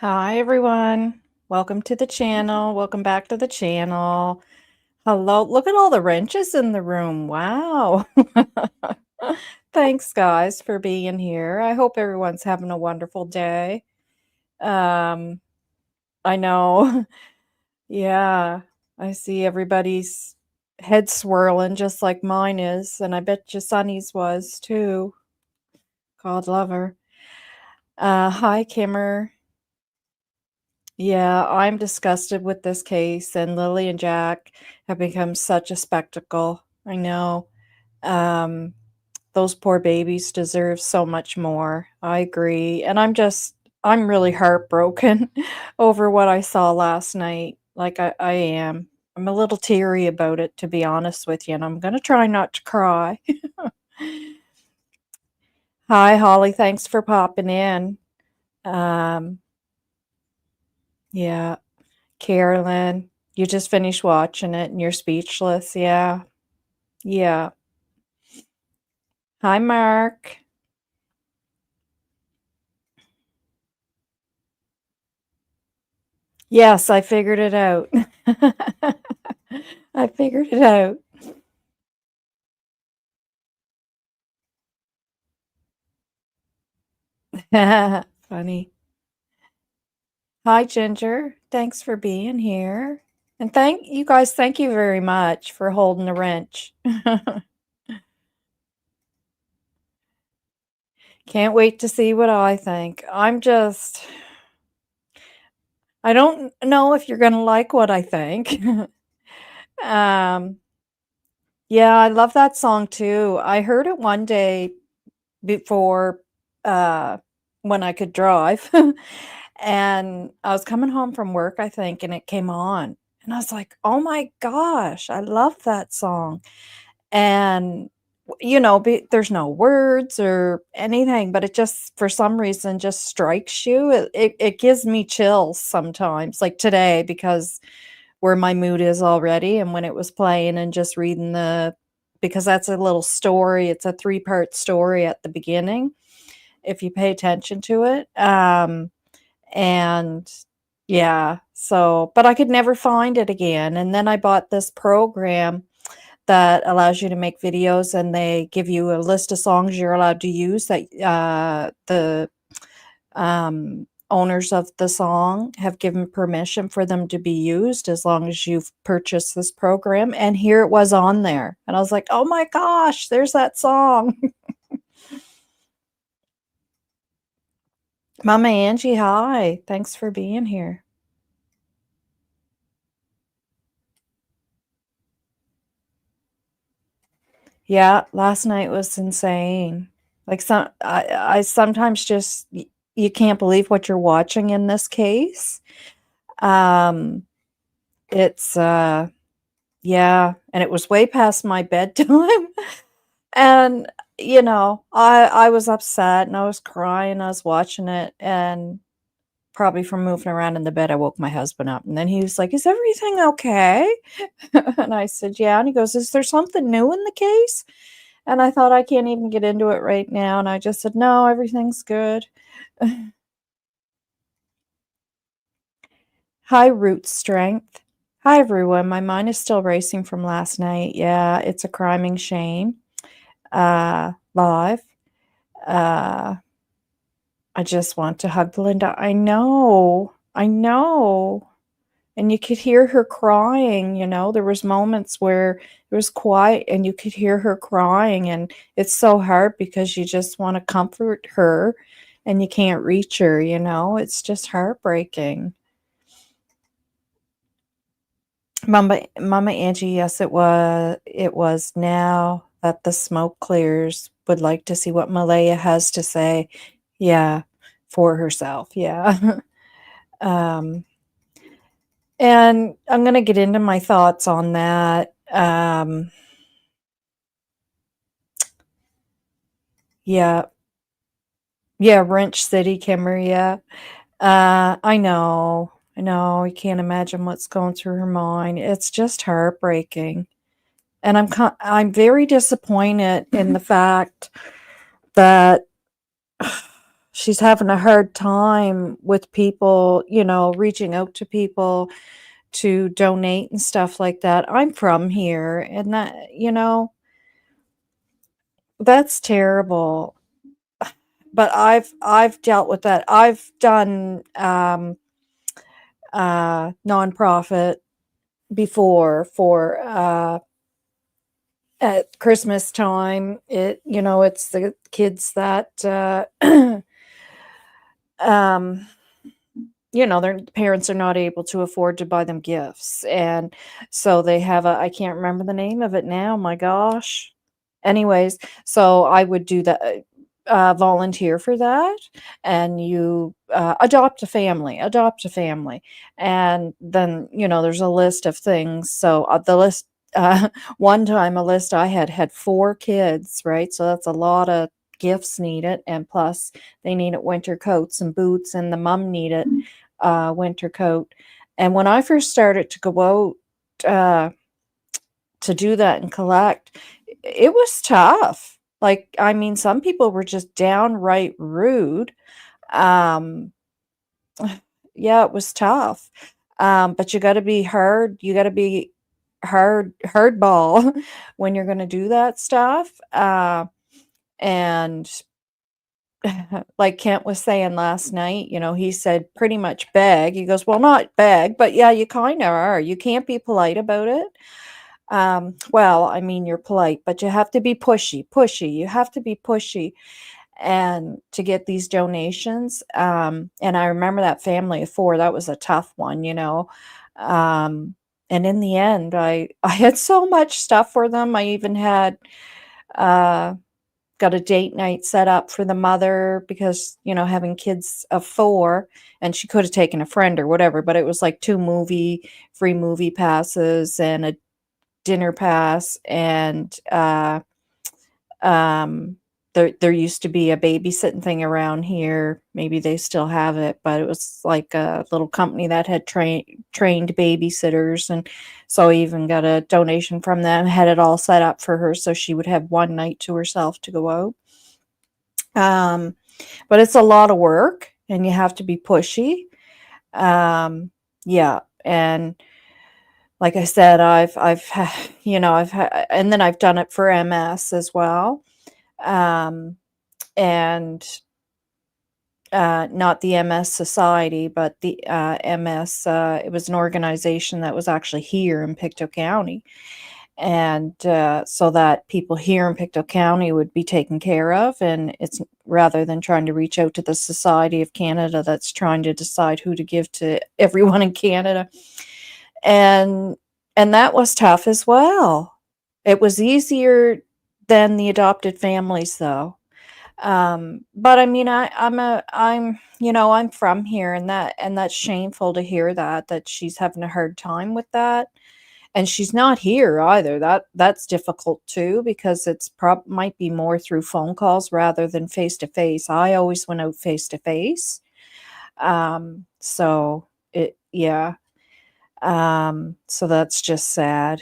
Hi, everyone. Welcome to the channel. Welcome back to the channel. Hello. Look at all the wrenches in the room. Wow. Thanks, guys, for being here. I hope everyone's having a wonderful day. Um, I know. Yeah. I see everybody's head swirling just like mine is, and I bet you Sunny's was too. God love her. Hi, Kimmer. Yeah, I'm disgusted with this case, and Lily and Jack have become such a spectacle. I know. Um, those poor babies deserve so much more. I agree. And I'm really heartbroken over what I saw last night. Like I am. I'm a little teary about it, to be honest with you, and I'm gonna try not to cry. Hi, Holly. Thanks for popping in. Um, yeah. Carolyn, you just finished watching it and you're speechless. Yeah. Yeah. Hi, Mark. Yes, I figured it out. I figured it out. Funny. Hi, Ginger. Thanks for being here. And thank you very much for holding the wrench. Can't wait to see what I think. I don't know if you're going to like what I think. um, Yeah, I love that song too. I heard it one day before uh when I could drive. And I was coming home from work, I think, and it came on. And I was like, "Oh my gosh, I love that song." And there's no words or anything, but it just for some reason just strikes you. It gives me chills sometimes, like today because where my mood is already, and when it was playing and just reading because that's a little story, it's a three-part story at the beginning, if you pay attention to it, and yeah, but I could never find it again, and then I bought this program that allows you to make videos, and they give you a list of songs you're allowed to use that, the owners of the song have given permission for them to be used as long as you've purchased this program. And here it was on there. And I was like, oh my gosh, there's that song. Mama Angie, hi. Thanks for being here. Yeah, last night was insane. Like I sometimes just you can't believe what you're watching in this case. Um, it's yeah, and it was way past my bedtime. And, I was upset and I was crying, I was watching it, and probably from moving around in the bed, I woke my husband up, and then he was like, "Is everything okay?" And I said, "Yeah," and he goes, "Is there something new in the case?" And I thought, "I can't even get into it right now," and I just said, "No, everything's good." Hi, Root Strength. Hi, everyone. My mind is still racing from last night. Yeah, it's a criming shame. Live. Uh I just want to hug Belynda. I know. I know. And you could hear her crying, there was moments where it was quiet and you could hear her crying, and it's so hard because you just want to comfort her and you can't reach her, It's just heartbreaking. Mama Angie, yes, it was now that the smoke clears. Would like to see what Malaya has to say. Yeah, for herself. Yeah. um And I'm gonna get into my thoughts on that. Yeah, yeah, Wrench City, Kimmer, yeah. I know, I can't imagine what's going through her mind. It's just heartbreaking. And I'm very disappointed in the fact that she's having a hard time with people, reaching out to people to donate and stuff like that. I'm from here, and that's terrible. But I've dealt with that. I've done nonprofit before for at Christmas time. It's the kids that um their parents are not able to afford to buy them gifts, and so they have I can't remember the name of it now, my gosh. Anyways, so I would do that, volunteer for that, and you, adopt a family, and then, there's a list of things, so, the list, one time a list I had 4 kids, right? So that's a lot of gifts needed, and plus they needed winter coats and boots, and the mom needed winter coat. And when I first started to go out to do that and collect, it was tough. Like, I mean, some people were just downright rude. Um, yeah, it was tough. But you got to be hard. You got to be hardball when you're going to do that stuff. And like Kent was saying last night, he said pretty much beg. He goes, well, not beg, but yeah, you kind of are. You can't be polite about it. Well, I mean, you're polite, but you have to be pushy. You have to be pushy and to get these donations. And I remember that family of 4, that was a tough one. And in the end, I had so much stuff for them. I even had, uh, got a date night set up for the mother because, having kids of 4, and she could have taken a friend or whatever, but it was like 2 free movie passes and a dinner pass, and there used to be a babysitting thing around here. Maybe they still have it, but it was like a little company that had trained babysitters, and so I even got a donation from them, had it all set up for her so she would have one night to herself to go out. But it's a lot of work, and you have to be pushy. Yeah, and like I said, and then I've done it for MS as well. And not the MS Society, but the MS, it was an organization that was actually here in Pictou County. And so that people here in Pictou County would be taken care of. And it's rather than trying to reach out to the Society of Canada that's trying to decide who to give to everyone in Canada. And that was tough as well. It was easier than the adopted families, though. But I mean, I'm from here, and that's shameful to hear that she's having a hard time with that. And she's not here either. That's difficult too, because it's might be more through phone calls rather than face to face. I always went out face to face. So yeah. So that's just sad.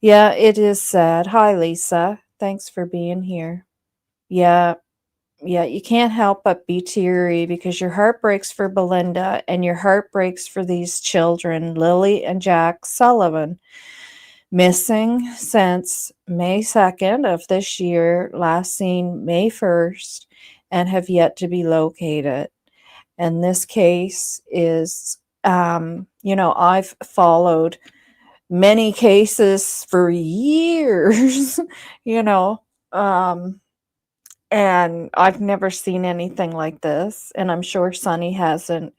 Yeah, it is sad. Hi, Lisa. Thanks for being here. Yeah, yeah, you can't help but be teary because your heart breaks for Belynda and your heart breaks for these children, Lilly&Jack Sullivan, missing since May 2nd of this year, last seen May 1st, and have yet to be located. And this case is, I've followed many cases for years, you know, um, and I've never seen anything like this. And I'm sure Sunny hasn't.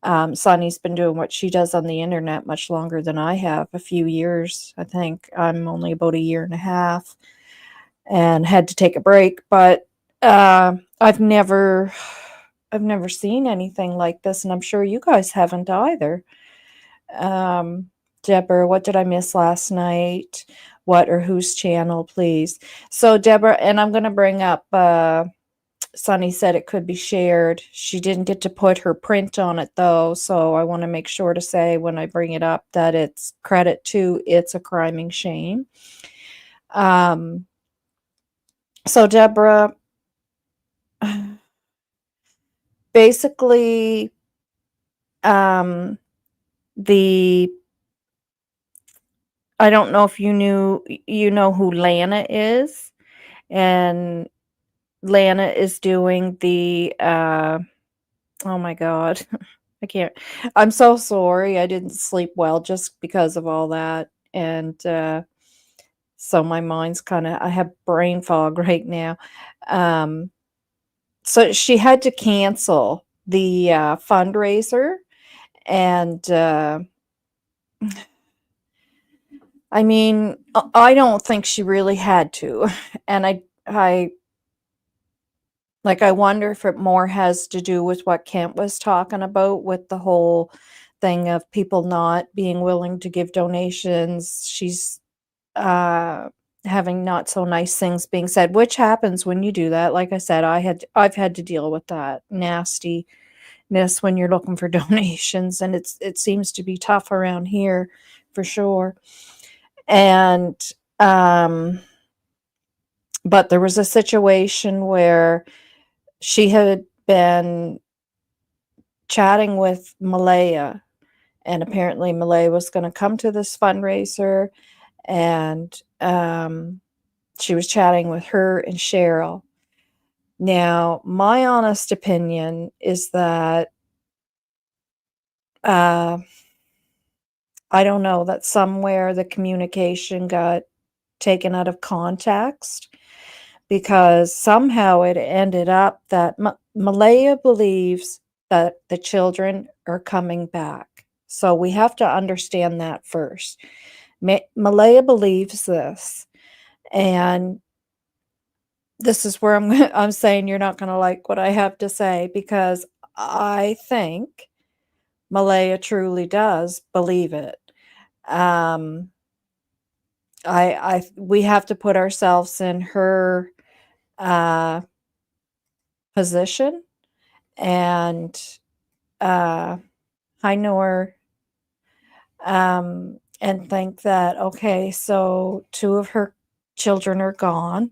Sunny's been doing what she does on the internet much longer than I have, a few years. I think I'm only about a year and a half and had to take a break. But I've never seen anything like this, and I'm sure you guys haven't either. Deborah, what did I miss last night? What or whose channel, please? So Deborah, and I'm going to bring up, Sunny said it could be shared. She didn't get to put her print on it though, so I want to make sure to say when I bring it up that it's credit to It's a Criming Shame. So Deborah, basically, um, the I don't know if you know who Lana is, and Lana is doing the, oh my god, I can't I'm so sorry, I didn't sleep well just because of all that, and, so my mind's kinda I have brain fog right now. Um, so she had to cancel the, fundraiser, and, I mean, I don't think she really had to, and I wonder if it more has to do with what Kent was talking about with the whole thing of people not being willing to give donations. She's, uh, having not so nice things being said, which happens when you do that. Like I said, I've had to deal with that nastiness when you're looking for donations, and it seems to be tough around here for sure. And, um, but there was a situation where she had been chatting with Malaya, and apparently Malaya was going to come to this fundraiser, and she was chatting with her and Cheryl. Now, my honest opinion is that uh, I don't know that somewhere the communication got taken out of context because somehow it ended up that Malaya believes that the children are coming back. So we have to understand that first. Malaya believes this, and this is where I'm saying you're not going to like what I have to say because I think Malaya truly does believe it. Um, we have to put ourselves in her uh, position, and hi Nor, and think that okay, so two of her children are gone.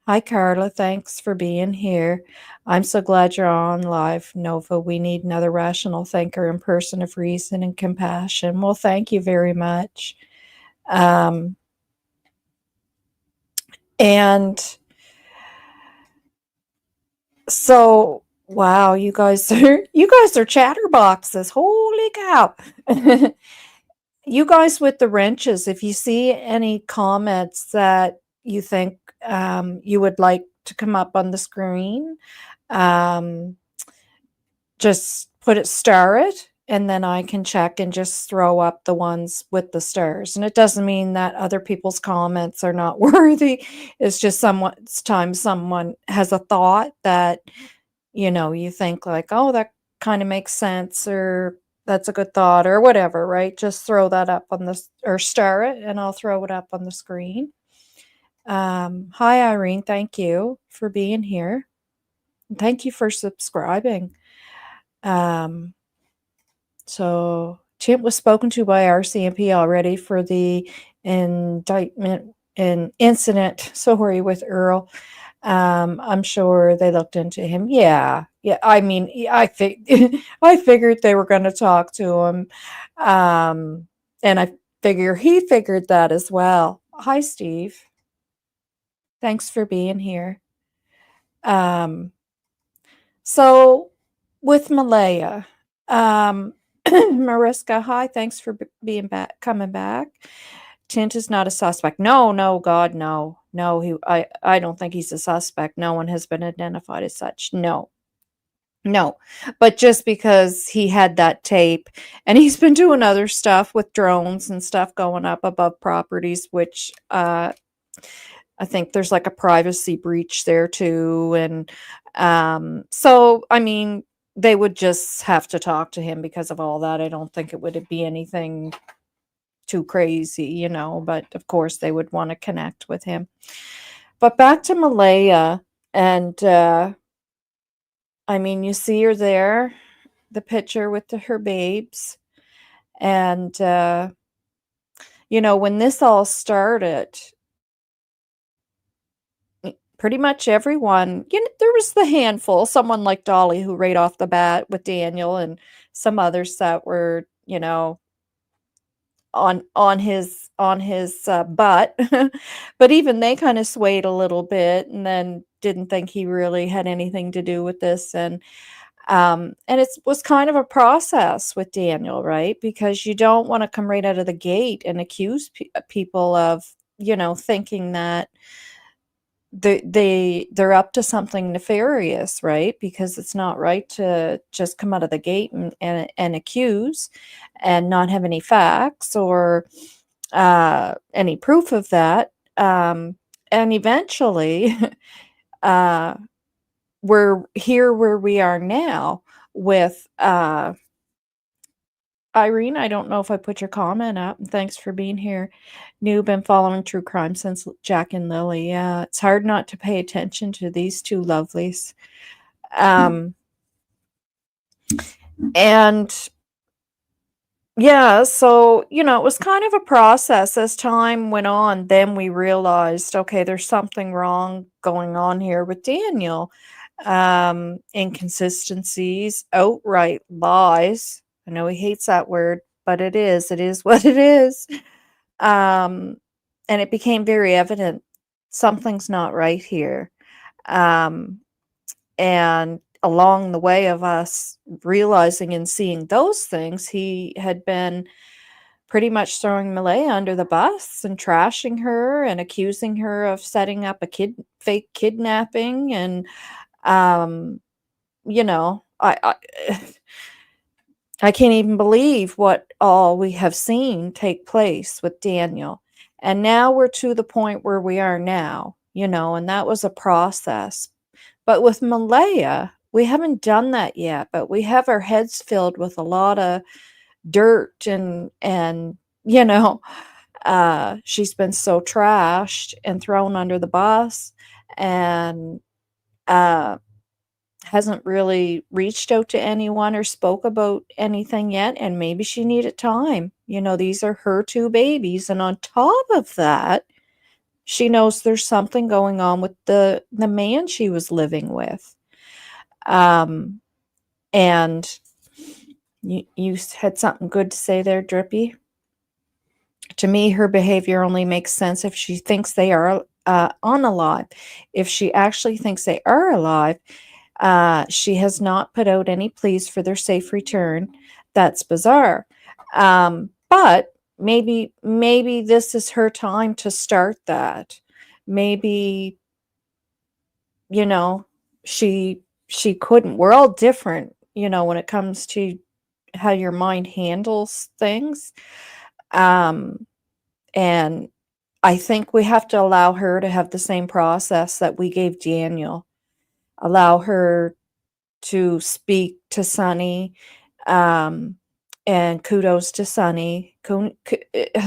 Hi Carla, thanks for being here. I'm so glad you're on live, Nova. We need another rational thinker and person of reason and compassion. Well, thank you very much. Um, and so wow, you guys are chatterboxes. Holy cow. You guys with the wrenches, if you see any comments that you think you would like to come up on the screen, um, just put it, star it, and then I can check and just throw up the ones with the stars. And it doesn't mean that other people's comments are not worthy. It's just sometimes someone has a thought that, you think like, oh, that kind of makes sense, or that's a good thought, or whatever, right? Just throw that up on this or star it, and I'll throw it up on the screen. Hi, Irene. Thank you for being here. Thank you for subscribing. Um, So Chimp was spoken to by RCMP already for the indictment and incident, sorry, with Earl. I'm sure they looked into him. Yeah, yeah. I mean, I figured they were going to talk to him, and I figure he figured that as well. Hi, Steve. Thanks for being here. Um, So with Malaya, Mariska, hi, thanks for being back, coming back. Tint is not a suspect. No, no, God, no, no. I don't think he's a suspect. No one has been identified as such. No, no. But just because he had that tape, and he's been doing other stuff with drones and stuff going up above properties, which I think there's like a privacy breach there too. And so, I mean, they would just have to talk to him because of all that. I don't think it would be anything too crazy, but of course they would want to connect with him. But back to Malaya, and I mean, you see her there, the picture with her babes. And, when this all started, pretty much everyone, there was the handful, someone like Dolly who right off the bat with Daniel and some others that were, on his butt. But even they kind of swayed a little bit and then didn't think he really had anything to do with this. And it was kind of a process with Daniel, right? Because you don't want to come right out of the gate and accuse people of, thinking that they're up to something nefarious, right? Because it's not right to just come out of the gate and accuse and not have any facts or any proof of that. And eventually, uh, we're here where we are now with Irene. I don't know if I put your comment up. Thanks for being here. New, been following true crime since Jack and Lily. Yeah, it's hard not to pay attention to these two lovelies. And yeah, so, it was kind of a process as time went on. Then we realized, okay, there's something wrong going on here with Daniel. Inconsistencies, outright lies. I know he hates that word, but it is. It is what it is. And it became very evident something's not right here. And along the way of us realizing and seeing those things, he had been pretty much throwing Malaya under the bus and trashing her and accusing her of setting up a fake kidnapping. And I I can't even believe what all we have seen take place with Daniel. And now we're to the point where we are now, and that was a process. But with Malaya, we haven't done that yet, but we have our heads filled with a lot of dirt and she's been so trashed and thrown under the bus and hasn't really reached out to anyone or spoke about anything yet, and maybe she needed time. These are her two babies, and on top of that, she knows there's something going on with the man she was living with. And you had something good to say there, Drippy. To me, her behavior only makes sense if she thinks they are unalive. If she actually thinks they are alive, she has not put out any pleas for their safe return. That's bizarre. But maybe this is her time to start that. Maybe, she couldn't. We're all different, when it comes to how your mind handles things. And I think we have to allow her to have the same process that we gave Daniel. Allow her to speak to Sonny, and kudos to Sonny.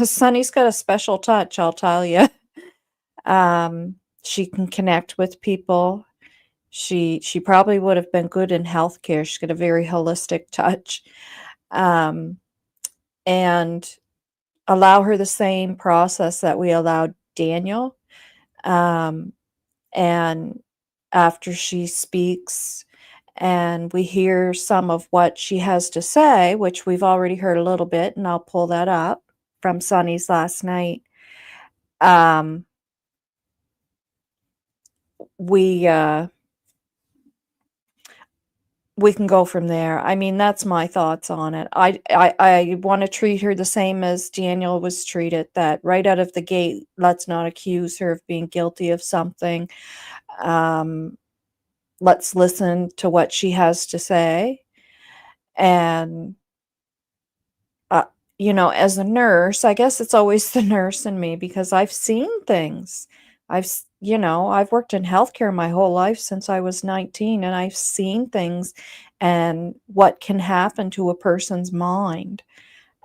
Sonny's got a special touch, I'll tell you. She can connect with people. She probably would have been good in healthcare. She's got a very holistic touch. And allow her the same process that we allowed Daniel. And after she speaks and we hear some of what she has to say, which we've already heard a little bit, and I'll pull that up from Sonny's last night. We can go from there. I mean, that's my thoughts on it. I want to treat her the same as Daniel was treated, that right out of the gate, let's not accuse her of being guilty of something. Let's listen to what she has to say. And, as a nurse, I guess it's always the nurse in me because I've seen things. I've worked in healthcare my whole life since I was 19, and I've seen things and what can happen to a person's mind.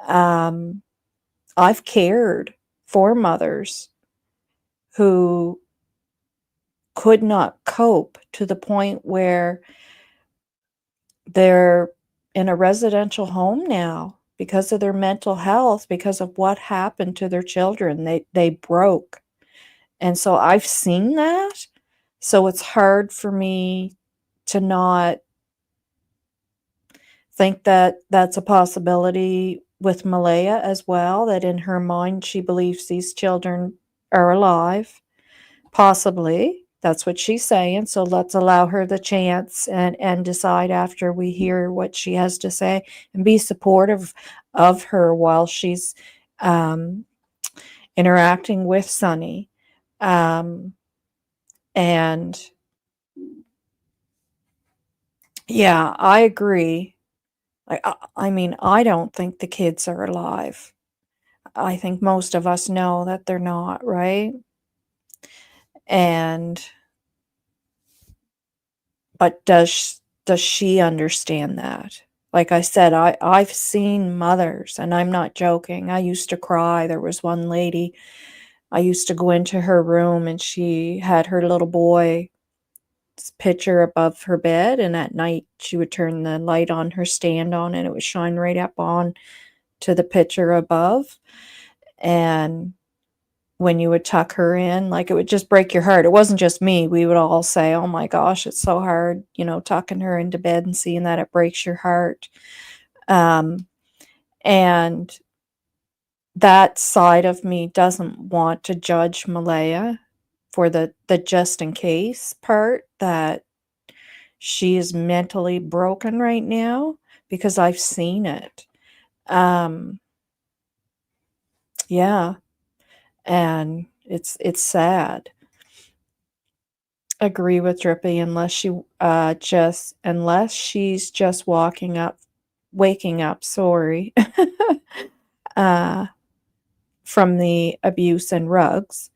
I've cared for mothers who could not cope to the point where they're in a residential home now because of their mental health, because of what happened to their children. They broke. And so I've seen that. So it's hard for me to not think that that's a possibility with Malaya as well, that in her mind she believes these children are alive. Possibly. That's what she's saying. So let's allow her the chance and decide after we hear what she has to say and be supportive of her while she's um, interacting with Sonny. Um, and yeah, I agree. I mean, I don't think the kids are alive. I think most of us know that they're not, right? And but does she understand that? Like I said, I've seen mothers, and I'm not joking. I used to cry. There was one lady, I used to go into her room, and she had her little boy's picture above her bed, and at night she would turn the light on her stand on, and it would shine right up on to the picture above. And when you would tuck her in, like, it would just break your heart. It wasn't just me. We would all say, "Oh my gosh, it's so hard, tucking her into bed and seeing that it breaks your heart." Um, and that side of me doesn't want to judge Malaya for the just in case part, that she is mentally broken right now, because I've seen it. Um, yeah, and it's sad. Agree with Drippy, unless she's just waking up, sorry, uh, from the abuse and rugs.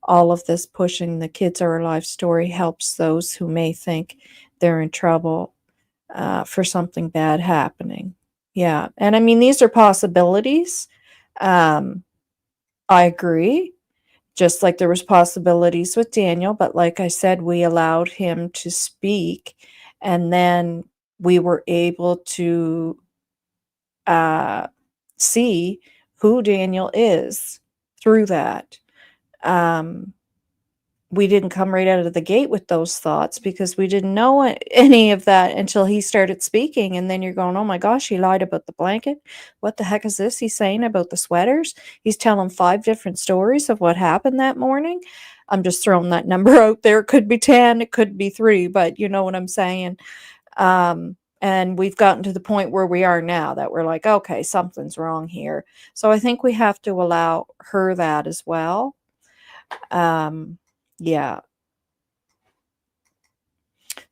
All of this pushing the kids are alive story helps those who may think they're in trouble for something bad happening. Yeah, and I mean, these are possibilities. Um, I agree. Just like there was possibilities with Daniel, but like I said, we allowed him to speak, and then we were able to uh, see who Daniel is through that. Um, we didn't come right out of the gate with those thoughts because we didn't know any of that until he started speaking. And then you're going, oh my gosh, he lied about the blanket. What the heck is this he's saying about the sweaters? He's telling 5 different stories of what happened that morning. I'm just throwing that number out there. It could be 10, it could be 3, but you know what I'm saying. And we've gotten to the point where we are now that we're like, okay, something's wrong here. So I think we have to allow her that as well. Yeah.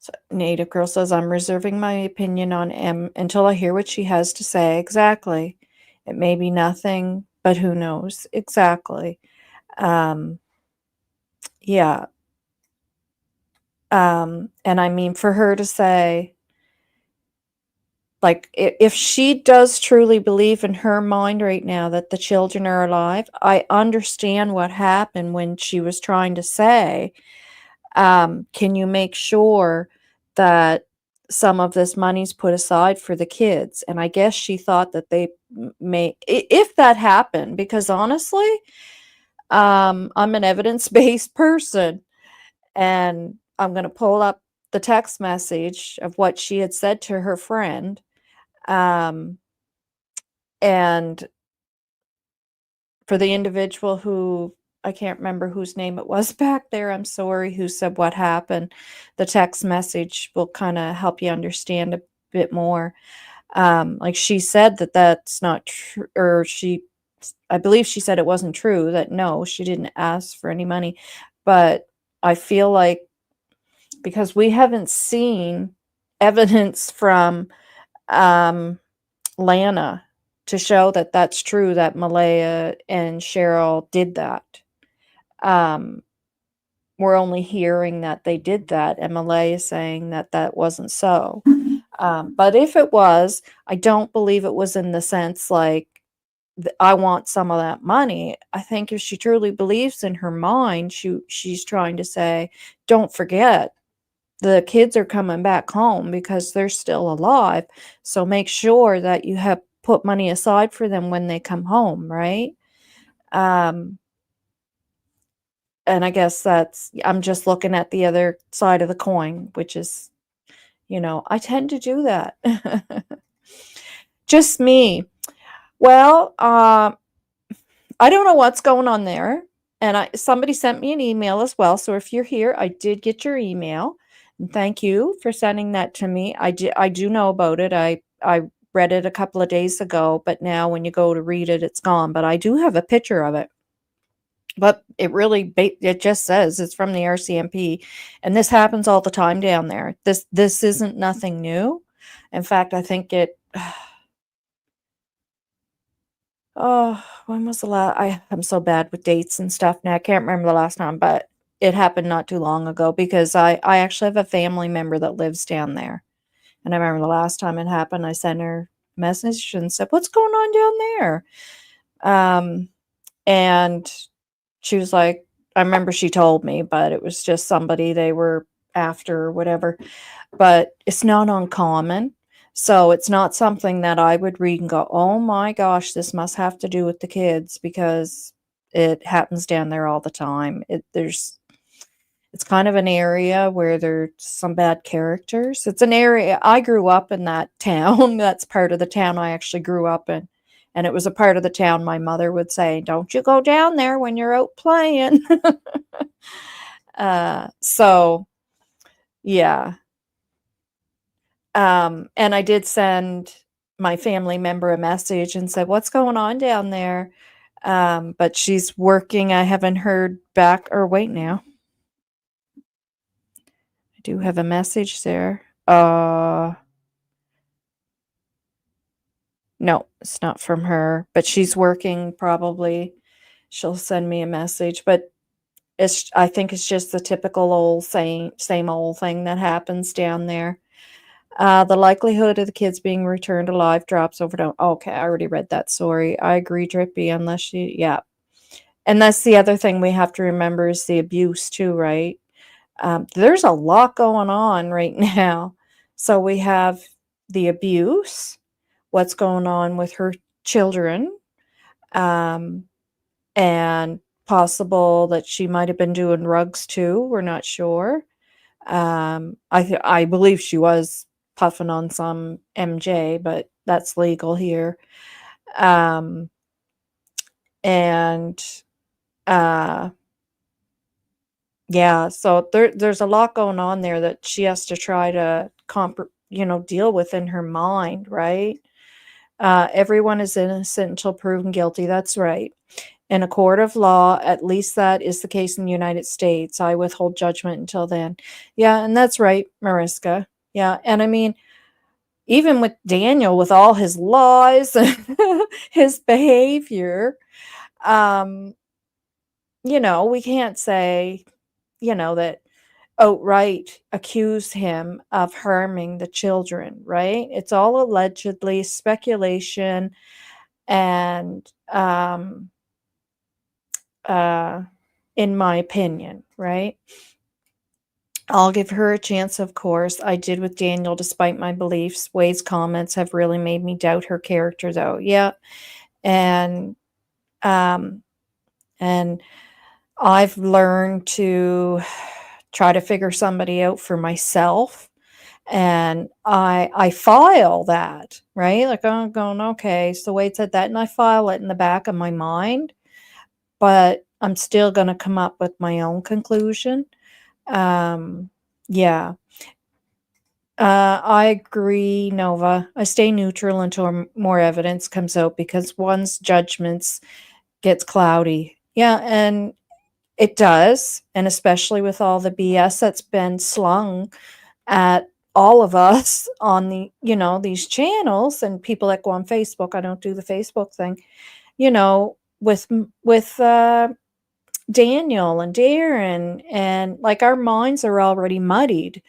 So Native Girl says, I'm reserving my opinion on M until I hear what she has to say. Exactly. It may be nothing, but who knows? Exactly. Um, yeah. And I mean, for her to say, like, if she does truly believe in her mind right now that the children are alive, I understand what happened when she was trying to say, can you make sure that some of this money's put aside for the kids? And I guess she thought that they may, if that happened, because honestly, I'm an evidence-based person, and I'm going to pull up the text message of what she had said to her friend. Um, and for the individual who, I can't remember whose name it was back there, I'm sorry, who said what happened, the text message will kind of help you understand a bit more. Like, she said that that's not true, or I believe she said it wasn't true, that no, she didn't ask for any money. But I feel like, because we haven't seen evidence from um, Lana to show that that's true, that Malaya and Cheryl did that. Um, we're only hearing that they did that, and Malaya saying that that wasn't so. But if it was, I don't believe it was in the sense like, I want some of that money. I think if she truly believes in her mind, she's trying to say, don't forget, the kids are coming back home because they're still alive. So make sure that you have put money aside for them when they come home, right? Um, And I guess I'm just looking at the other side of the coin, which is, I tend to do that. Just me. Well, I don't know what's going on there. And somebody sent me an email as well. So if you're here, I did get your email. And thank you for sending that to me. I do know about it. I read it a couple of days ago, but now when you go to read it, it's gone. But I do have a picture of it. But it just says it's from the RCMP, and this happens all the time down there. This isn't nothing new. In fact, I think it oh, when was the last I'm so bad with dates and stuff now. I can't remember the last time, but it happened not too long ago because I actually have a family member that lives down there. And I remember the last time it happened, I sent her a message and said, "What's going on down there?" And she was like, I remember she told me, but it was just somebody they were after or whatever. But it's not uncommon. So it's not something that I would read and go, oh my gosh, this must have to do with the kids, because it happens down there all the time. It's kind of an area where there's some bad characters. It's an area, I grew up in that town. That's part of the town I actually grew up in. And it was a part of the town my mother would say, don't you go down there when you're out playing. So, yeah. And I did send my family member a message and said, what's going on down there? But she's working. I haven't heard back. Or wait now. I do have a message there. No, it's not from her, but she's working probably. She'll send me a message, but I think it's just the typical old same old thing that happens down there. The likelihood of the kids being returned alive drops over to, okay, I already read that. Sorry. I agree, Drippy, unless yeah. And that's the other thing we have to remember is the abuse too, right? There's a lot going on right now. So we have the abuse, what's going on with her children, and possible that she might have been doing drugs too. We're not sure. I believe she was puffing on some MJ, but that's legal here. And yeah, so there's a lot going on there that she has to try to deal with in her mind, right? Everyone is innocent until proven guilty. That's right. In a court of law, at least that is the case in the United States. I withhold judgment until then. Yeah, and that's right, Mariska. Yeah, and I mean, even with Daniel, with all his lies and his behavior, we can't say, that outright accuse him of harming the children, right? It's all allegedly speculation and in my opinion, right? I'll give her a chance, of course. I did with Daniel, despite my beliefs. Wade's comments have really made me doubt her character, though. Yeah, and and I've learned to try to figure somebody out for myself, and I file that, right? Like I'm going, okay, so Wade said that, and I file it in the back of my mind, but I'm still going to come up with my own conclusion. Yeah. I agree, Nova. I stay neutral until more evidence comes out because one's judgments gets cloudy. Yeah, and it does, and especially with all the BS that's been slung at all of us on these channels and people that go on Facebook. I don't do the Facebook thing, with Daniel and Darren, and like our minds are already muddied.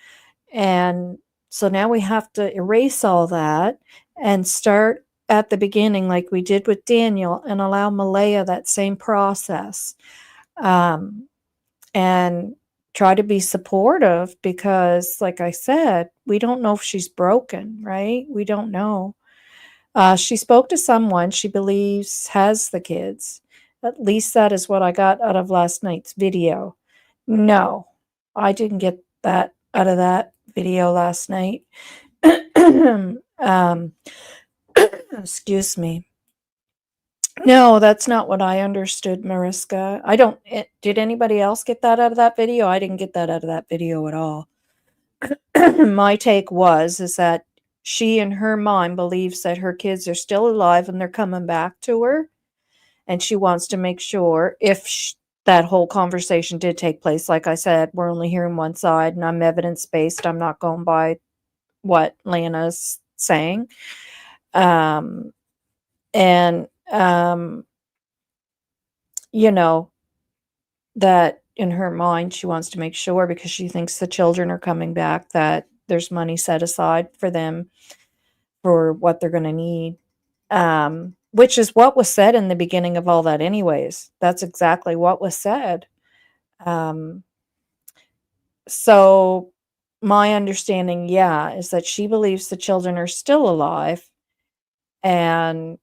And so now we have to erase all that and start at the beginning like we did with Daniel and allow Malaya that same process. And try to be supportive because, like I said, we don't know if she's broken, right? We don't know. She spoke to someone she believes has the kids. At least that is what I got out of last night's video. No, I didn't get that out of that video last night. um, excuse me. No, that's not what I understood, Mariska. I don't. Did anybody else get that out of that video? I didn't get that out of that video at all. My take is that she in her mind believes that her kids are still alive and they're coming back to her, and she wants to make sure if that whole conversation did take place. Like I said, we're only hearing one side, and I'm evidence based. I'm not going by what Lana's saying. And you know, that in her mind she wants to make sure, because she thinks the children are coming back, that there's money set aside for them for what they're going to need, which is what was said in the beginning of all that anyways. That's exactly what was said. So my understanding, is that she believes the children are still alive, and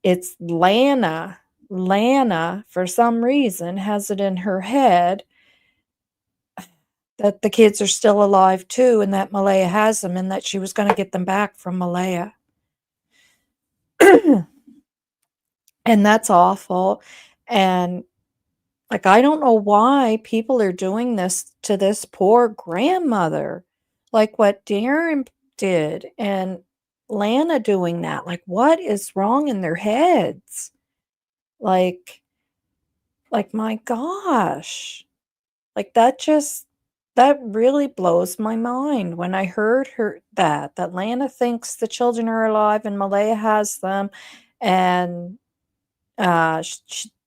it's Lana. Lana, for some reason, has it in her head that the kids are still alive too, and that Malaya has them, and that she was going to get them back from Malaya. And that's awful. And like, I don't know why people are doing this to this poor grandmother, like what Darren did, and Lana doing that. Like, what is wrong in their heads? Like my gosh. Like, that really blows my mind when I heard that Lana thinks the children are alive and Malaya has them, and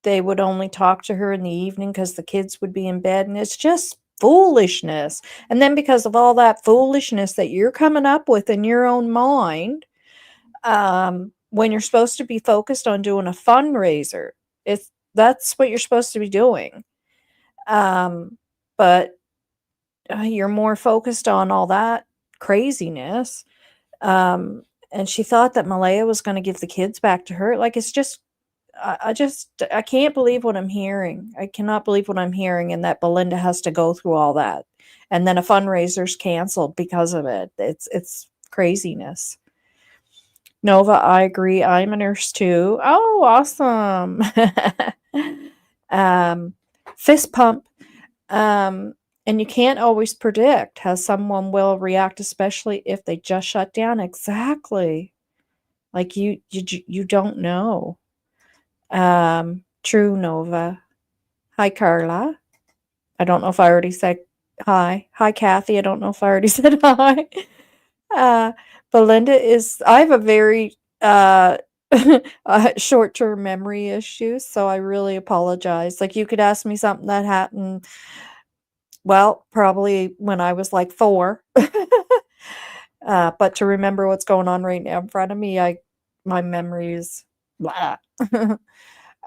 they would only talk to her in the evening because the kids would be in bed, and it's just foolishness. And then because of all that foolishness that you're coming up with in your own mind, when you're supposed to be focused on doing a fundraiser, that's what you're supposed to be doing. But you're more focused on all that craziness. And she thought that Malaya was going to give the kids back to her. Like, it's just, I can't believe what I'm hearing. I cannot believe what I'm hearing, and that Belynda has to go through all that. And then a fundraiser's canceled because of it. It's craziness. Nova, I agree. I'm a nurse too. Oh, awesome. Fist pump. And you can't always predict how someone will react, especially if they just shut down. Exactly. Like, you don't know. True, Nova. Hi, Carla. I don't know if I already said hi. Hi, Kathy. I don't know if I already said hi. Belynda I have a very short-term memory issues, so I really apologize. Like, you could ask me something that happened, well, probably when I was like 4. But to remember what's going on right now in front of me, my memory is blah.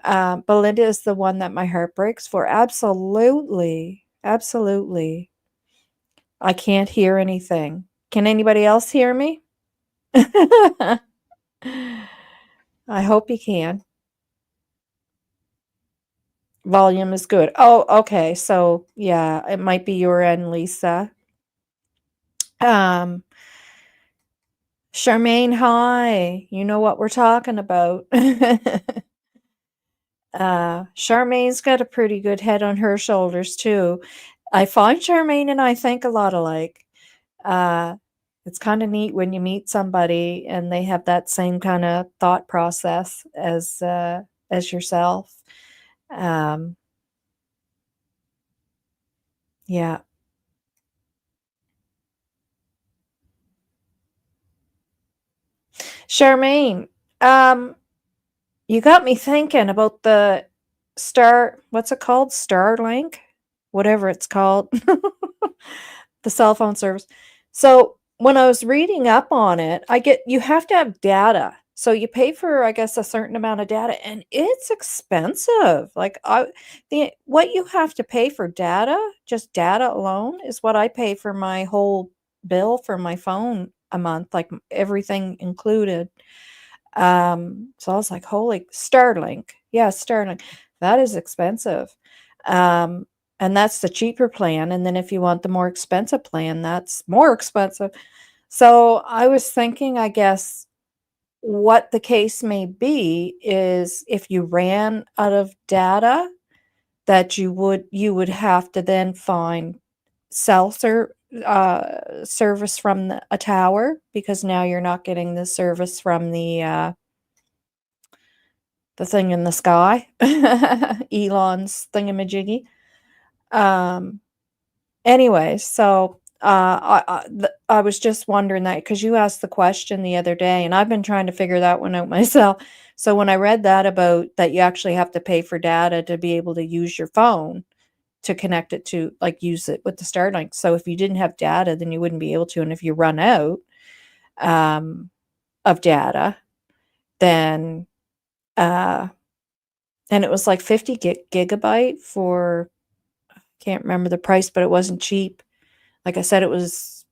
Belynda is the one that my heart breaks for. Absolutely. Absolutely. I can't hear anything. Can anybody else hear me? I hope you can. Volume is good. Oh, okay. So, yeah, it might be your end, Lisa. Charmaine, hi. You know what we're talking about. Charmaine's got a pretty good head on her shoulders, too. I find Charmaine and I think a lot alike. It's kind of neat when you meet somebody and they have that same kind of thought process as yourself. Yeah. Charmaine, you got me thinking about the what's it called? Starlink? Whatever it's called. The cell phone service. So when I was reading up on it, you have to have data. So you pay for, I guess, a certain amount of data, and it's expensive. Like, what you have to pay for data, just data alone, is what I pay for my whole bill for my phone a month, like everything included. So I was like, holy Starlink. Yeah, Starlink. That is expensive. Um, and that's the cheaper plan, and then if you want the more expensive plan, that's more expensive. So, I was thinking, I guess, what the case may be is if you ran out of data, that you would have to then find cell service from a tower, because now you're not getting the service from the thing in the sky, Elon's thingamajiggy. Um, anyway, so I was just wondering that because you asked the question the other day, and I've been trying to figure that one out myself. So when I read that about that you actually have to pay for data to be able to use your phone to connect it to, like, use it with the Starlink. So if you didn't have data, then you wouldn't be able to, and if you run out um, of data, then uh, and it was like 50 gigabyte for, can't remember the price, but it wasn't cheap. Like I said, it was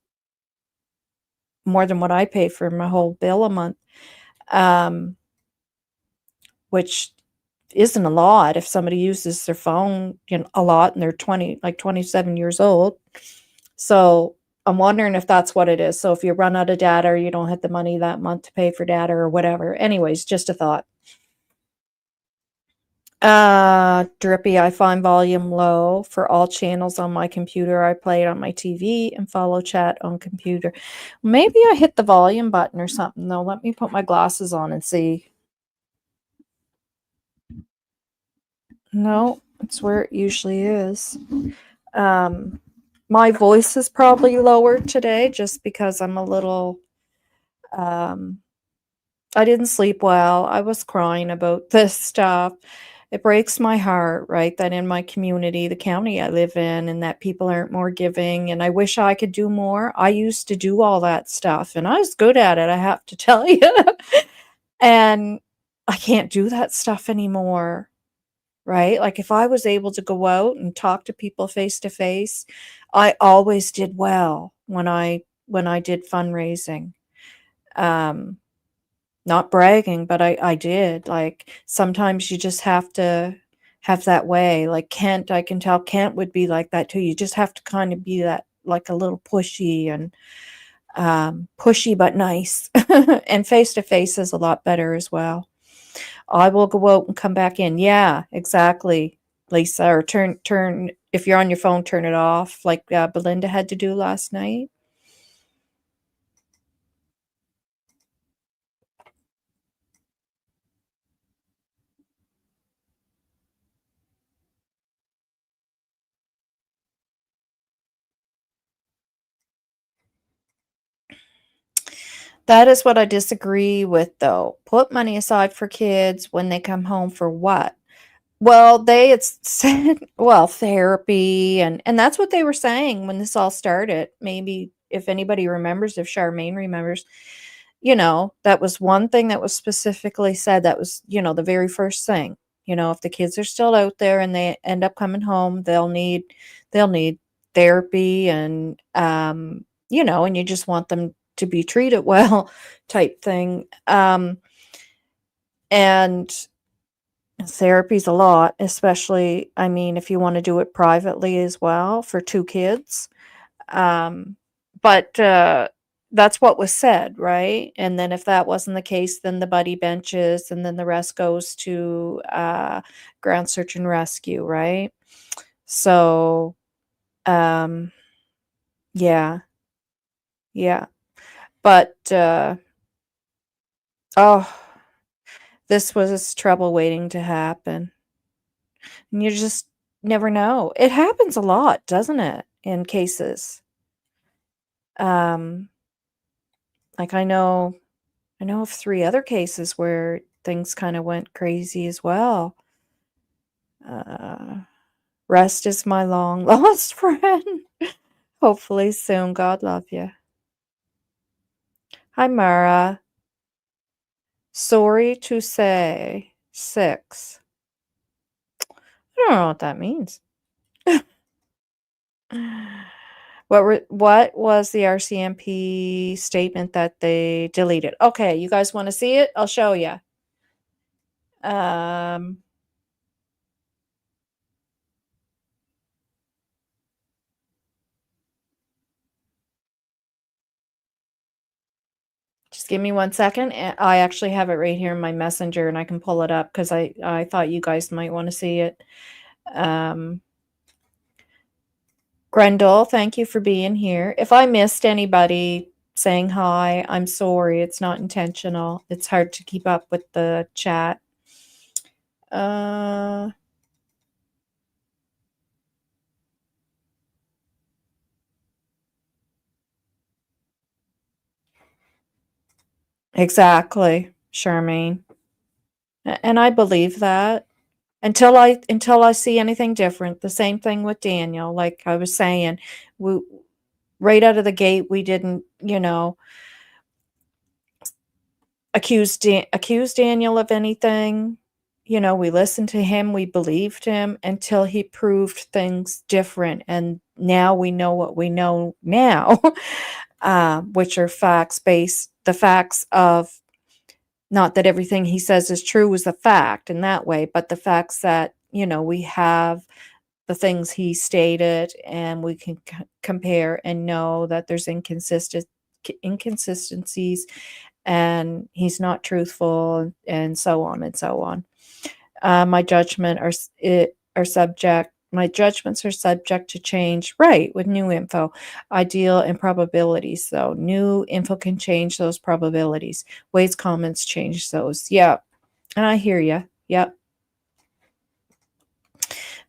more than what I pay for my whole bill a month, um, which isn't a lot if somebody uses their phone, a lot, and they're 20, like 27 years old. So I'm wondering if that's what it is. So if you run out of data or you don't have the money that month to pay for data or whatever. Anyways, just a thought. Drippy, I find volume low for all channels on my computer. I play it on my TV and follow chat on computer. Maybe I hit the volume button or something though. Let me put my glasses on and see. No, it's where it usually is. Um, my voice is probably lower today just because I'm a little, um, I didn't sleep well. I was crying about this stuff. It breaks my heart, right, that in my community, the county I live in, and that people aren't more giving. And I wish I could do more. I used to do all that stuff, and I was good at it, I have to tell you. And I can't do that stuff anymore, right? Like if I was able to go out and talk to people face to face, I always did well when I did fundraising. Um, Not bragging, but I did. Like, sometimes you just have to have that way. Like Kent, I can tell Kent would be like that too. You just have to kind of be that, like a little pushy and pushy but nice. And face to face is a lot better as well. I will go out and come back in. Yeah, exactly, Lisa. Or turn if you're on your phone, turn it off, like Belynda had to do last night. That is what I disagree with, though. Put money aside for kids when they come home for what? Well, they had said, well, therapy, and that's what they were saying when this all started. Maybe if anybody remembers, if Charmaine remembers, that was one thing that was specifically said. That was, the very first thing. If the kids are still out there and they end up coming home, they'll need therapy, and you just want them to be treated well, type thing. And therapy's a lot, especially, I mean, if you want to do it privately as well for two kids. Um, but that's what was said, right? And then if that wasn't the case, then the buddy benches, and then the rest goes to ground search and rescue, right? So, um, yeah, yeah. But oh, this was trouble waiting to happen. And you just never know. It happens a lot, doesn't it, in cases? Um, like I know of 3 other cases where things kinda went crazy as well. Uh, Rest is my long lost friend. Hopefully soon. God love you. Hi, Mara. Sorry to say 6. I don't know what that means. What was the RCMP statement that they deleted? Okay, you guys wanna see it? I'll show you. Um Just give me 1 second. I actually have it right here in my messenger, and I can pull it up because I thought you guys might want to see it. Grendel, thank you for being here. If I missed anybody saying hi, I'm sorry. It's not intentional. It's hard to keep up with the chat. Exactly, Charmaine. And I believe that until I see anything different. The same thing with Daniel. Like I was saying, we right out of the gate, we didn't, accuse Daniel of anything. We listened to him, we believed him until he proved things different, and now we know what we know now, which are facts-based. The facts of, not that everything he says is true is a fact in that way, but the facts that, we have the things he stated, and we can compare and know that there's inconsistencies, and he's not truthful, and so on and so on. My judgments are subject to change, right, with new info. Ideal and probabilities, though. New info can change those probabilities. Wade's comments change those. Yeah, and I hear you. Yep.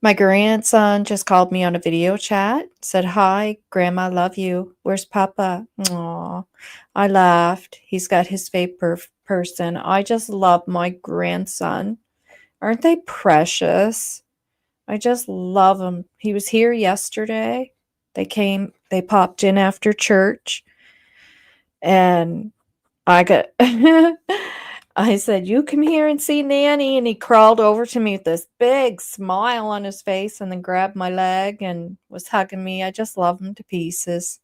My grandson just called me on a video chat, said, "Hi, Grandma, love you. Where's Papa?" Aw, I laughed. He's got his favorite person. I just love my grandson. Aren't they precious? I just love them. He was here yesterday. They popped in after church, and I got I said, "You come here and see Nanny," and he crawled over to me with this big smile on his face and then grabbed my leg and was hugging me. I just love him to pieces.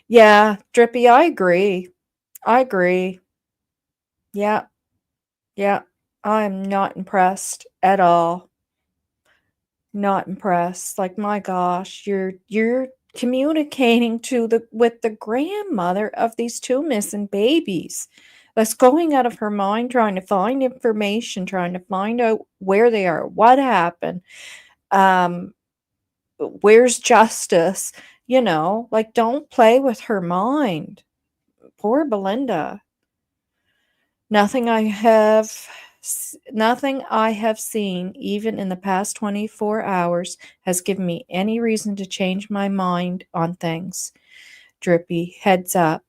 Yeah, Drippy, I agree. I agree. Yeah, yeah. I'm not impressed at all. Not impressed. Like, my gosh, you're communicating with the grandmother of these two missing babies. That's going out of her mind, trying to find information, trying to find out where they are, what happened, um, where's justice. Like, don't play with her mind. Poor Belynda. Nothing I have Nothing I have seen, even in the past 24 hours, has given me any reason to change my mind on things. Drippy, heads up.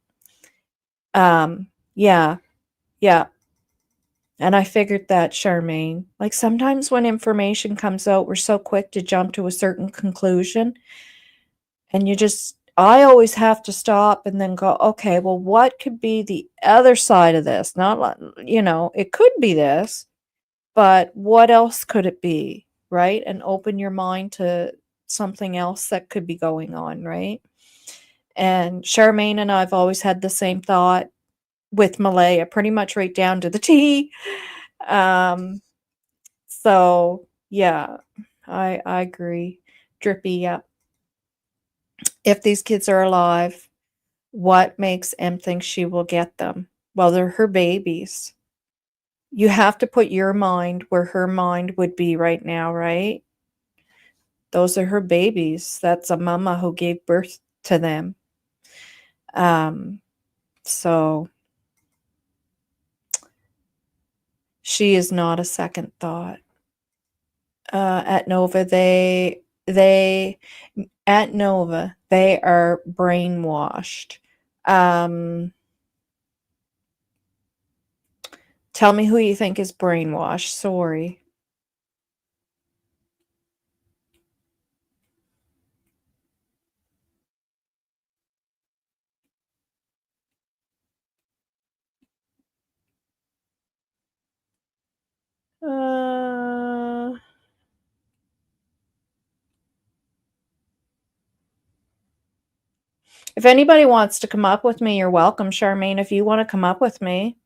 Yeah, yeah. And I figured that, Charmaine. Like, sometimes when information comes out, we're so quick to jump to a certain conclusion, and I always have to stop and then go, okay, well, what could be the other side of this? Not like, it could be this, but what else could it be, right? And open your mind to something else that could be going on, right? And Charmaine and I've always had the same thought with Malaya, pretty much right down to the T. So yeah, I agree. Drippy, yeah. If these kids are alive, what makes Em think she will get them? Well, they're her babies. You have to put your mind where her mind would be right now, right? Those are her babies. That's a mama who gave birth to them. So she is not a second thought. At Nova, at Nova, they are brainwashed. Tell me who you think is brainwashed. Sorry. If anybody wants to come up with me, you're welcome, Charmaine, if you want to come up with me.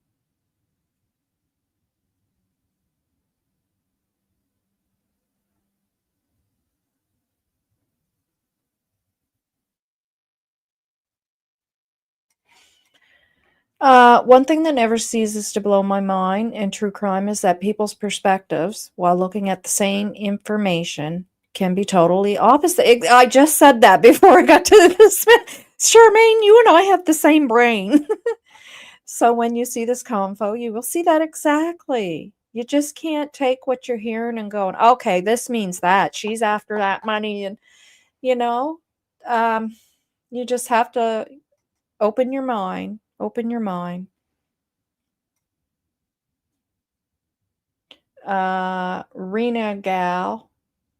One thing that never ceases to blow my mind in true crime is that people's perspectives, while looking at the same information, can be totally opposite. I just said that before I got to this. Charmaine, you and I have the same brain. So when you see this convo, you will see that exactly. You just can't take what you're hearing and going, okay, this means that. She's after that money. And, you know, um, you just have to open your mind. Open your mind. Rena Gal,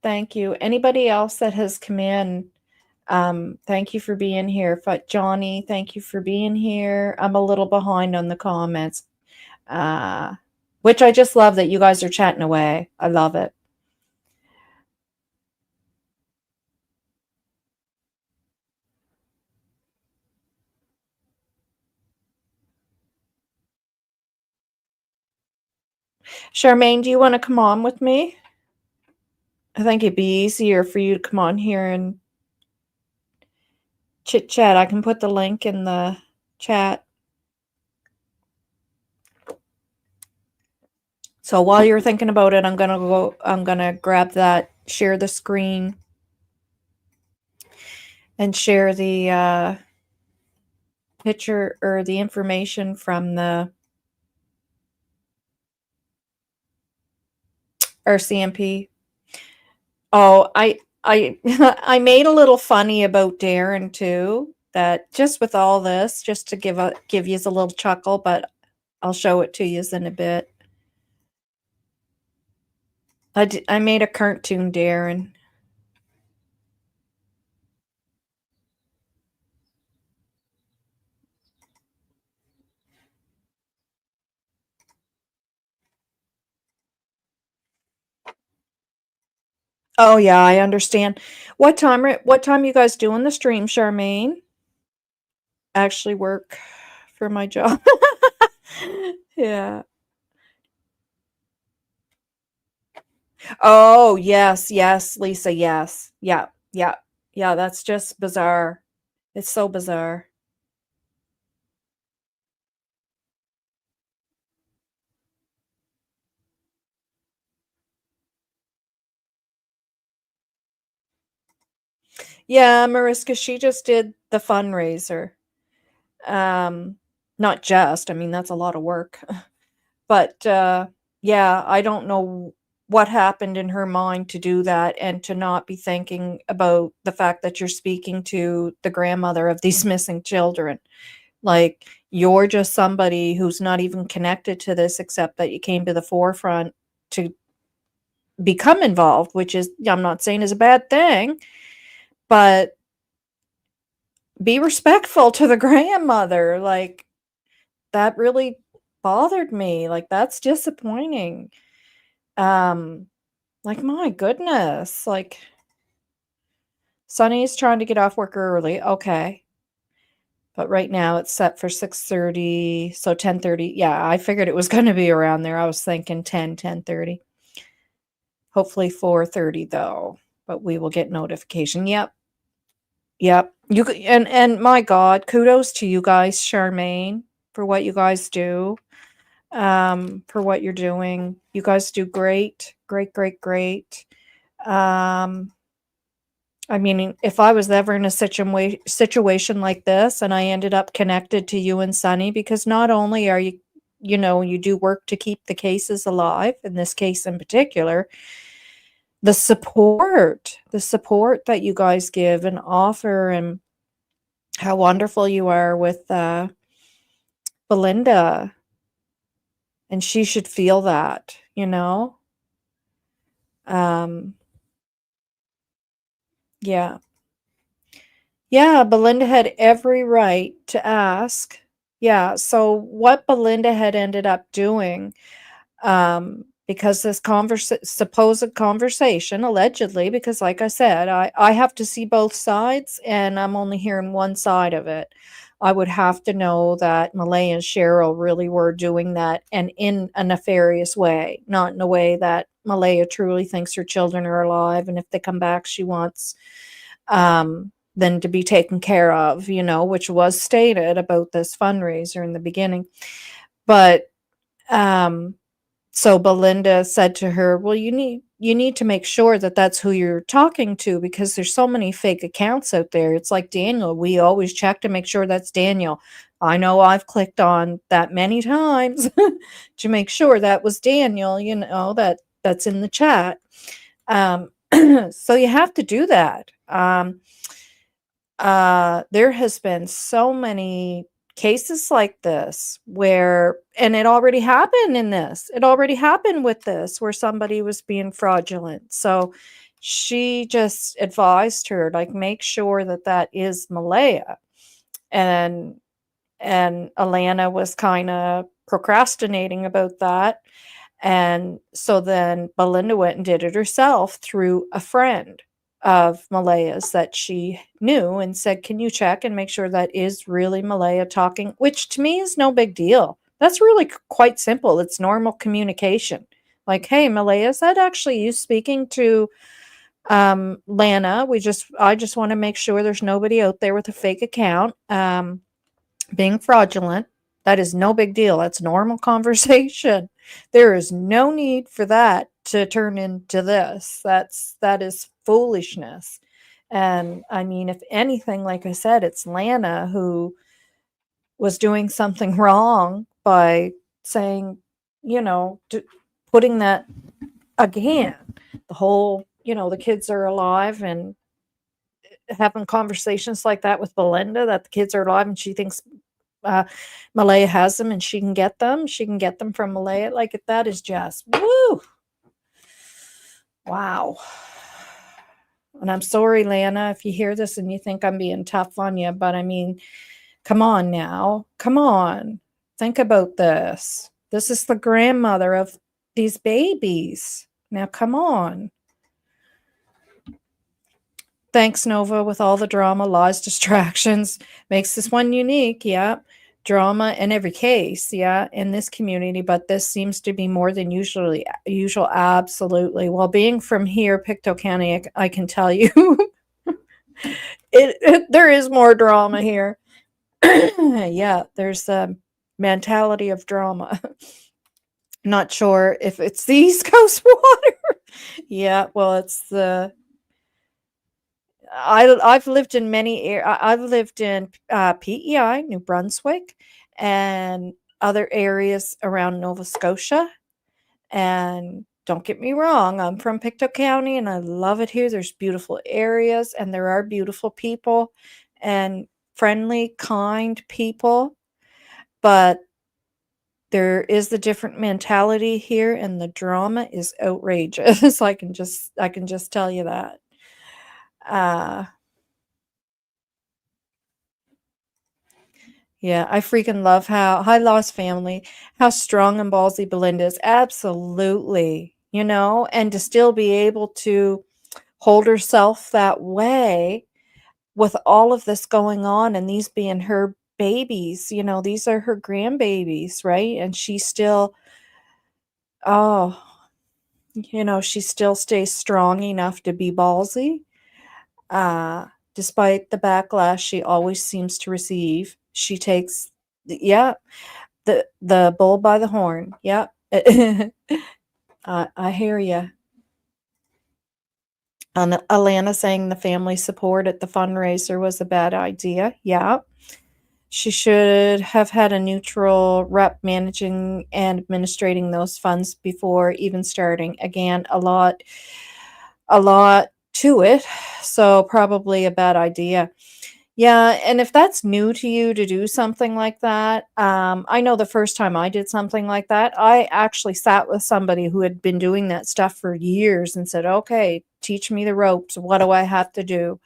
thank you. Anybody else that has come in, thank you for being here. Johnny, thank you for being here. I'm a little behind on the comments, which I just love that you guys are chatting away. I love it. Charmaine, do you want to come on with me? I think it'd be easier for you to come on here and chit chat. I can put the link in the chat. So while you're thinking about it, I'm gonna grab that, share the screen, and share the picture or the information from the RCMP. Oh, I I made a little funny about Darren too. That just with all this, just to give you a little chuckle, but I'll show it to you in a bit. I made a cartoon, Darren. Oh yeah, I understand. What time you guys doing the stream, Charmaine? Actually work for my job. Yeah. Oh, yes, yes, Lisa, yes. Yeah, yeah, yeah, that's just bizarre. It's so bizarre. Yeah, Mariska, she just did the fundraiser. Um, Not just, I mean, that's a lot of work. But, yeah, I don't know what happened in her mind to do that and to not be thinking about the fact that you're speaking to the grandmother of these missing children. Like, you're just somebody who's not even connected to this except that you came to the forefront to become involved, which is, I'm not saying is a bad thing, but be respectful to the grandmother. Like, that really bothered me. Like, that's disappointing. Um, like, my goodness. Like, Sunny's trying to get off work early. Okay. But right now it's set for 6:30, so 10:30. Yeah, I figured it was going to be around there. I was thinking 10:30. Hopefully 4:30 though, but we will get notification. Yep. Yep. And my God, kudos to you guys, Charmaine, for what you guys do. For what you're doing. You guys do great. Great, great, great. Um I mean, if I was ever in a situation like this and I ended up connected to you and Sunny, because not only are you, you do work to keep the cases alive, in this case in particular, the support that you guys give and offer, and how wonderful you are with Belynda, and she should feel that. Um, yeah. Yeah, Belynda had every right to ask. Yeah, so what Belynda had ended up doing, because this supposed conversation, allegedly, because like I said, I have to see both sides, and I'm only hearing one side of it. I would have to know that Malaya and Cheryl really were doing that, and in a nefarious way, not in a way that Malaya truly thinks her children are alive, and if they come back, she wants, um, than to be taken care of, which was stated about this fundraiser in the beginning. But so Belynda said to her, "Well, you need to make sure that that's who you're talking to, because there's so many fake accounts out there. It's like Daniel. We always check to make sure that's Daniel. I know I've clicked on that many times to make sure that was Daniel, that's in the chat. So you have to do that. There has been so many cases like this where, and it already happened with this, where somebody was being fraudulent. So she just advised her, like, make sure that that is Malaya. And Alana was kind of procrastinating about that. And so then Belynda went and did it herself through a friend of Malaya's that she knew, and said, "Can you check and make sure that is really Malaya talking?" Which to me is no big deal. That's really quite simple. It's normal communication. Like, "Hey, Malaya, is that actually you speaking to Lana? I just want to make sure there's nobody out there with a fake account being fraudulent." That is no big deal. That's normal conversation. There is no need for that to turn into this. That is foolishness. And I mean, if anything, like I said, it's Lana who was doing something wrong by saying, putting that again, the whole, the kids are alive, and having conversations like that with Belynda, that the kids are alive and she thinks Malaya has them and she can get them. She can get them from Malaya. Like, that is just woo. Wow. And I'm sorry, Lana, if you hear this and you think I'm being tough on you, but I mean, come on now. Come on. Think about this. This is the grandmother of these babies. Now, come on. Thanks, Nova, with all the drama, lies, distractions. Makes this one unique, yeah. Drama in every case, yeah, in this community, but this seems to be more than usual, absolutely. Well, being from here, Pictou County, I can tell you, there is more drama here. Yeah, there's a mentality of drama. Not sure if it's the East Coast water. Yeah, well, it's the I've lived in I've lived in PEI, New Brunswick, and other areas around Nova Scotia. And don't get me wrong, I'm from Pictou County and I love it here. There's beautiful areas and there are beautiful people and friendly, kind people. But there is the different mentality here, and the drama is outrageous. I can just tell you that. Uh Yeah, I freaking love how I lost family, how strong and ballsy Belynda is. Absolutely. And to still be able to hold herself that way with all of this going on, and these being her babies, these are her grandbabies, right? And she still, oh, she still stays strong enough to be ballsy. Uh, Despite the backlash she always seems to receive, she takes, yeah, the bull by the horn. Yep. I hear you. Alana saying the family support at the fundraiser was a bad idea. Yeah. She should have had a neutral rep managing and administrating those funds before even starting. Again, a lot to it. So probably a bad idea. Yeah, and if that's new to you to do something like that, I know the first time I did something like that, I actually sat with somebody who had been doing that stuff for years and said, "Okay, teach me the ropes. What do I have to do?"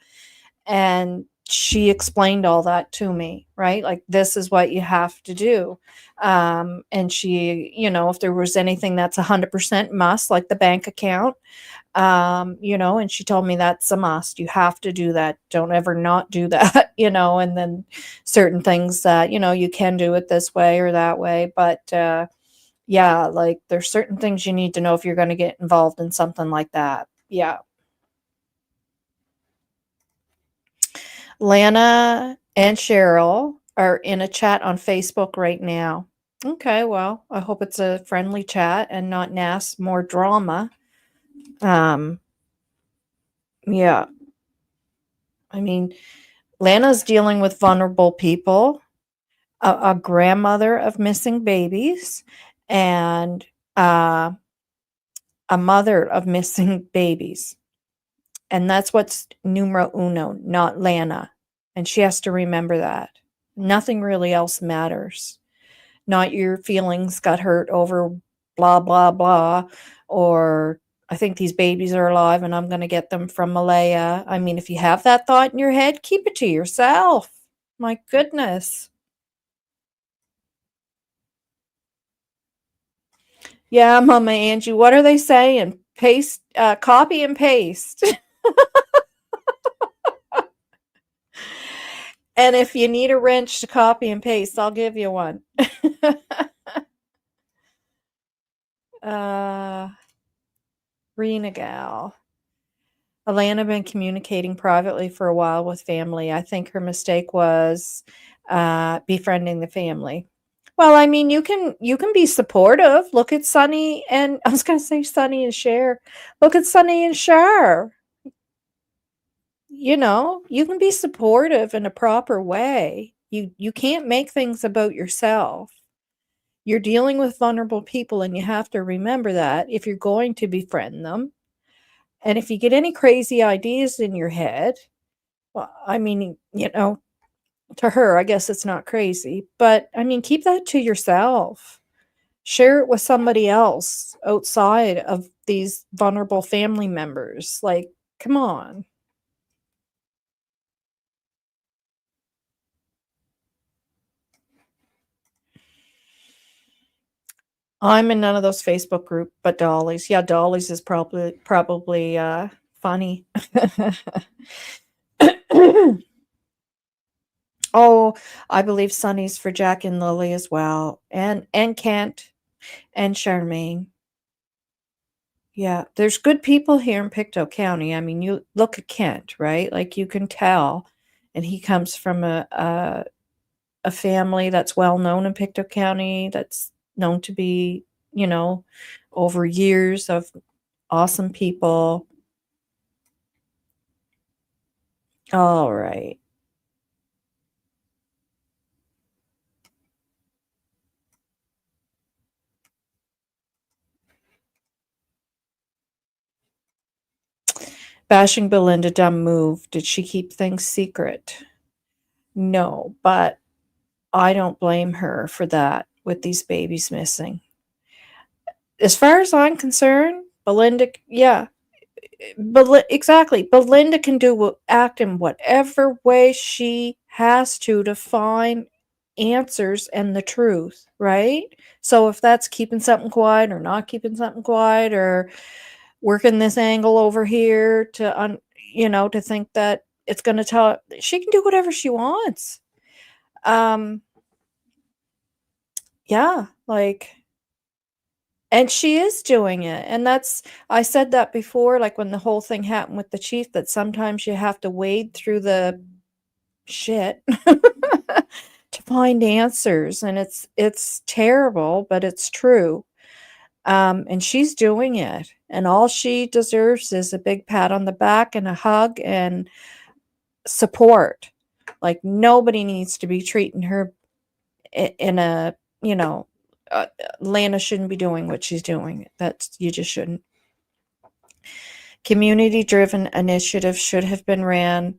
And she explained all that to me, right? Like, this is what you have to do. And she, if there was anything that's 100% must, like the bank account, and she told me that's a must. You have to do that. Don't ever not do that, and then certain things that, you can do it this way or that way. But yeah, like, there's certain things you need to know if you're going to get involved in something like that. Yeah. Lana and Cheryl are in a chat on Facebook right now. Okay, well, I hope it's a friendly chat and not more drama. Um, yeah, I mean, Lana's dealing with vulnerable people, a grandmother of missing babies, and uh, a mother of missing babies. And that's what's numero uno, not Lana. And she has to remember that. Nothing really else matters. Not your feelings got hurt over blah, blah, blah, or I think these babies are alive and I'm going to get them from Malaya. I mean, if you have that thought in your head, keep it to yourself. My goodness. Yeah, Mama Angie, what are they saying? Paste, copy and paste. And if you need a wrench to copy and paste, I'll give you one. uh, Rena Gal. Alana been communicating privately for a while with family. I think her mistake was befriending the family. Well, I mean, you can be supportive. Look at Sunny and I was going to say Sunny and Cher. Look at Sunny and Cher. You can be supportive in a proper way. You can't make things about yourself. You're dealing with vulnerable people and you have to remember that if you're going to befriend them. And if you get any crazy ideas in your head, well, I mean, to her, I guess it's not crazy, but I mean, keep that to yourself. Share it with somebody else outside of these vulnerable family members. Like, come on. I'm in none of those Facebook group, but Dolly's. Yeah, Dolly's is probably funny. Oh, I believe Sunny's for Jack and Lily as well, and Kent and Charmaine. Yeah, there's good people here in Pictou County. I mean, you look at Kent, right? Like you can tell, and he comes from a family that's well known in Pictou County. That's known to be, over years of awesome people. All right. Bashing Belynda, dumb move. Did she keep things secret? No, but I don't blame her for that with these babies missing. As far as I'm concerned, Belynda, yeah, exactly. Belynda can act in whatever way she has to find answers and the truth, right? So if that's keeping something quiet or not keeping something quiet or working this angle over here to think that it's going to tell, she can do whatever she wants. Um, yeah, like, and she is doing it. And I said that before, like when the whole thing happened with the chief, that sometimes you have to wade through the shit to find answers. And it's terrible, but it's true. And she's doing it. And all she deserves is a big pat on the back and a hug and support. Like nobody needs to be treating her in a, you know, Lana shouldn't be doing what she's doing. You just shouldn't. Community-driven initiatives should have been ran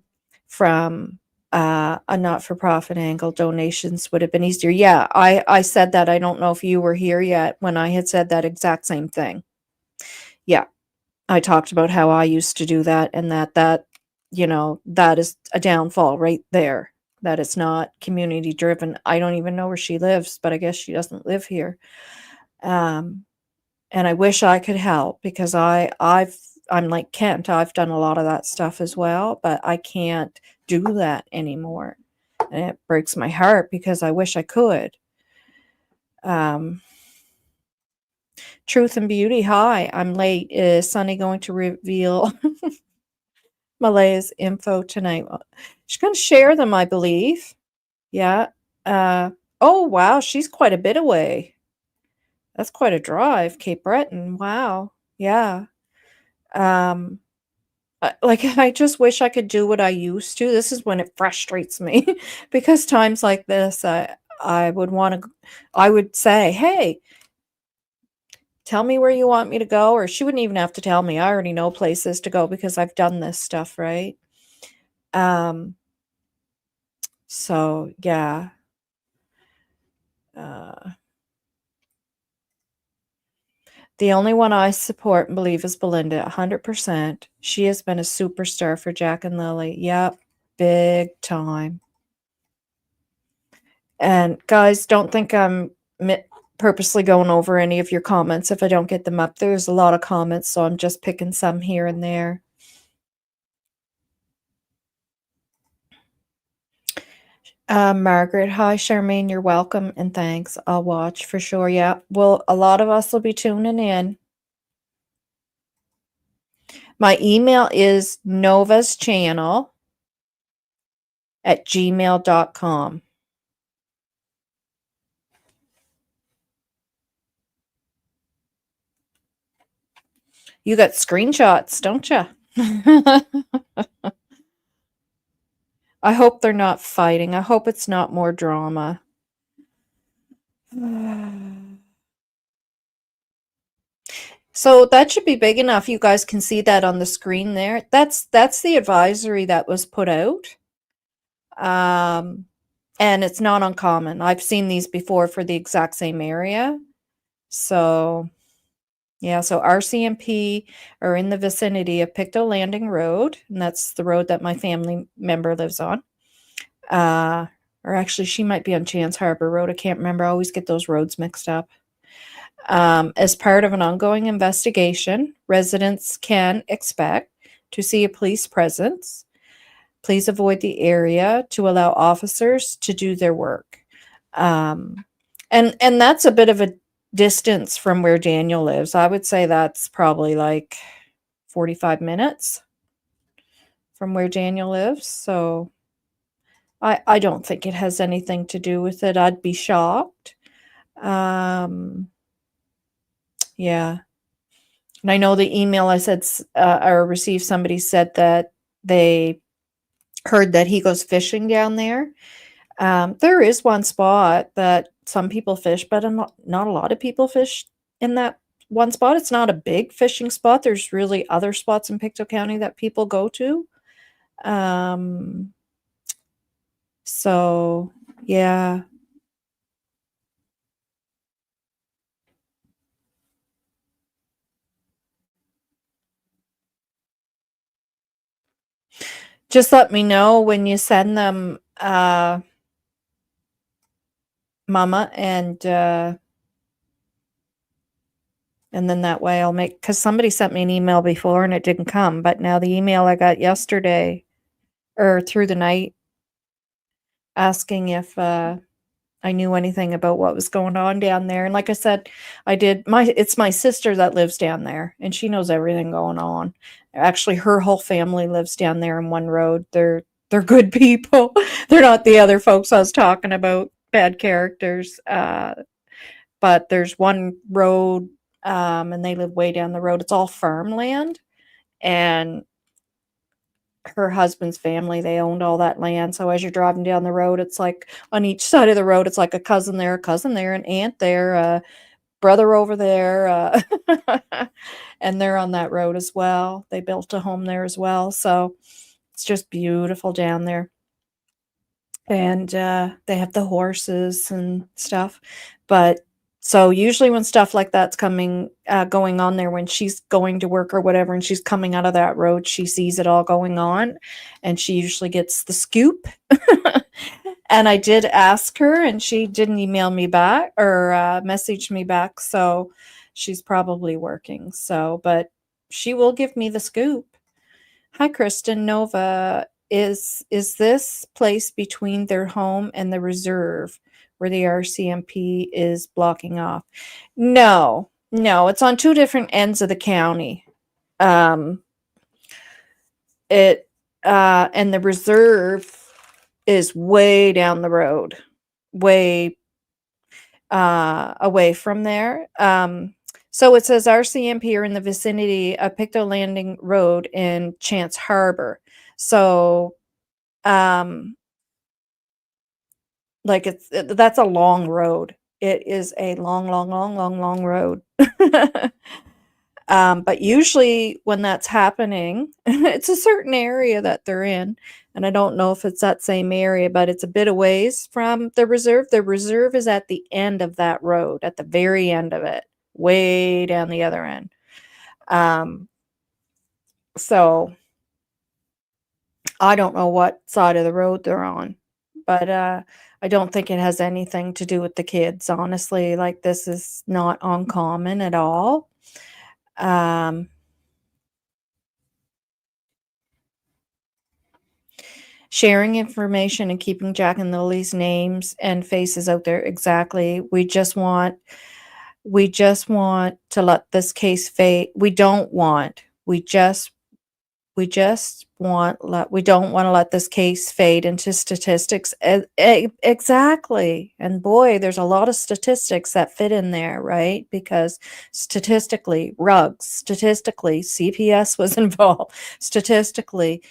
from a not-for-profit angle. Donations would have been easier. Yeah, I said that. I don't know if you were here yet when I had said that exact same thing. Yeah, I talked about how I used to do that and that is a downfall right there. That it's not community-driven. I don't even know where she lives, but I guess she doesn't live here. Um, and I wish I could help because I'm like Kent. I've done a lot of that stuff as well, but I can't do that anymore. And it breaks my heart because I wish I could. Um, Truth and Beauty. Hi, I'm late. Is Sunny going to reveal? Malaya's info tonight. She's going to share them, I believe. Yeah. Oh, wow. She's quite a bit away. That's quite a drive. Cape Breton. Wow. Yeah. Um, I just wish I could do what I used to. This is when it frustrates me because times like this, I would want to, I would say, hey, tell me where you want me to go. Or she wouldn't even have to tell me. I already know places to go because I've done this stuff, right? Um, so yeah. Uh, the only one I support and believe is Belynda, 100%. She has been a superstar for Jack and Lily. Yep, big time. And guys, don't think I'm purposely going over any of your comments if I don't get them up. There's a lot of comments, so I'm just picking some here and there. Margaret, hi Charmaine, you're welcome and thanks. I'll watch for sure. Yeah, well, a lot of us will be tuning in. My email is novaschannel@gmail.com. You got screenshots, don't you? I hope they're not fighting. I hope it's not more drama. So that should be big enough. You guys can see that on the screen there. That's the advisory that was put out. And it's not uncommon. I've seen these before for the exact same area. So yeah, so RCMP are in the vicinity of Pictou Landing Road, and that's the road that my family member lives on. Or actually, she might be on Chance Harbor Road. I can't remember. I always get those roads mixed up. As part of an ongoing investigation, residents can expect to see a police presence. Please avoid the area to allow officers to do their work. And that's a bit of a distance from where Daniel lives. I would say that's probably like 45 minutes from where Daniel lives. So I don't think it has anything to do with it. I'd be shocked. Yeah. And I know the email I said or received, somebody said that they heard that he goes fishing down there. There is one spot that some people fish, but not a lot of people fish in that one spot. It's not a big fishing spot. There's really other spots in Pictou County that people go to. So yeah. Just let me know when you send them, Mama, and then that way I'll make, because somebody sent me an email before and it didn't come, but now the email I got yesterday or through the night asking if I knew anything about what was going on down there. And like I said, it's my sister that lives down there and she knows everything going on. Actually, her whole family lives down there in one road. They're good people. They're not the other folks I was talking about, bad characters. But there's one road, and they live way down the road. It's all farmland, and her husband's family, they owned all that land. So as you're driving down the road, it's like on each side of the road, it's like a cousin there, an aunt there, a brother over there, and they're on that road as well. They built a home there as well. So it's just beautiful down there. And they have the horses and stuff. But so usually when stuff like that's going on there, when she's going to work or whatever, and she's coming out of that road, she sees it all going on, and she usually gets the scoop. And I did ask her, and she didn't email me back or message me back, so she's probably working. So, but she will give me the scoop. Hi, Kristen. Nova, is this place between their home and the reserve where the RCMP is blocking off? No, it's on two different ends of the county. Um, and the reserve is way down the road, way away from there. So it says RCMP are in the vicinity of Pictou Landing Road in Chance Harbor. So, like that's a long road. It is a long, long, long, long, long road. But usually when that's happening, it's a certain area that they're in. And I don't know if it's that same area, but it's a bit a ways from the reserve. The reserve is at the end of that road, at the very end of it, way down the other end. So I don't know what side of the road they're on, but I don't think it has anything to do with the kids, honestly. Like, this is not uncommon at all. Sharing information and keeping Jack and Lily's names and faces out there. Exactly. We just want to let this case fade. We don't want. We just want we don't want to let this case fade into statistics. Exactly. And boy, there's a lot of statistics that fit in there, right? Because statistically, rugs, statistically, CPS was involved. Statistically,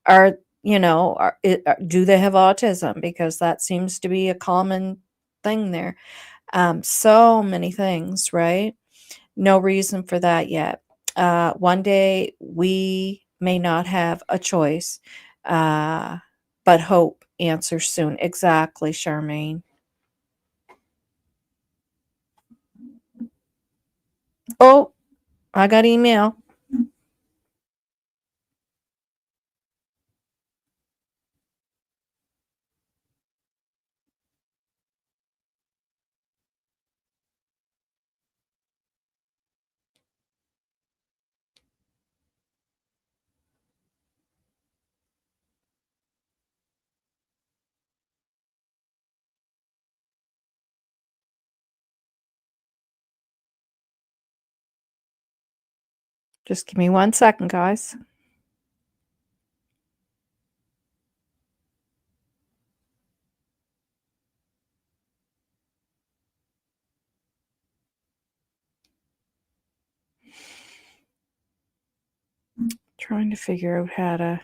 are do they have autism? Because that seems to be a common thing there. So many things, right? No reason for that yet. One day we may not have a choice, but hope answers soon. Exactly, Charmaine. Oh, I got email. Just give me 1 second, guys. Trying to figure out how to.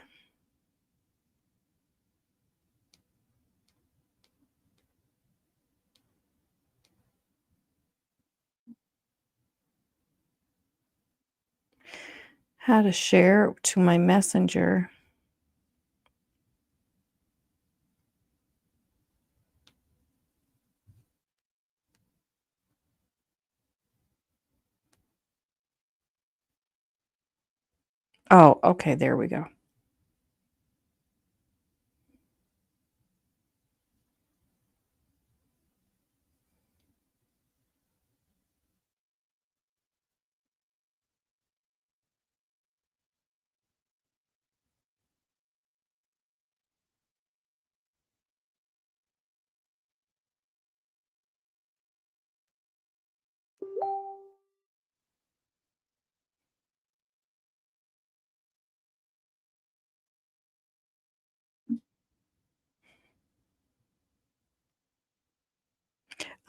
How to share to my messenger. Oh, okay, there we go.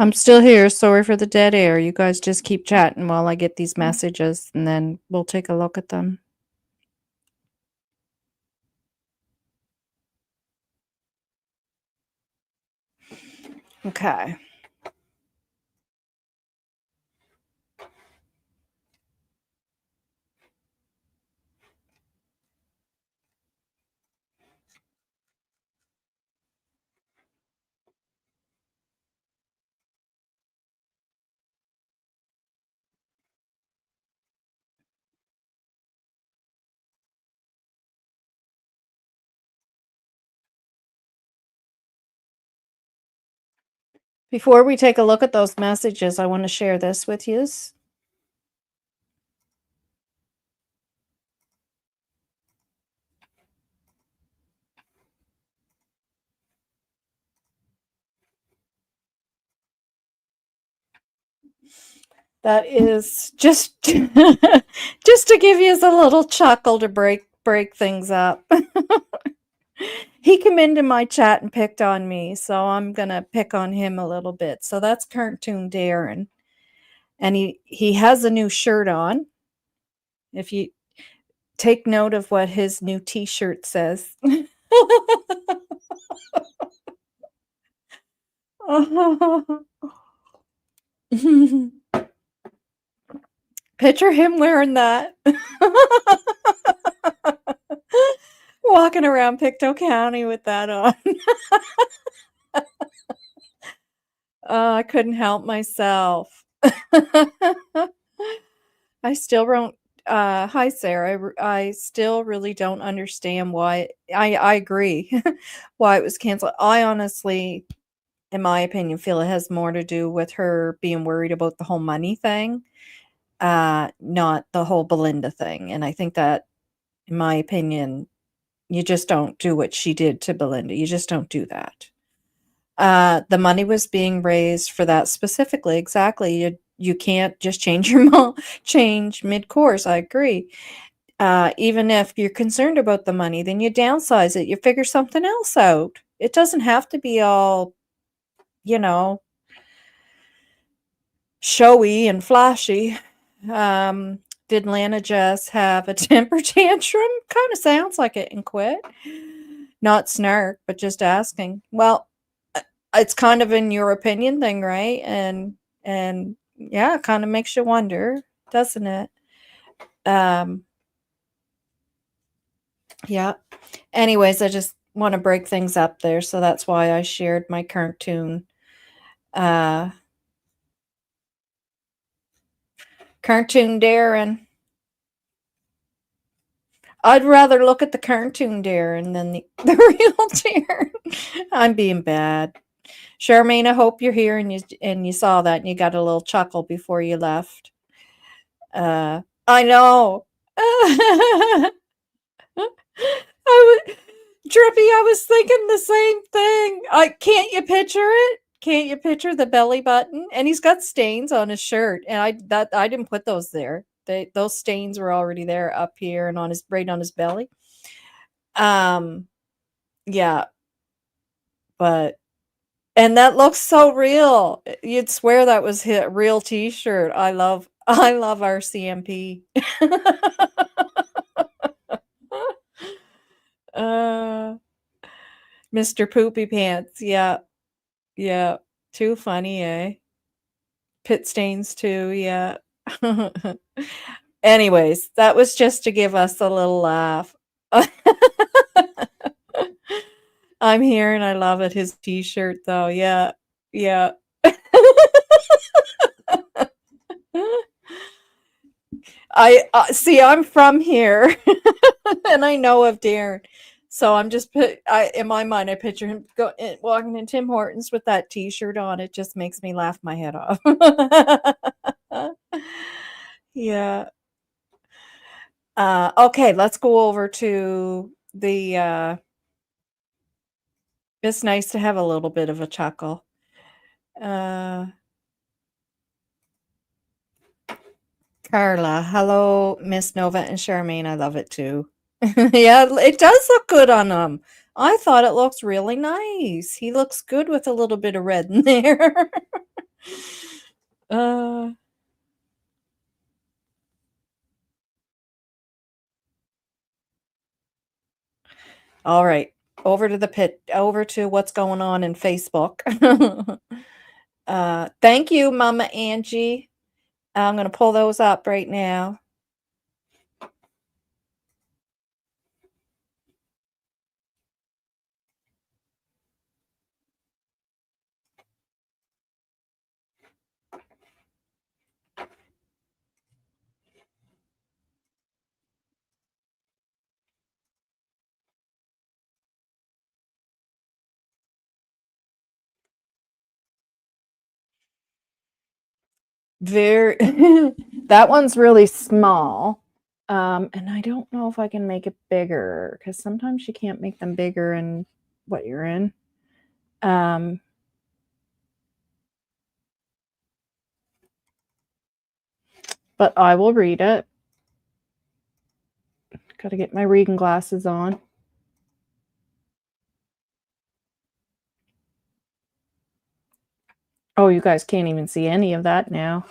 I'm still here. Sorry for the dead air. You guys just keep chatting while I get these messages, and then we'll take a look at them. Okay. Before we take a look at those messages, I want to share this with you. That is just just to give you a little chuckle to break things up. He came into my chat and picked on me, so I'm gonna pick on him a little bit. So that's Cartoon Darren. And he has a new shirt on. If you take note of what his new t-shirt says. Picture him wearing that. Walking around Pictou County with that on. I couldn't help myself. I still don't. Hi, Sarah. I still really don't understand why. I agree why it was canceled. I honestly, in my opinion, feel it has more to do with her being worried about the whole money thing, not the whole Belynda thing. And I think that, in my opinion, you just don't do what she did to Belynda. You just don't do that. The money was being raised for that specifically. Exactly. You can't just change your change mid-course. I agree. Even if you're concerned about the money, then you downsize it. You figure something else out. It doesn't have to be all, you know, showy and flashy. Did Lana just have a temper tantrum? Kind of sounds like it, and quit. Not snark, but just asking. Well, it's kind of in your opinion thing, right? And yeah, it kind of makes you wonder, doesn't it? Yeah. Anyways, I just want to break things up there, so that's why I shared my cartoon. Cartoon Darren. I'd rather look at the cartoon Darren than the real Darren. I'm being bad. Charmaine, I hope you're here and you saw that and you got a little chuckle before you left. I know. I was Drippy, I was thinking the same thing. Can't you picture it? Can't you picture the belly button? And he's got stains on his shirt, and I didn't put those there. Those stains were already there up here and on his right on his belly. Yeah, but and that looks so real. You'd swear that was a real T-shirt. I love RCMP. uh, Mr. Poopy Pants. Yeah, yeah. Too funny, eh? Pit stains too. Yeah. Anyways, that was just to give us a little laugh. I'm here and I love it. His T-shirt, though. Yeah, yeah. I see. I'm from here, and I know of Darren, so I'm just in my mind, I picture him walking in Tim Hortons with that T-shirt on. It just makes me laugh my head off. Yeah. Okay, let's go over to the. It's nice to have a little bit of a chuckle. Carla, hello, Miss Nova and Charmaine. I love it too. Yeah, it does look good on him. I thought it looks really nice. He looks good with a little bit of red in there. uh, all right, over to what's going on in Facebook. Thank you, Mama Angie. I'm going to pull those up right now. Very that one's really small. And I don't know if I can make it bigger because sometimes you can't make them bigger in what you're in. But I will read it. Got to get my reading glasses on. Oh, you guys can't even see any of that now.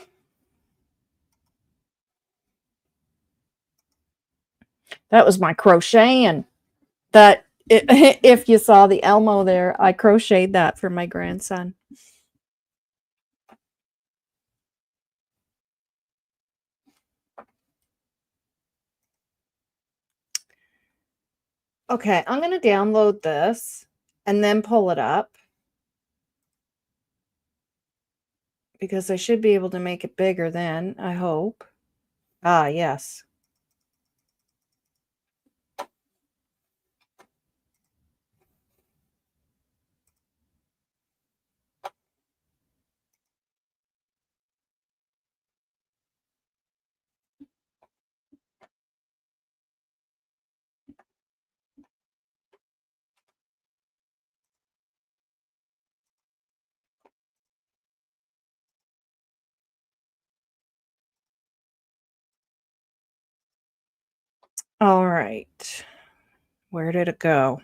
That was my crocheting. That if you saw the Elmo there, I crocheted that for my grandson. Okay, I'm going to download this and then pull it up because I should be able to make it bigger then, I hope. Ah, yes. All right. Where did it go?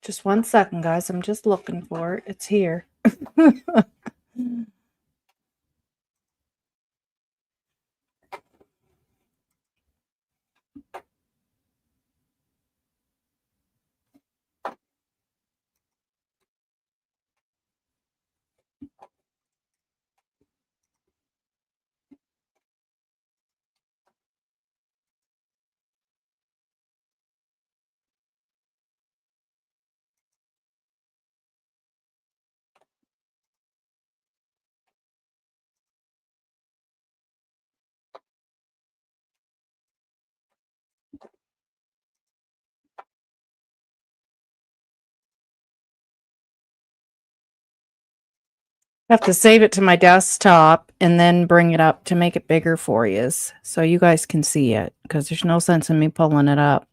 Just 1 second, guys. I'm just looking for it. It's here. I have to save it to my desktop and then bring it up to make it bigger for you so you guys can see it because there's no sense in me pulling it up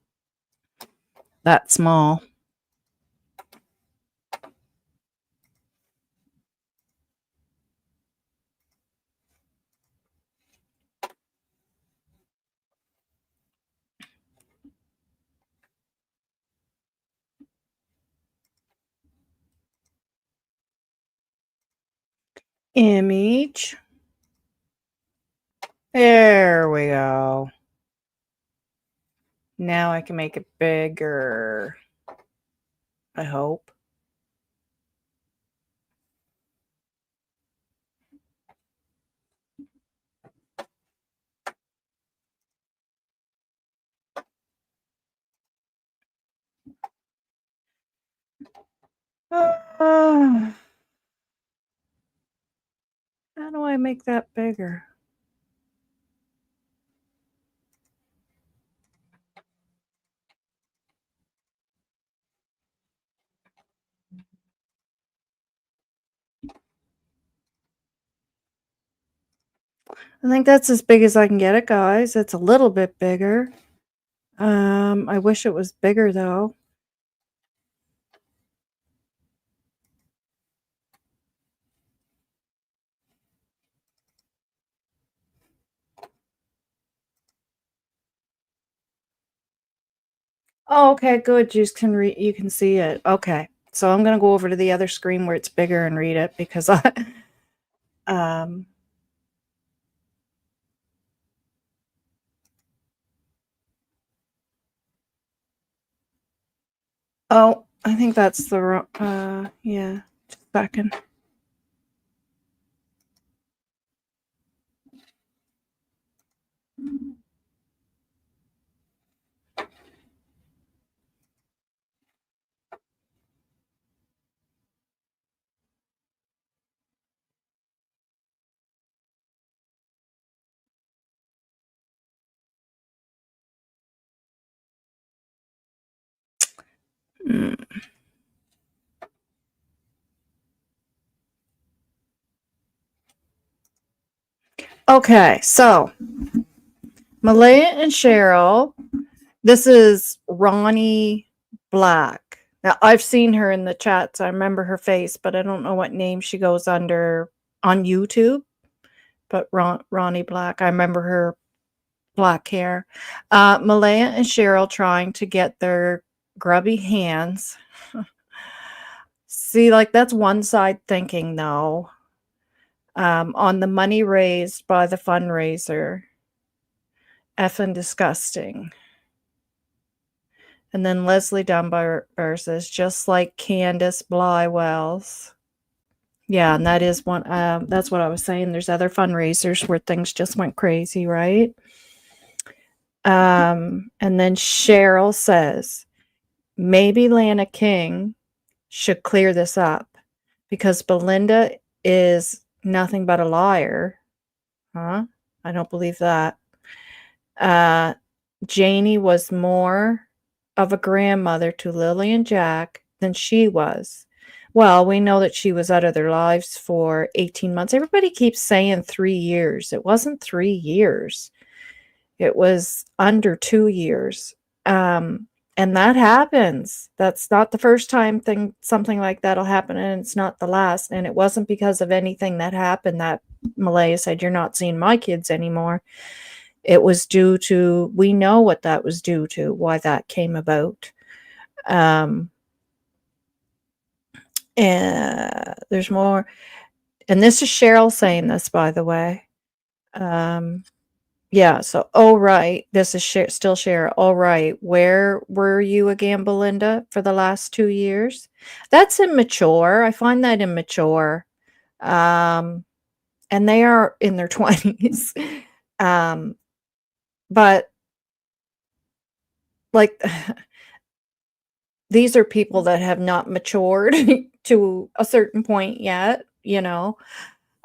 that small. Image. There we go. Now I can make it bigger. I hope. How do I make that bigger? I think that's as big as I can get it, guys. It's a little bit bigger. I wish it was bigger though. Oh, okay, good. You can see it. Okay. So I'm gonna go over to the other screen where it's bigger and read it because I oh, I think that's the wrong yeah, just a second. Okay, so Malaya and Cheryl. This is Ronnie Black. Now, I've seen her in the chats. I remember her face, but I don't know what name she goes under on YouTube. But Ronnie Black, I remember her black hair. Malaya and Cheryl trying to get their grubby hands. See, like, that's one side thinking, though, on the money raised by the fundraiser. Effing disgusting. And then Leslie Dunbar says, just like Candace Blywell's. Yeah, and that is one. That's what I was saying. There's other fundraisers where things just went crazy, right? And then Cheryl says, maybe Lana King should clear this up because Belynda is nothing but a liar. Huh? I don't believe that. Janie was more of a grandmother to Lily and Jack than she was. Well, we know that she was out of their lives for 18 months. Everybody keeps saying 3 years. It wasn't 3 years. It was under 2 years. And that happens. That's not the first time something like that'll happen, and it's not the last. And it wasn't because of anything that happened that Malaya said, you're not seeing my kids anymore. It was due to, we know what that was due to, why that came about. And there's more. And this is Cheryl saying this, by the way. Yeah, so, oh, right. This is still Cheryl. All right. Where were you again, Belynda, for the last 2 years? That's immature. I find that immature. And they are in their 20s. But, like, these are people that have not matured to a certain point yet, you know.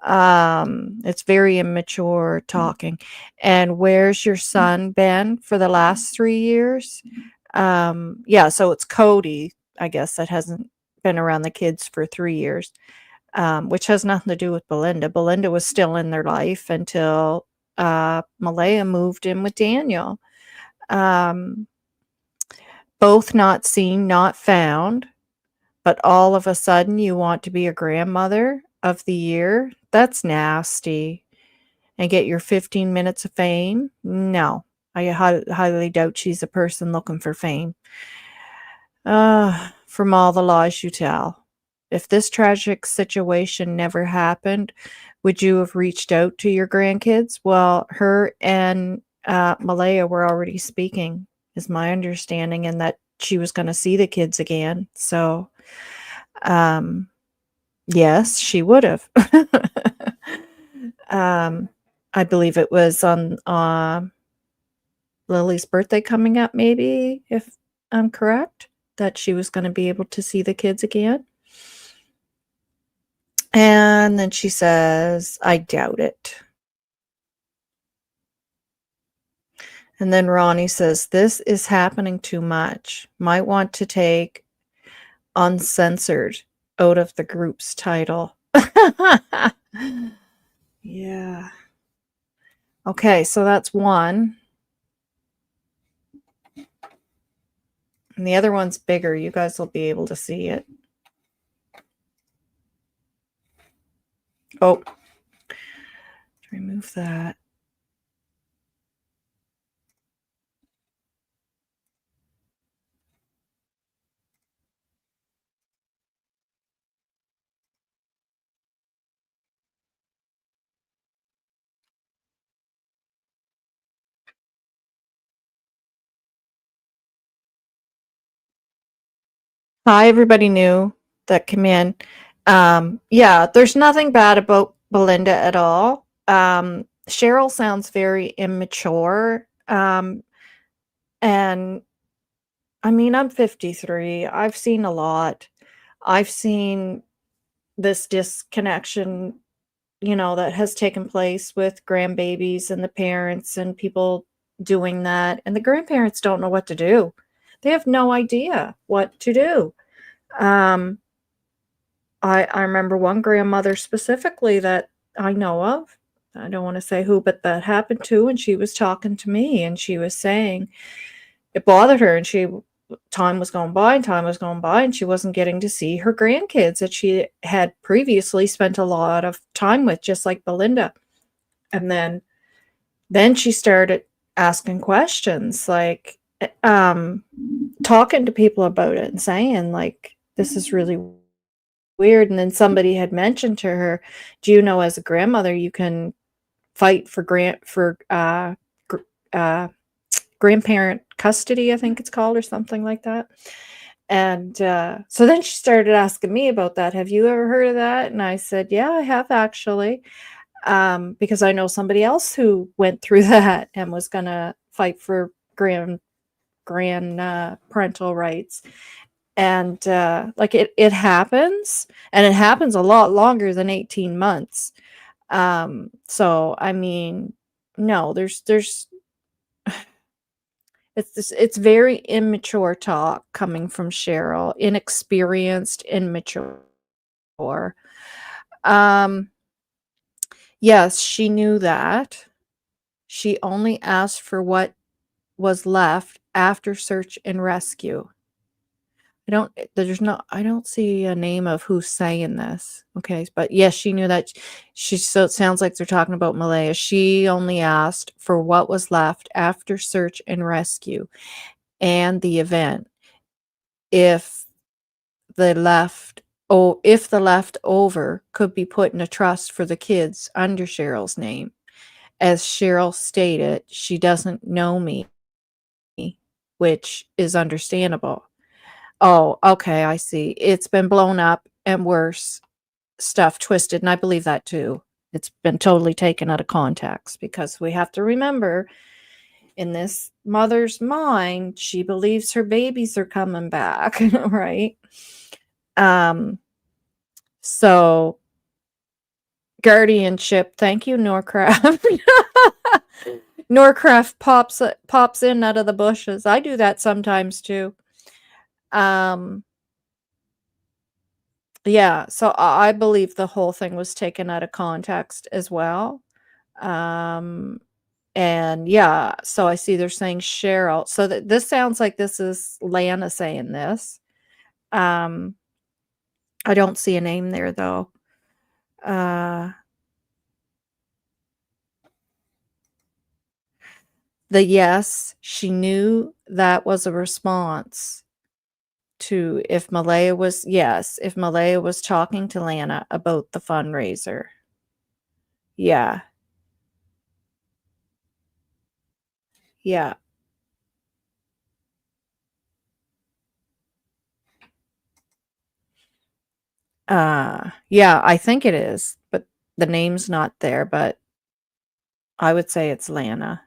It's very immature talking. And where's your son been for the last 3 years? Yeah, so it's Cody, I guess, that hasn't been around the kids for 3 years, which has nothing to do with Belynda. Belynda was still in their life until Malaya moved in with Daniel. Both not seen, not found, but all of a sudden you want to be a grandmother of the year? That's nasty. And get your 15 minutes of fame? No. I highly doubt she's a person looking for fame. From all the lies you tell. If this tragic situation never happened, would you have reached out to your grandkids? Well, her and Malaya were already speaking, is my understanding, and that she was going to see the kids again. So, yes, she would have. I believe it was on Lily's birthday coming up, maybe, if I'm correct, that she was going to be able to see the kids again. And then she says, I doubt it. And then Ronnie says, this is happening too much. Might want to take uncensored out of the group's title. Yeah. Okay, so that's one. And the other one's bigger. You guys will be able to see it. Oh, remove that. Hi, everybody new that came in. Yeah, there's nothing bad about Belynda at all. Cheryl sounds very immature. And I mean, I'm 53. I've seen a lot. I've seen this disconnection, that has taken place with grandbabies and the parents and people doing that. And the grandparents don't know what to do. They have no idea what to do. I remember one grandmother specifically that I know of. I don't want to say who, but that happened to, and she was talking to me, and she was saying it bothered her, and she time was going by and time was going by, and she wasn't getting to see her grandkids that she had previously spent a lot of time with, just like Belynda. And then she started asking questions, like, talking to people about it and saying, like, this is really weird. And then somebody had mentioned to her, do you know, as a grandmother, you can fight for grandparent custody, I think it's called, or something like that. And so then she started asking me about that. Have you ever heard of that? And I said, yeah, I have actually, because I know somebody else who went through that and was going to fight for parental rights. And like it happens, and it happens a lot longer than 18 months. So I mean, no, there's it's very immature talk coming from Cheryl, inexperienced, immature. Um, yes, she knew that. She only asked for what was left after search and rescue. I don't see a name of who's saying this. Okay, but yes, she knew that. So it sounds like they're talking about Malaya. She only asked for what was left after search and rescue and the event. If the leftover could be put in a trust for the kids under Cheryl's name. As Cheryl stated, she doesn't know me, which is understandable. Oh, okay, I see. It's been blown up and worse stuff twisted, and I believe that too. It's been totally taken out of context, because we have to remember, in this mother's mind, she believes her babies are coming back, right? So guardianship, thank you, Norcraft. Norcraft pops in out of the bushes. I do that sometimes too. Yeah, so I believe the whole thing was taken out of context as well. And yeah, so I see they're saying Cheryl. So this sounds like this is Lana saying this. I don't see a name there though. The yes, she knew that was a response to if Malaya was talking to Lana about the fundraiser. Yeah. Yeah. Yeah, I think it is, but the name's not there, but I would say it's Lana.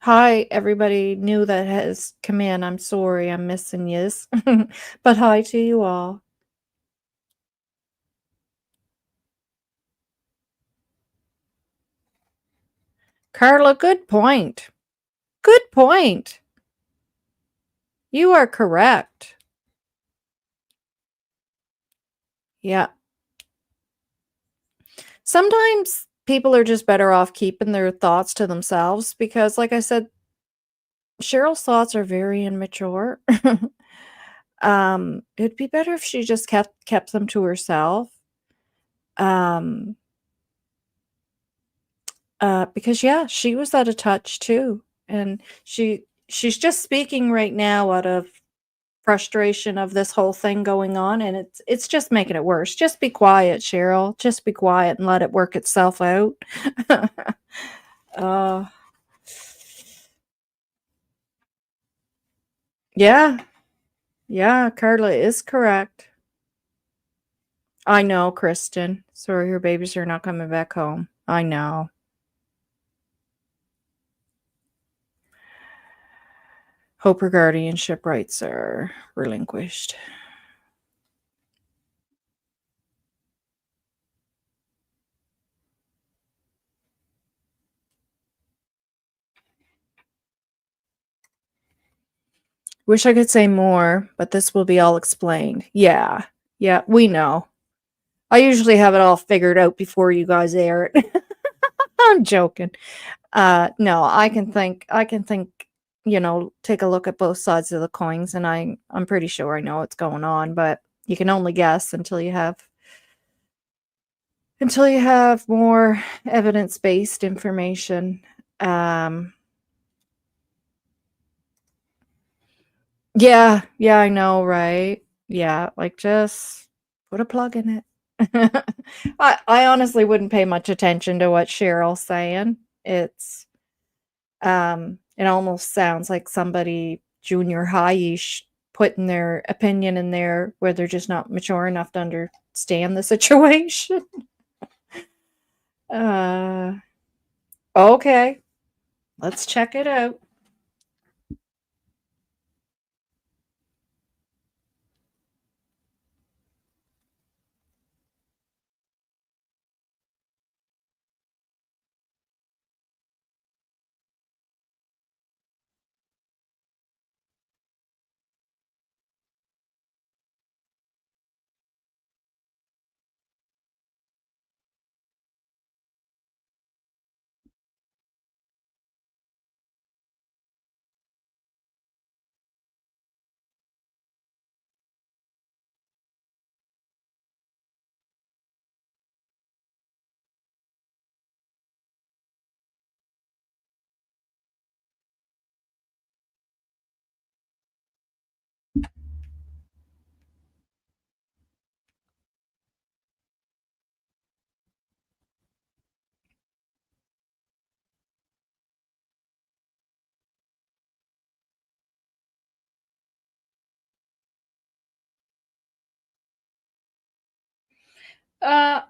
Hi, everybody new that has come in. I'm sorry, I'm missing yous. But hi to you all. Carla, good point. Good point. You are correct. Yeah. Sometimes people are just better off keeping their thoughts to themselves because, like I said, Cheryl's thoughts are very immature. It'd be better if she just kept them to herself. Um, because yeah, she was out of touch too, and she's just speaking right now out of frustration of this whole thing going on, and it's just making it worse. Just be quiet, Cheryl. Just be quiet and let it work itself out. uh, yeah, yeah, Carla is correct. I know, Kristen. Sorry, her babies are not coming back home. I know. Hope her guardianship rights are relinquished. Wish I could say more, but this will be all explained. Yeah. Yeah, we know. I usually have it all figured out before you guys air it. I'm joking. No, I can think take a look at both sides of the coins, and I'm pretty sure I know what's going on, but you can only guess until you have more evidence-based information. Um, yeah, yeah, I know, right? Yeah, like just put a plug in it. I honestly wouldn't pay much attention to what Cheryl's saying. It almost sounds like somebody junior high-ish putting their opinion in there where they're just not mature enough to understand the situation. Uh, okay, let's check it out.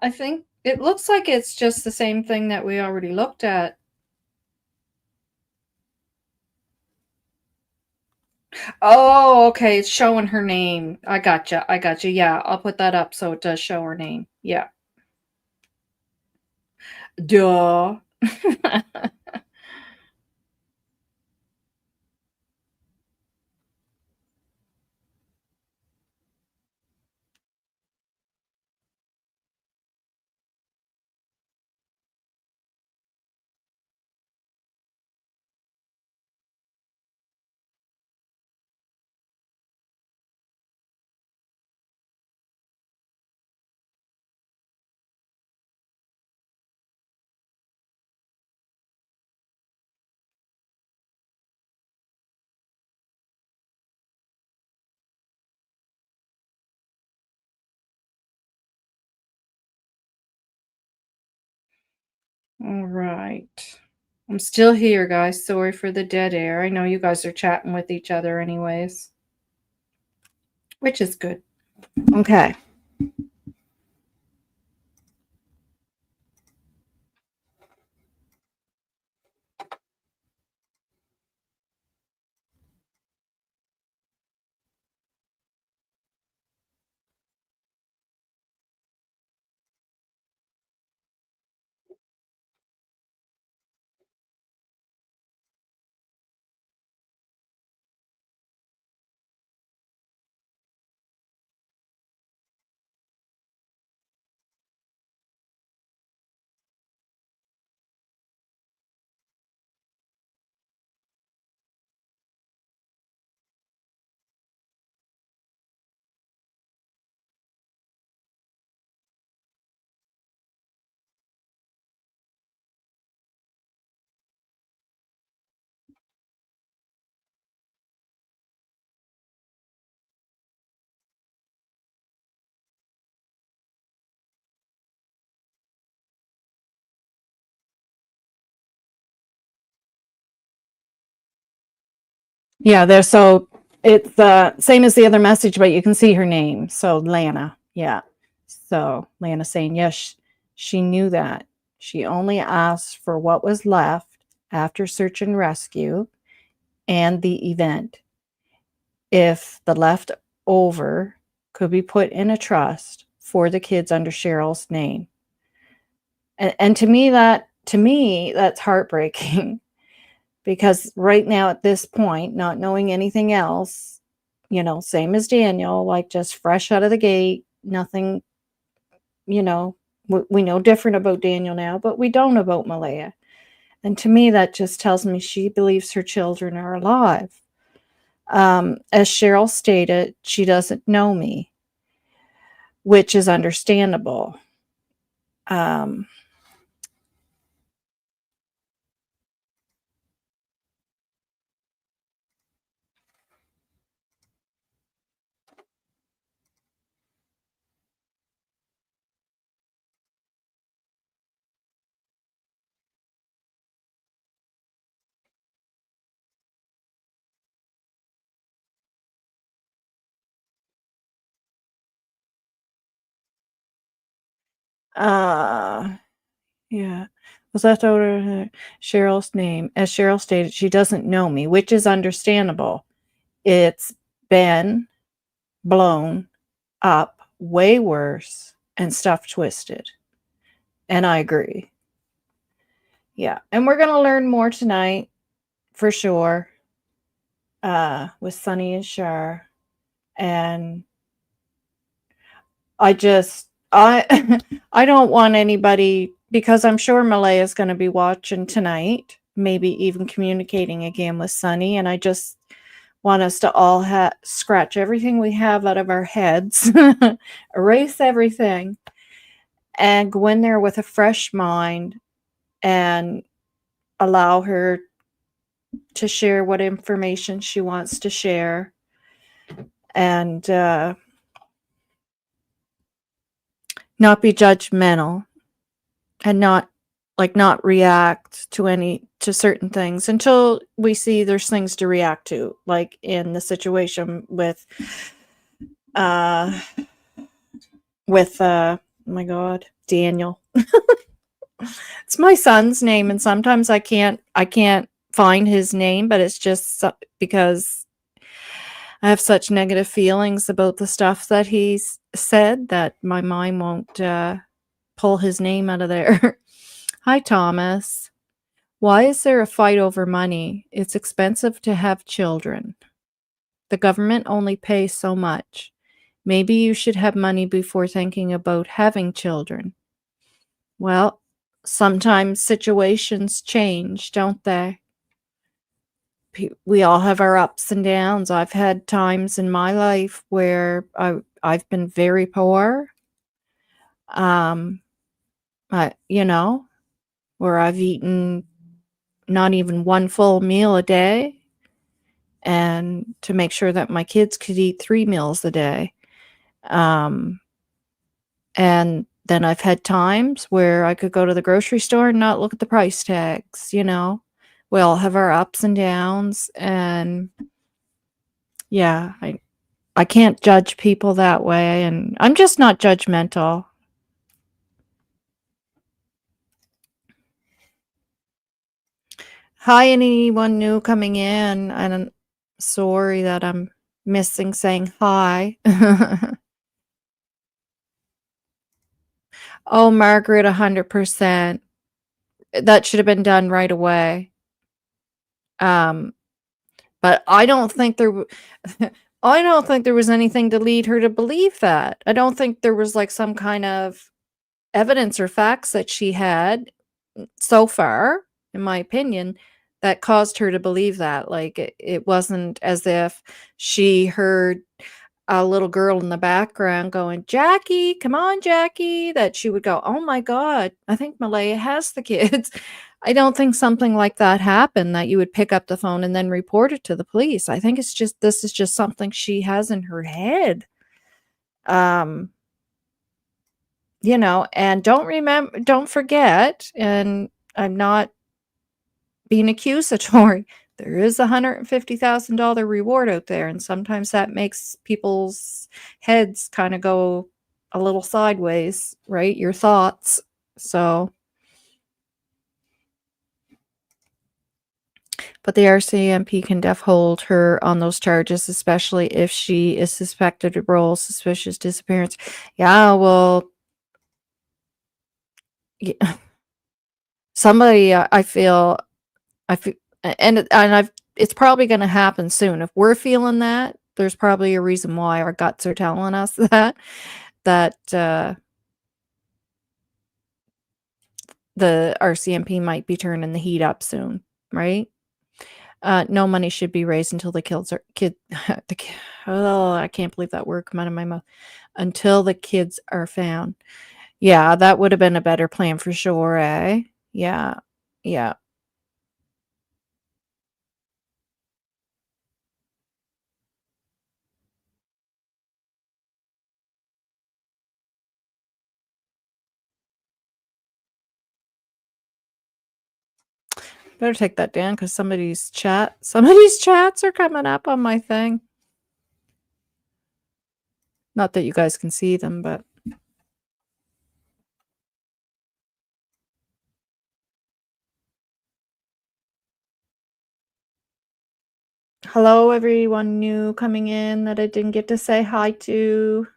I think it looks like it's just the same thing that we already looked at. Oh, okay, it's showing her name. I gotcha. Yeah, I'll put that up so it does show her name. Yeah. Duh. All right. I'm still here, guys. Sorry for the dead air. I know you guys are chatting with each other anyways, which is good. Okay. Yeah, there. So it's the same as the other message, but you can see her name. So Lana. Yeah. So Lana saying, yes, she knew that. She only asked for what was left after search and rescue and the event. If the leftover could be put in a trust for the kids under Cheryl's name. And to me, that's heartbreaking. Because right now at this point, not knowing anything else, same as Daniel, like just fresh out of the gate, nothing, we know different about Daniel now, but we don't about Malaya. And to me, that just tells me she believes her children are alive. As Cheryl stated, she doesn't know me, which is understandable. Um, uh, yeah. Was that over Cheryl's name? As Cheryl stated, she doesn't know me, which is understandable. It's been blown up way worse and stuff twisted. And I agree. Yeah. And we're going to learn more tonight for sure with Sunny and Shar. And I I don't want anybody, because I'm sure Malaya is going to be watching tonight, maybe even communicating again with Sunny, and I just want us to all scratch everything we have out of our heads, erase everything, and go in there with a fresh mind and allow her to share what information she wants to share, and not be judgmental, and not react to certain things until we see there's things to react to, like in the situation with oh my god, Daniel. It's my son's name, and sometimes I can't find his name, but it's just because I have such negative feelings about the stuff that he's said that my mind won't pull his name out of there. Hi, Thomas. Why is there a fight over money? It's expensive to have children. The government only pays so much. Maybe you should have money before thinking about having children. Well, sometimes situations change, don't they? We all have our ups and downs. I've had times in my life where I've been very poor. Um, where I've eaten not even one full meal a day, and to make sure that my kids could eat 3 meals a day. And then I've had times where I could go to the grocery store and not look at the price tags, you know? We all have our ups and downs, and yeah, I can't judge people that way, and I'm just not judgmental. Hi, anyone new coming in, and I'm sorry that I'm missing saying hi. Oh, Margaret, 100%. That should have been done right away. But I don't think I don't think there was anything to lead her to believe that. I don't think there was like some kind of evidence or facts that she had so far, in my opinion, that caused her to believe that. Like it wasn't as if she heard a little girl in the background going, "Jackie, come on, Jackie," that she would go, "Oh my God, I think Malaya has the kids." I don't think something like that happened, that you would pick up the phone and then report it to the police. I think this is just something she has in her head. Um, and don't forget, and I'm not being accusatory, there is $150,000 reward out there, and sometimes that makes people's heads kind of go a little sideways, right? Your thoughts. So, but the RCMP can hold her on those charges, especially if she is suspected of role suspicious disappearance. Yeah, well, yeah, somebody, I feel, and I've it's probably going to happen soon. If we're feeling that, there's probably a reason why our guts are telling us that the RCMP might be turning the heat up soon, right? No money should be raised until the oh, I can't believe that word come out of my mouth. Until the kids are found. Yeah, that would have been a better plan for sure, eh? Yeah. Yeah. Better take that down because some of these chats are coming up on my thing. Not that you guys can see them, but hello, everyone new coming in that I didn't get to say hi to.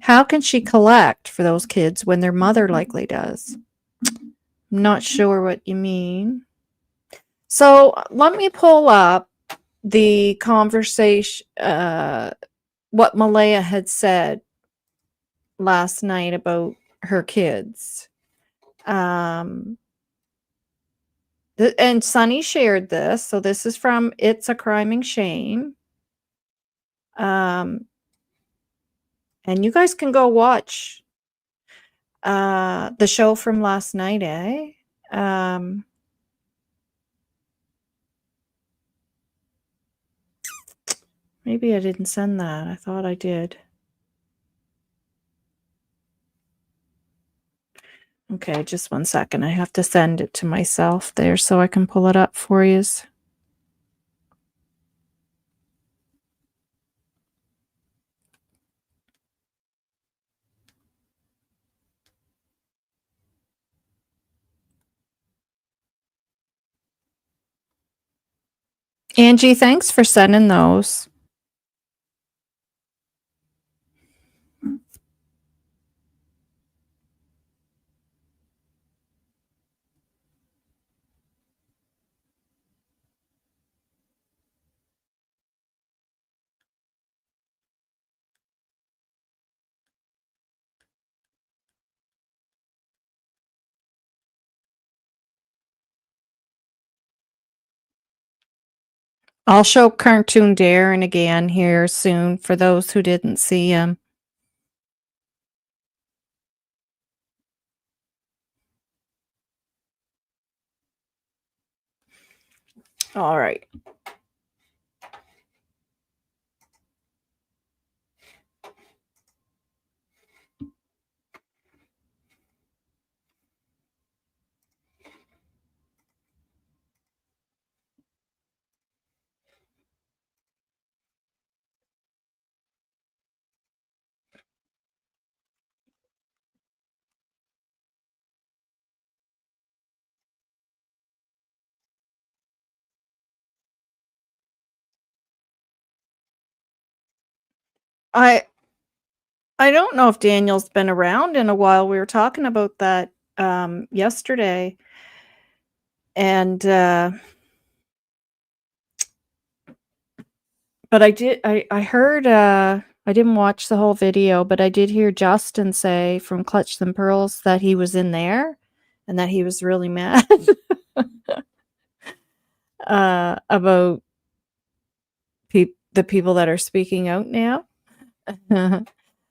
How can she collect for those kids when their mother likely does? I'm not sure what you mean. So let me pull up the conversation, what Malaya had said last night about her kids. And Sunny shared this. So this is from It's a Criming Shame. And you guys can go watch the show from last night, eh? Maybe I didn't send that. I thought I did. Okay, just 1 second. I have to send it to myself there so I can pull it up for you. Angie, thanks for sending those. I'll show Cartoon Darren again here soon for those who didn't see him. All right. I don't know if Daniel's been around in a while. We were talking about that yesterday. And but I heard I didn't watch the whole video, but I did hear Justin say from Clutch Them Pearls that he was in there and that he was really mad about the people that are speaking out now.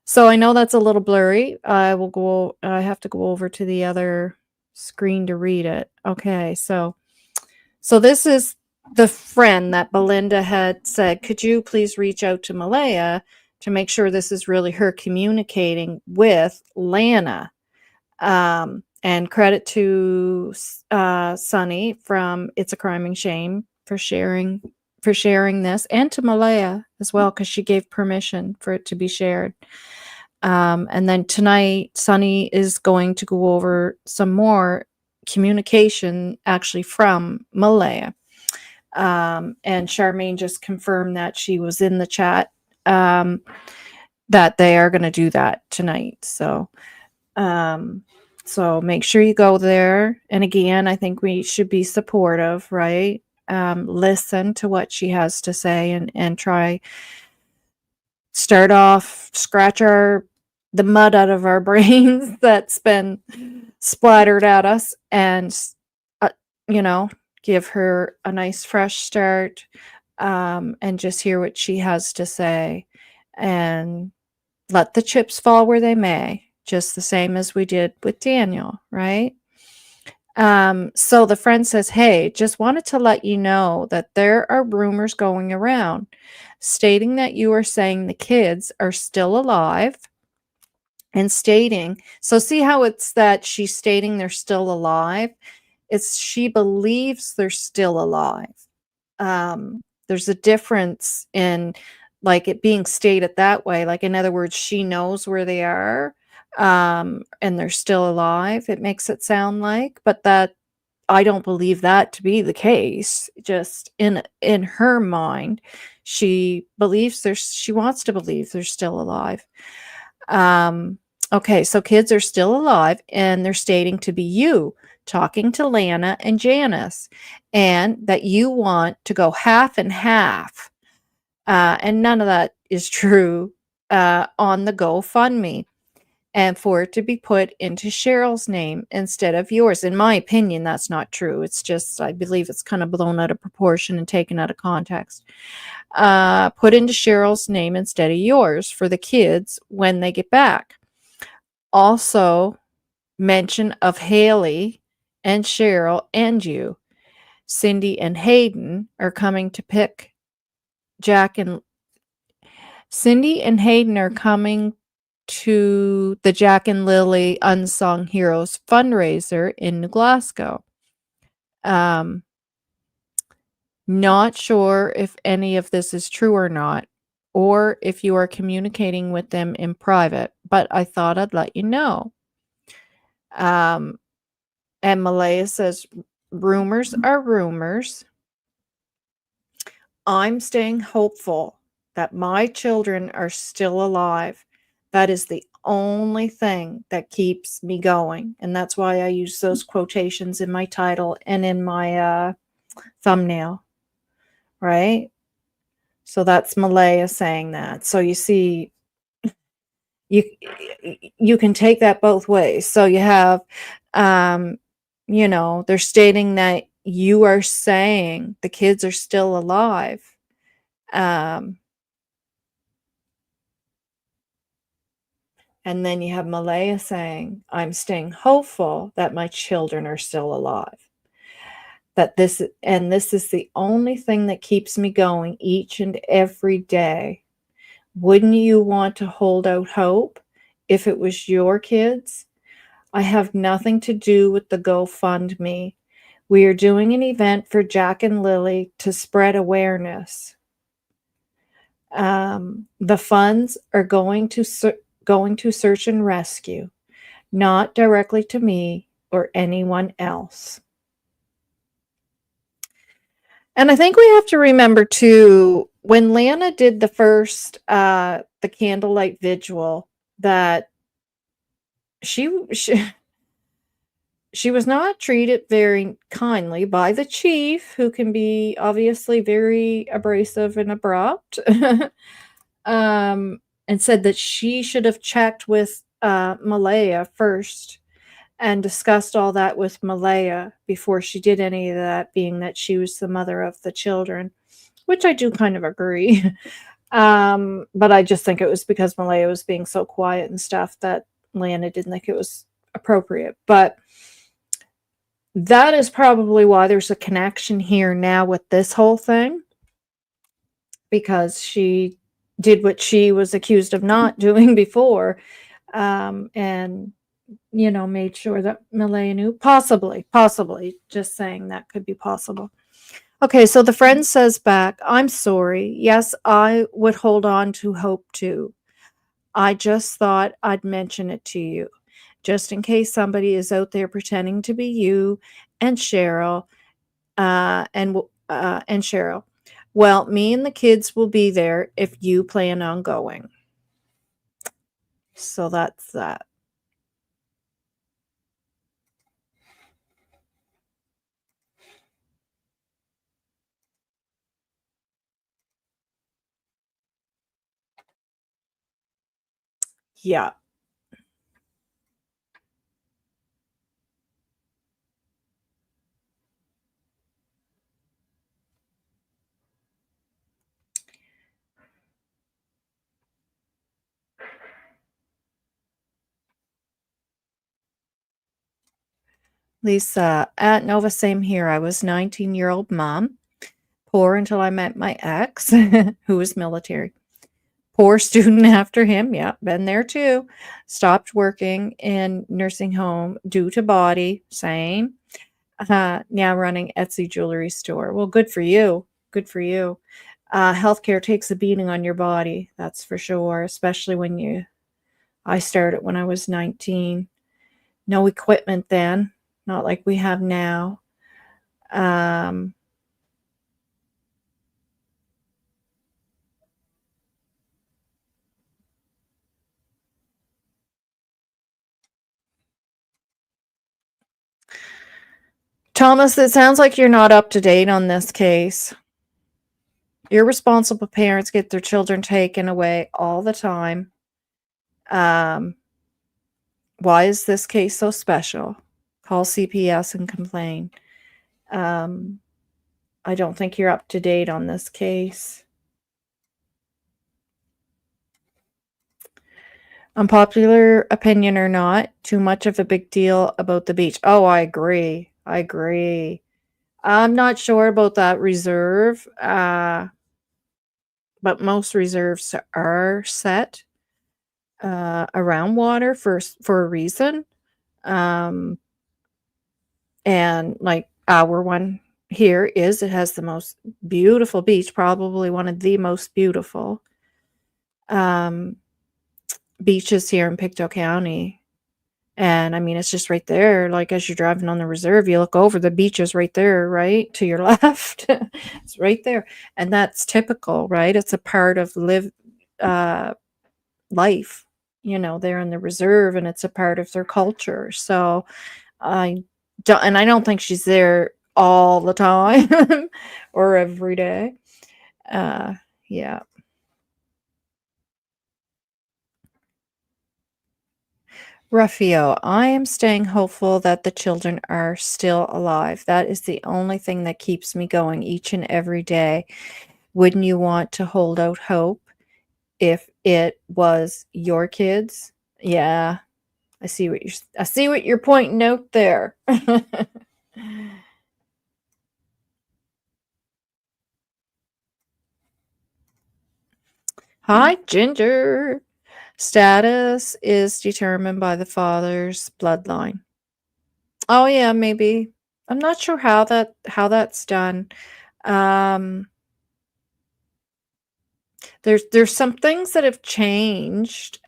So I know that's a little blurry. I have to go over to the other screen to read it. Okay, so this is the friend that Belynda had said, could you please reach out to Malaya to make sure this is really her communicating with Lana? And credit to Sunny from It's a Criming Shame for sharing this, and to Malaya as well, because she gave permission for it to be shared. And then tonight, Sunny is going to go over some more communication actually from Malaya. And Charmaine just confirmed that she was in the chat, that they are going to do that tonight. So So make sure you go there. And again, I think we should be supportive, right? Listen to what she has to say and try start off, scratch the mud out of our brains that's been splattered at us and, uh, you know, give her a nice fresh start, and just hear what she has to say and let the chips fall where they may, just the same as we did with Daniel, right? So the friend says, "Hey, just wanted to let you know that there are rumors going around stating that you are saying the kids are still alive and stating, so see how it's that she's stating they're still alive? It's she believes they're still alive. There's a difference in like it being stated that way. Like, in other words, she knows where they are, and they're still alive. It makes it sound like, but that I don't believe that to be the case. Just in her mind, she wants to believe they're still alive. Okay, so kids are still alive and they're stating to be you talking to Lana and Janice and that you want to go half and half. And none of that is true on the GoFundMe and for it to be put into Cheryl's name instead of yours. In my opinion, that's not true. It's just, I believe it's kind of blown out of proportion and taken out of context. Put into Cheryl's name instead of yours for the kids when they get back. Also, mention of Haley and Cheryl and you. Cindy and Hayden are coming to pick Jack and Cindy and Hayden are coming to the Jack and Lily Unsung Heroes fundraiser in New Glasgow. Not sure if any of this is true or not, or if you are communicating with them in private, but I thought I'd let you know. And Malaya says, rumors are rumors. I'm staying hopeful that my children are still alive. That is the only thing that keeps me going. And that's why I use those quotations in my title and in my thumbnail, right? So that's Malaya saying that. So you see, you can take that both ways. So you have, they're stating that you are saying the kids are still alive. And then you have Malaya saying, I'm staying hopeful that my children are still alive. This is the only thing that keeps me going each and every day. Wouldn't you want to hold out hope if it was your kids? I have nothing to do with the GoFundMe. We are doing an event for Jack and Lily to spread awareness. The funds are going to search and rescue, not directly to me or anyone else. And I think we have to remember too, when Lana did the first the candlelight vigil, that she was not treated very kindly by the chief, who can be obviously very abrasive and abrupt. And said that she should have checked with Malaya first and discussed all that with Malaya before she did any of that, being that she was the mother of the children, which I do kind of agree. But I just think it was because Malaya was being so quiet and stuff that Lana didn't think it was appropriate. But that is probably why there's a connection here now with this whole thing, because she did what she was accused of not doing before, and made sure that Malaya knew. Possibly, just saying that could be possible. Okay, so the friend says back, I'm sorry. Yes, I would hold on to hope too. I just thought I'd mention it to you, just in case somebody is out there pretending to be you and Cheryl, and Cheryl. Well, me and the kids will be there if you plan on going. So that's that. Yeah. Lisa, at Nova, same here. I was 19-year-old mom, poor until I met my ex, who was military. Poor student after him. Yeah, been there too. Stopped working in nursing home due to body. Same. Now running Etsy jewelry store. Well, good for you. Good for you. Healthcare takes a beating on your body. That's for sure. Especially I started when I was 19. No equipment then, not like we have now. Um, Thomas, it sounds like you're not up to date on this case. Irresponsible parents get their children taken away all the time. Um, why is this case so special? Call CPS and complain. Um, I don't think you're up to date on this case. Unpopular opinion or not, too much of a big deal about the beach. Oh, I agree. I agree. I'm not sure about that reserve, but most reserves are set around water for a reason. Um, and like our one here it has the most beautiful beach, probably one of the most beautiful um, beaches here in Pictou County. And I mean, it's just right there. Like as you're driving on the reserve, you look over, the beach is right there, right to your left. It's right there, and that's typical, right? It's a part of uh, life, there in the reserve, and it's a part of their culture. So I and I don't think she's there all the time or every day. Uh, yeah. Raphael, I am staying hopeful that the children are still alive. That is the only thing that keeps me going each and every day. Wouldn't you want to hold out hope if it was your kids? Yeah, I see what you're pointing out there. Hi, Ginger. Status is determined by the father's bloodline. Oh yeah, maybe. I'm not sure how that's done. Um, there's some things that have changed.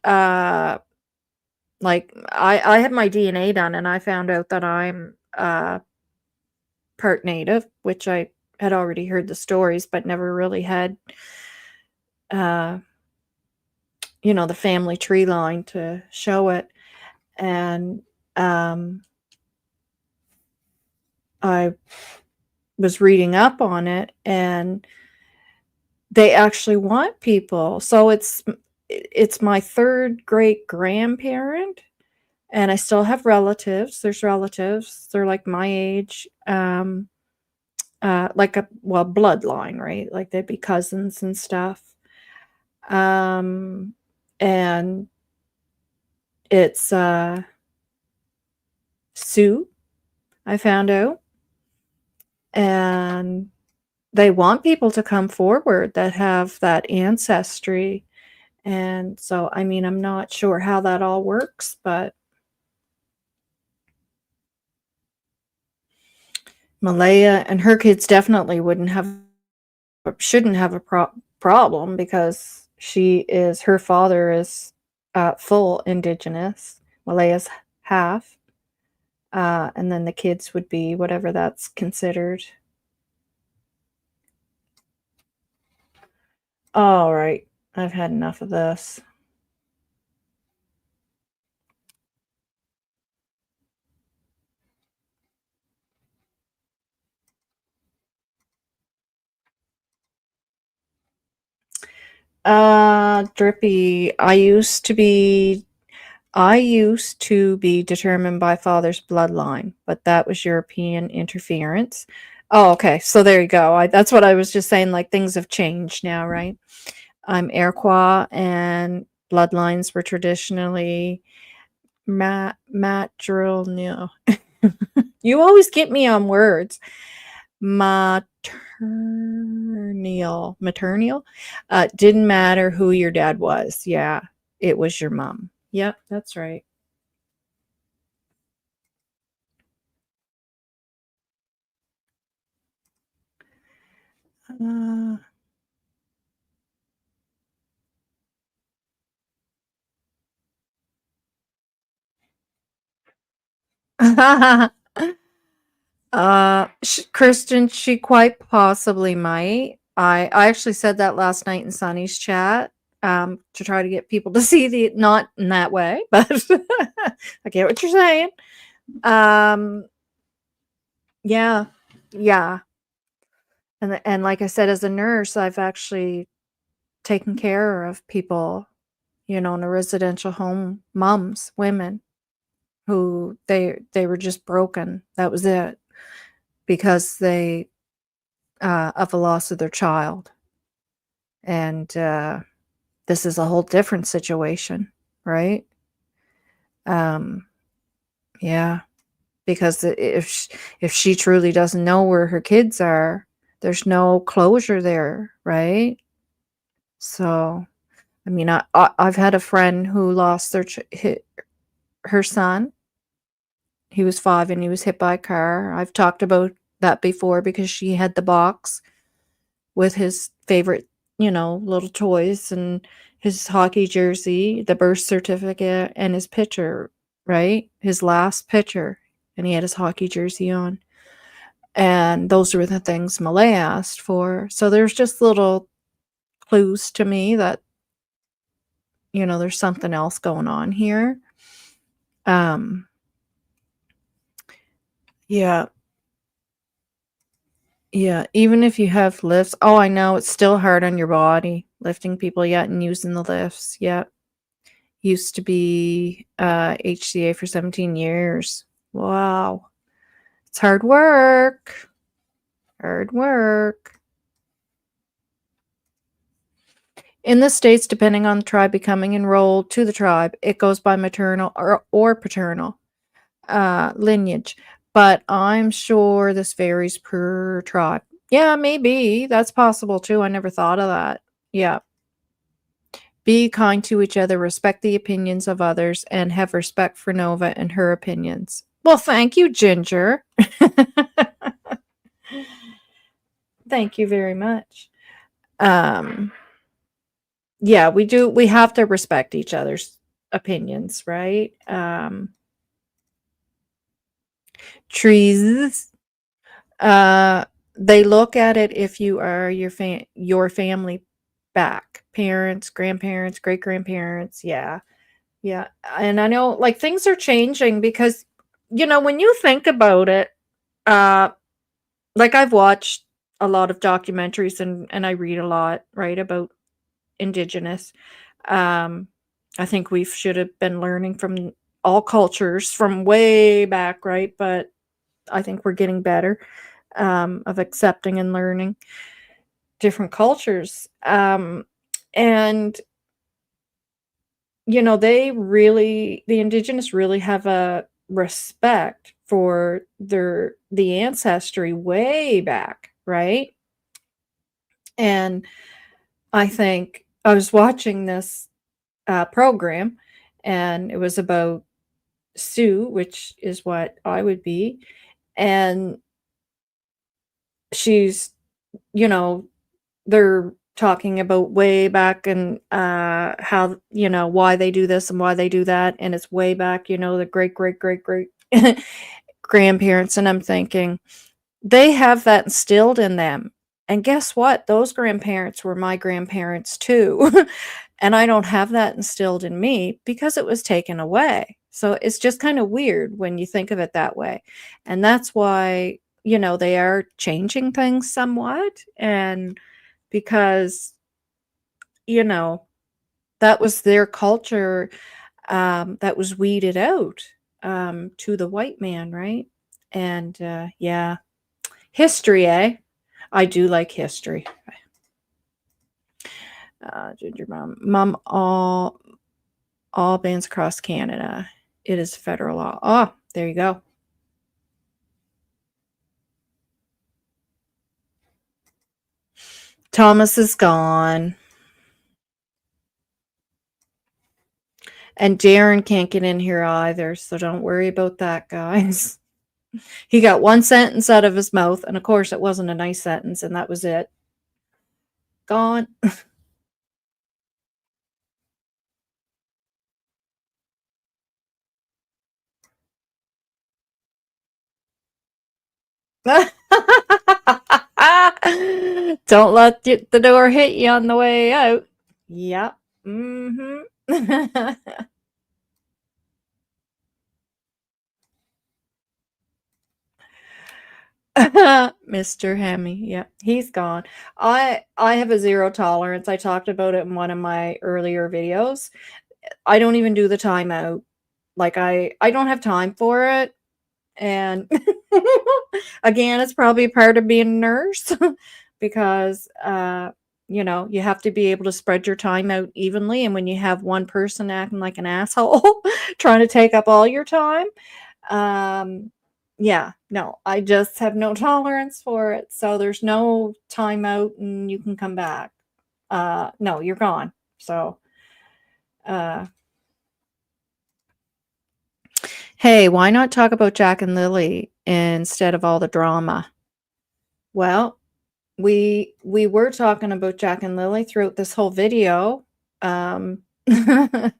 Like I had my DNA done and I found out that I'm part native, which I had already heard the stories, but never really had uh the family tree line to show it. And um I was reading up on it, and they actually want people. So it's my third great grandparent, and I still have relatives. There's relatives. They're like my age. Like a bloodline, right? Like they'd be cousins and stuff. Um and it's Sue, I found out. And they want people to come forward that have that ancestry. And so, I mean, I'm not sure how that all works, but Malaya and her kids definitely shouldn't have a problem, because her father is full indigenous. Malaya's half. And then the kids would be whatever that's considered. All right. I've had enough of this. Drippy. I used to be I used to be determined by father's bloodline, but that was European interference. Oh, okay. So there you go. That's what I was just saying. Like things have changed now, right? I'm Iroquois, and bloodlines were traditionally matrilineal. You always get me on words. Maternal. Didn't matter who your dad was. Yeah, it was your mom. Yep, that's right. Uh, Kristen, she quite possibly might. I actually said that last night in Sunny's chat, to try to get people to see the not in that way, but I get what you're saying. Um, yeah, yeah, and like I said, as a nurse, I've actually taken care of people, in a residential home, moms, women who they were just broken. That was it, because they of the loss of their child. And this is a whole different situation, right? Um, yeah, because if she truly doesn't know where her kids are, there's no closure there, right? So, I mean, I've had a friend who lost her son. He was 5 and he was hit by a car. I've talked about that before because she had the box with his favorite, little toys and his hockey jersey, the birth certificate, and his picture, right? His last picture. And he had his hockey jersey on. And those were the things Malaya asked for. So there's just little clues to me that, there's something else going on here. Um, yeah, yeah. Even if you have lifts, oh, I know it's still hard on your body lifting people yet and using the lifts. Yeah. Used to be HCA for 17 years. Wow. It's hard work. Hard work. In the States, depending on the tribe becoming enrolled to the tribe, it goes by maternal or paternal lineage. But I'm sure this varies per tribe. Yeah, maybe. That's possible too. I never thought of that. Yeah. Be kind to each other, respect the opinions of others, and have respect for Nova and her opinions. Well, thank you, Ginger. Thank you very much. Um, yeah, we do. We have to respect each other's opinions, right? Trees. Uh, they look at it if you are your family back, parents, grandparents, great grandparents. Yeah, yeah, and I know like things are changing because when you think about it, uh like I've watched a lot of documentaries and I read a lot, right, about indigenous. Um I think we should have been learning from all cultures from way back, right? But I think we're getting better of accepting and learning different cultures. And the indigenous really have a respect for the ancestry way back, right? And I think I was watching this program, and it was about Sue, which is what I would be. And she's, you know, they're talking about way back and how, why they do this and why they do that. And it's way back, the great, great, great, great grandparents. And I'm thinking, they have that instilled in them. And guess what? Those grandparents were my grandparents too. And I don't have that instilled in me because it was taken away. So it's just kind of weird when you think of it that way. And that's why, they are changing things somewhat. And because, you know, that was their culture. that was weeded out to the white man, right? And yeah, history, eh? I do like history. Ginger mom, all bans across Canada. It is federal law. Oh, there you go. Thomas is gone. And Darren can't get in here either, so don't worry about that, guys. He got one sentence out of his mouth, and of course it wasn't a nice sentence, and that was it. Gone. Don't let the door hit you on the way out. Yep. Mm-hmm. Mr. Hemi, yeah, he's gone. I have a zero tolerance. I talked about it in one of my earlier videos. I don't even do the timeout. Like I don't have time for it. And again, it's probably part of being a nurse because you have to be able to spread your time out evenly. And when you have one person acting like an asshole trying to take up all your time, yeah, no, I just have no tolerance for it. So there's no timeout and you can come back. No, you're gone. So uh hey, why not talk about Jack and Lily instead of all the drama? Well, we were talking about Jack and Lily throughout this whole video, um, and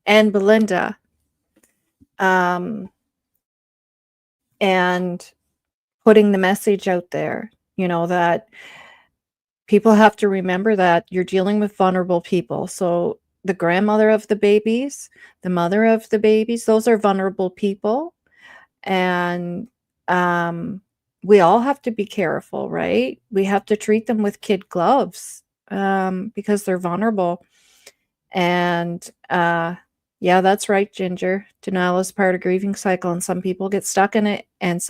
Belynda, um, and putting the message out there, that people have to remember that you're dealing with vulnerable people. So the grandmother of the babies, the mother of the babies, those are vulnerable people. And we all have to be careful, right? We have to treat them with kid gloves because they're vulnerable. And yeah, that's right, Ginger. Denial is part of grieving cycle, and some people get stuck in it, and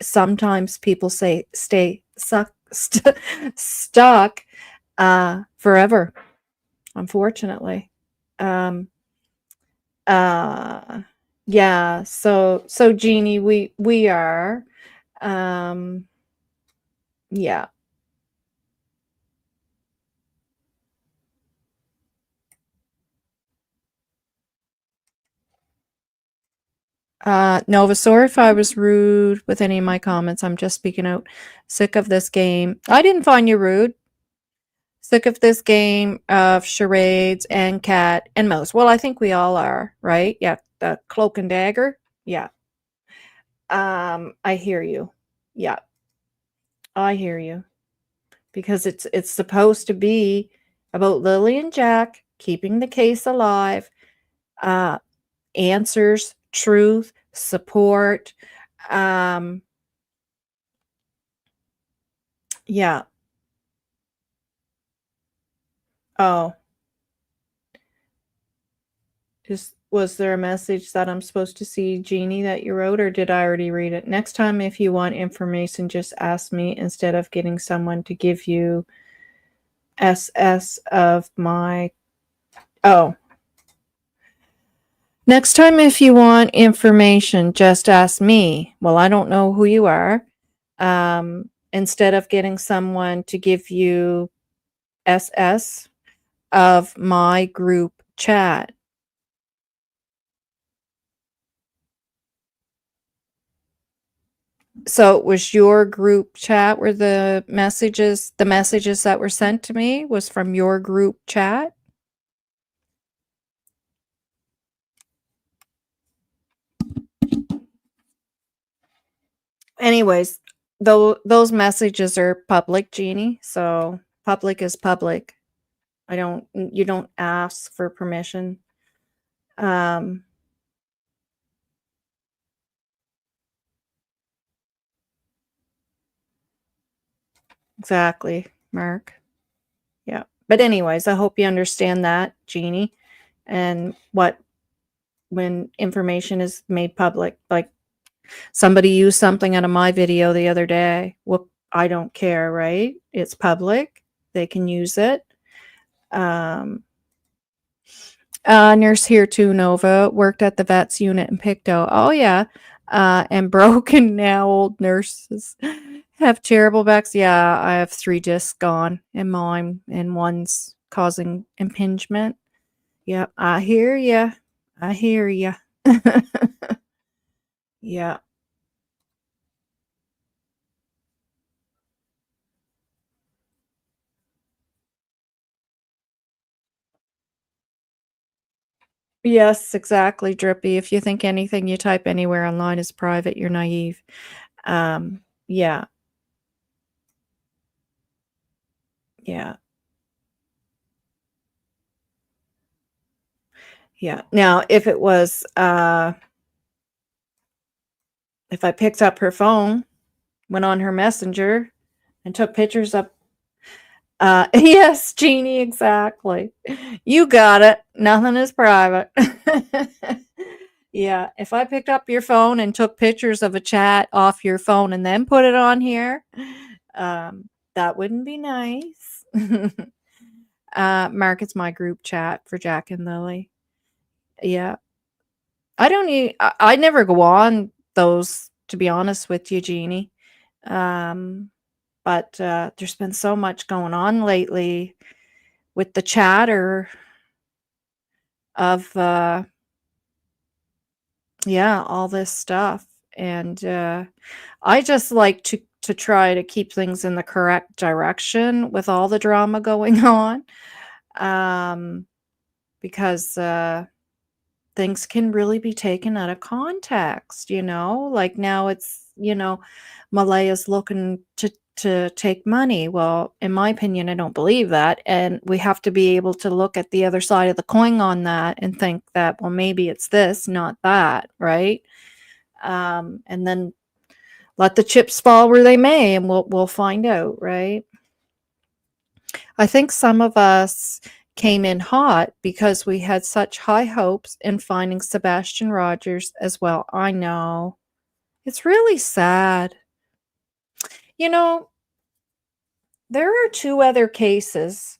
sometimes people stay stuck forever, unfortunately. Um, uh, yeah, so Jeannie, we are, um, yeah. Nova, sorry if I was rude with any of my comments. I'm just speaking out. Sick of this game. I didn't find you rude. Sick of this game of charades and cat and mouse. Well, I think we all are, right? Yeah, the cloak and dagger. Yeah. I hear you. Yeah, I hear you. Because it's supposed to be about Lily and Jack keeping the case alive, uh, answers, truth, support. Um, yeah. Oh, was there a message that I'm supposed to see, Jeannie, that you wrote, or did I already read it? Next time, if you want information, just ask me instead of getting someone to give you SS of my. Oh. Next time, if you want information, just ask me. Well, I don't know who you are. Instead of getting someone to give you SS of my group chat. So it was your group chat where the messages that were sent to me was from your group chat? Anyways, those messages are public, Jeannie. So public is public. You don't ask for permission. Um, exactly, Mark. Yeah. But anyways, I hope you understand that, Jeannie. and when information is made public. Like, somebody used something out of my video the other day. Well, I don't care, right? It's public. They can use it. Nurse here too, Nova. Worked at the vets unit in Pictou. Oh, yeah. And broken now. Old nurses have terrible backs. Yeah, I have 3 discs gone in mine, and one's causing impingement. Yeah, I hear ya. I hear ya. Yeah. Yes, exactly, Drippy. If you think anything you type anywhere online is private, you're naive. Yeah, yeah, yeah. Now, if I picked up her phone, went on her messenger, and took pictures of yes, Jeannie, exactly. You got it. Nothing is private. Yeah, if I picked up your phone and took pictures of a chat off your phone and then put it on here, that wouldn't be nice. Mark, it's my group chat for Jack and Lily. Yeah. I don't need I never go on those, to be honest with you, Jeannie. Um, but there's been so much going on lately with the chatter of yeah, all this stuff. And I just like to try to keep things in the correct direction with all the drama going on. Um, because things can really be taken out of context, like now Malaya's looking to take money. Well, in my opinion, I don't believe that, and we have to be able to look at the other side of the coin on that and think that, well, maybe it's this, not that, right? And then let the chips fall where they may, and we'll find out, right? I think some of us came in hot because we had such high hopes in finding Sebastian Rogers as well. I know. It's really sad. You know, there are 2 other cases,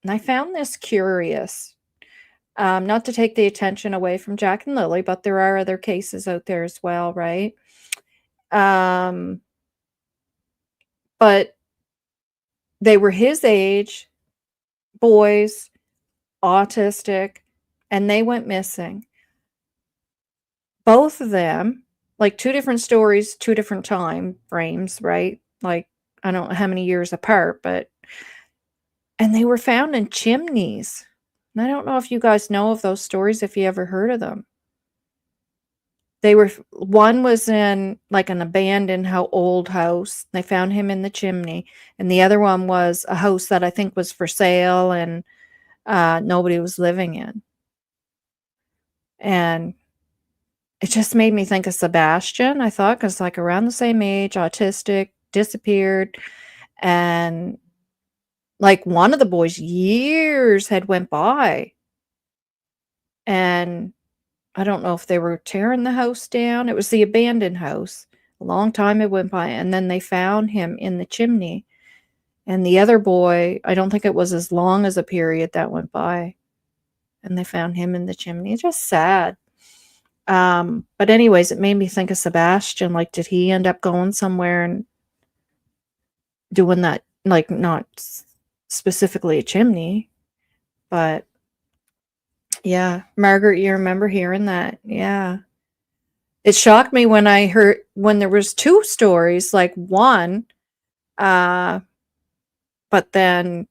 and I found this curious. Not to take the attention away from Jack and Lily, but there are other cases out there as well, right? Um, but they were his age, boys, autistic, and they went missing. Both of them, like 2 different stories, 2 different time frames, right? Like, I don't know how many years apart, and they were found in chimneys. And I don't know if you guys know of those stories, if you ever heard of them. One was in like an abandoned old house. They found him in the chimney, and the other one was a house that I think was for sale and nobody was living in. And it just made me think of Sebastian, I thought, because like around the same age, autistic, disappeared, and like one of the boys, years had went by, and I don't know if they were tearing the house down. It was the abandoned house. A long time had went by, and then they found him in the chimney. And the other boy, I don't think it was as long as a period that went by, and they found him in the chimney. It's just sad. But anyways, it made me think of Sebastian. Like, did he end up going somewhere and doing that? Like, not specifically a chimney, but yeah. Margaret, you remember hearing that? Yeah. It shocked me when there was 2 stories, like one, uh, but then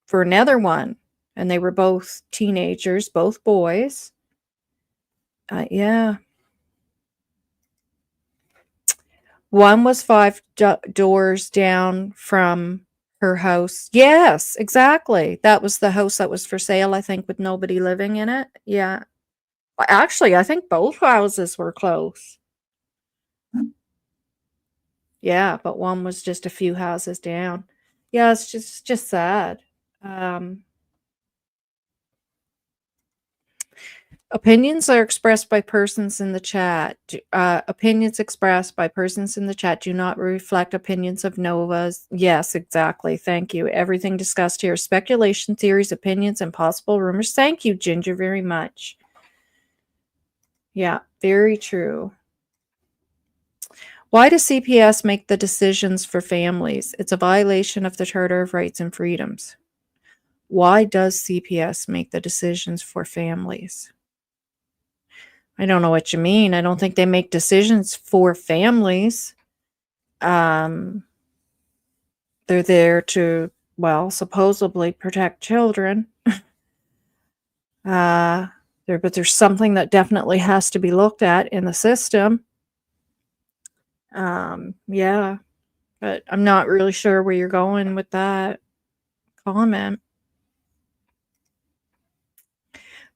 for another one, and they were both teenagers, both boys. Yeah. One was 5 doors down from her house. Yes, exactly. That was the house that was for sale, I think, with nobody living in it. Yeah. Actually, I think both houses were close. Yeah, but one was just a few houses down. Yeah, it's just sad. Um, Opinions are expressed by persons in the chat. Opinions expressed by persons in the chat do not reflect opinions of Novas. Yes, exactly. Thank you. Everything discussed here is speculation, theories, opinions, and possible rumors. Thank you, Ginger, very much. Yeah, very true. Why does CPS make the decisions for families? It's a violation of the Charter of Rights and Freedoms. Why does CPS make the decisions for families? I don't know what you mean. I don't think they make decisions for families. They're there to, well, supposedly protect children. But there's something that definitely has to be looked at in the system. Yeah, but I'm not really sure where you're going with that comment.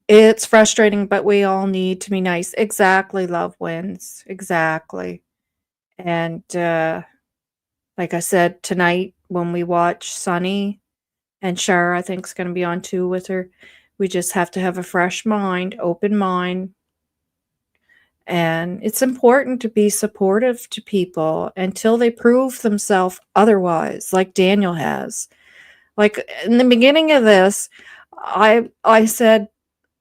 It's frustrating, but we all need to be nice. Exactly, love wins. Exactly. And like I said, tonight when we watch Sunny, and Shara, I think, is going to be on too with her, we just have to have a fresh mind, open mind. And it's important to be supportive to people until they prove themselves otherwise, like Daniel has. Like in the beginning of this, I said,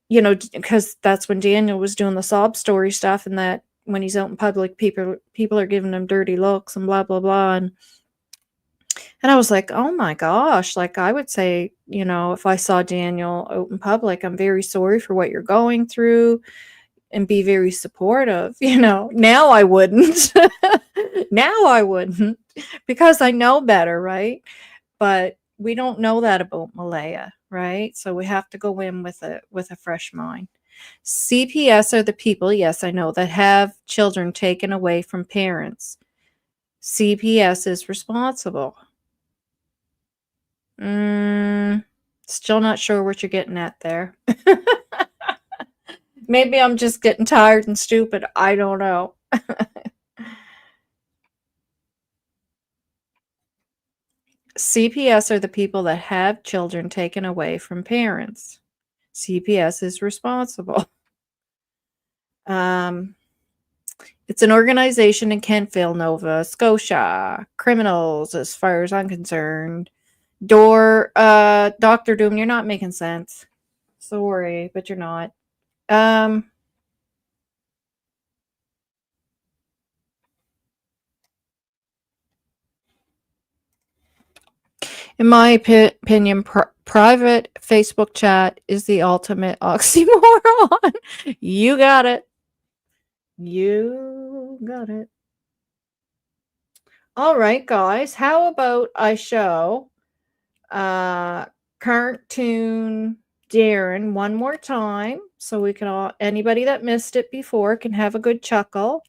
because that's when Daniel was doing the sob story stuff, and that when he's out in public, people are giving him dirty looks and blah blah blah, and I was like, oh my gosh, like I would say, if I saw Daniel out in public, I'm very sorry for what you're going through, and be very supportive. Now I wouldn't. Now I wouldn't, because I know better, right? But we don't know that about Malaya, right? So we have to go in with a fresh mind. CPS are the people, yes, I know, that have children taken away from parents. CPS is responsible. Still not sure what you're getting at there. Maybe I'm just getting tired and stupid. I don't know. CPS are the people that have children taken away from parents. CPS is responsible. It's an organization in Kentville, Nova Scotia. Criminals, as far as I'm concerned. Dr. Doom, you're not making sense. Sorry, but you're not. In my opinion, private Facebook chat is the ultimate oxymoron. You got it. You got it. All right, guys. How about I show Cartoon Darren one more time, so we can anybody that missed it before can have a good chuckle,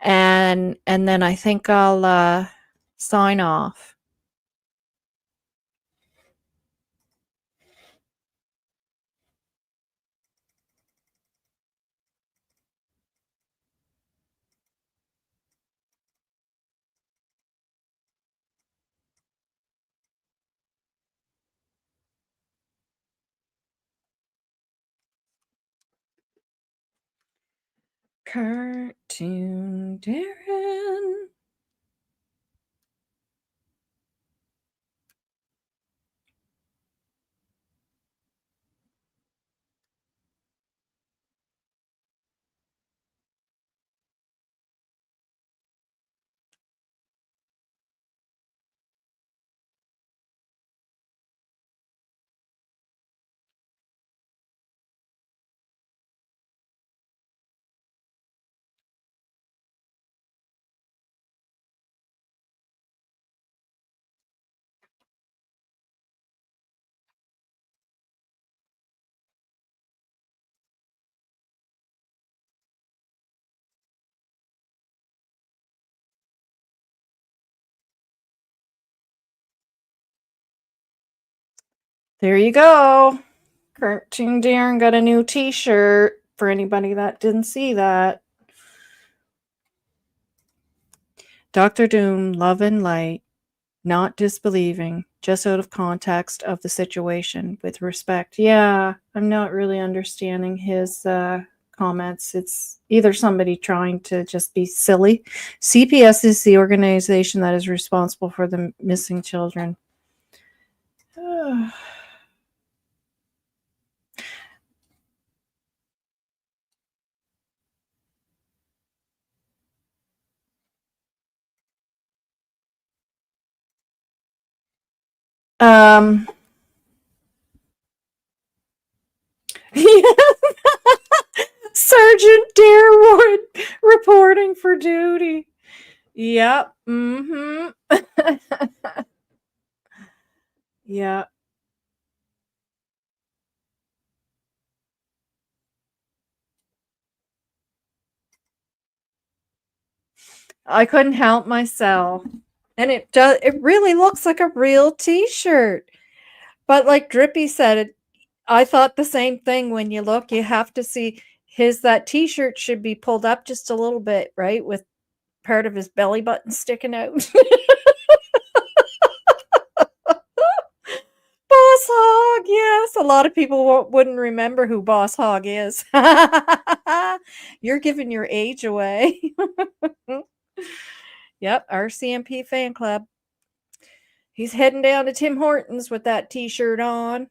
and then I think I'll sign off. Cartoon Darren. There you go. Cartoon Darren got a new t-shirt for anybody that didn't see that. Dr. Doom, love and light. not disbelieving, just out of context of the situation with respect. Yeah, I'm not really understanding his comments. It's either somebody trying to just be silly. CPS is the organization that is responsible for the missing children. Um, Sergeant Darewood reporting for duty. Yep. Mm-hmm. Yeah. I couldn't help myself. And it really looks like a real t-shirt. But like Drippy said, I thought the same thing. When you look, you have to see that t-shirt should be pulled up just a little bit, right? With part of his belly button sticking out. Boss Hog, yes. A lot of people wouldn't remember who Boss Hog is. You're giving your age away. Yep, RCMP fan club. He's heading down to Tim Hortons with that t-shirt on.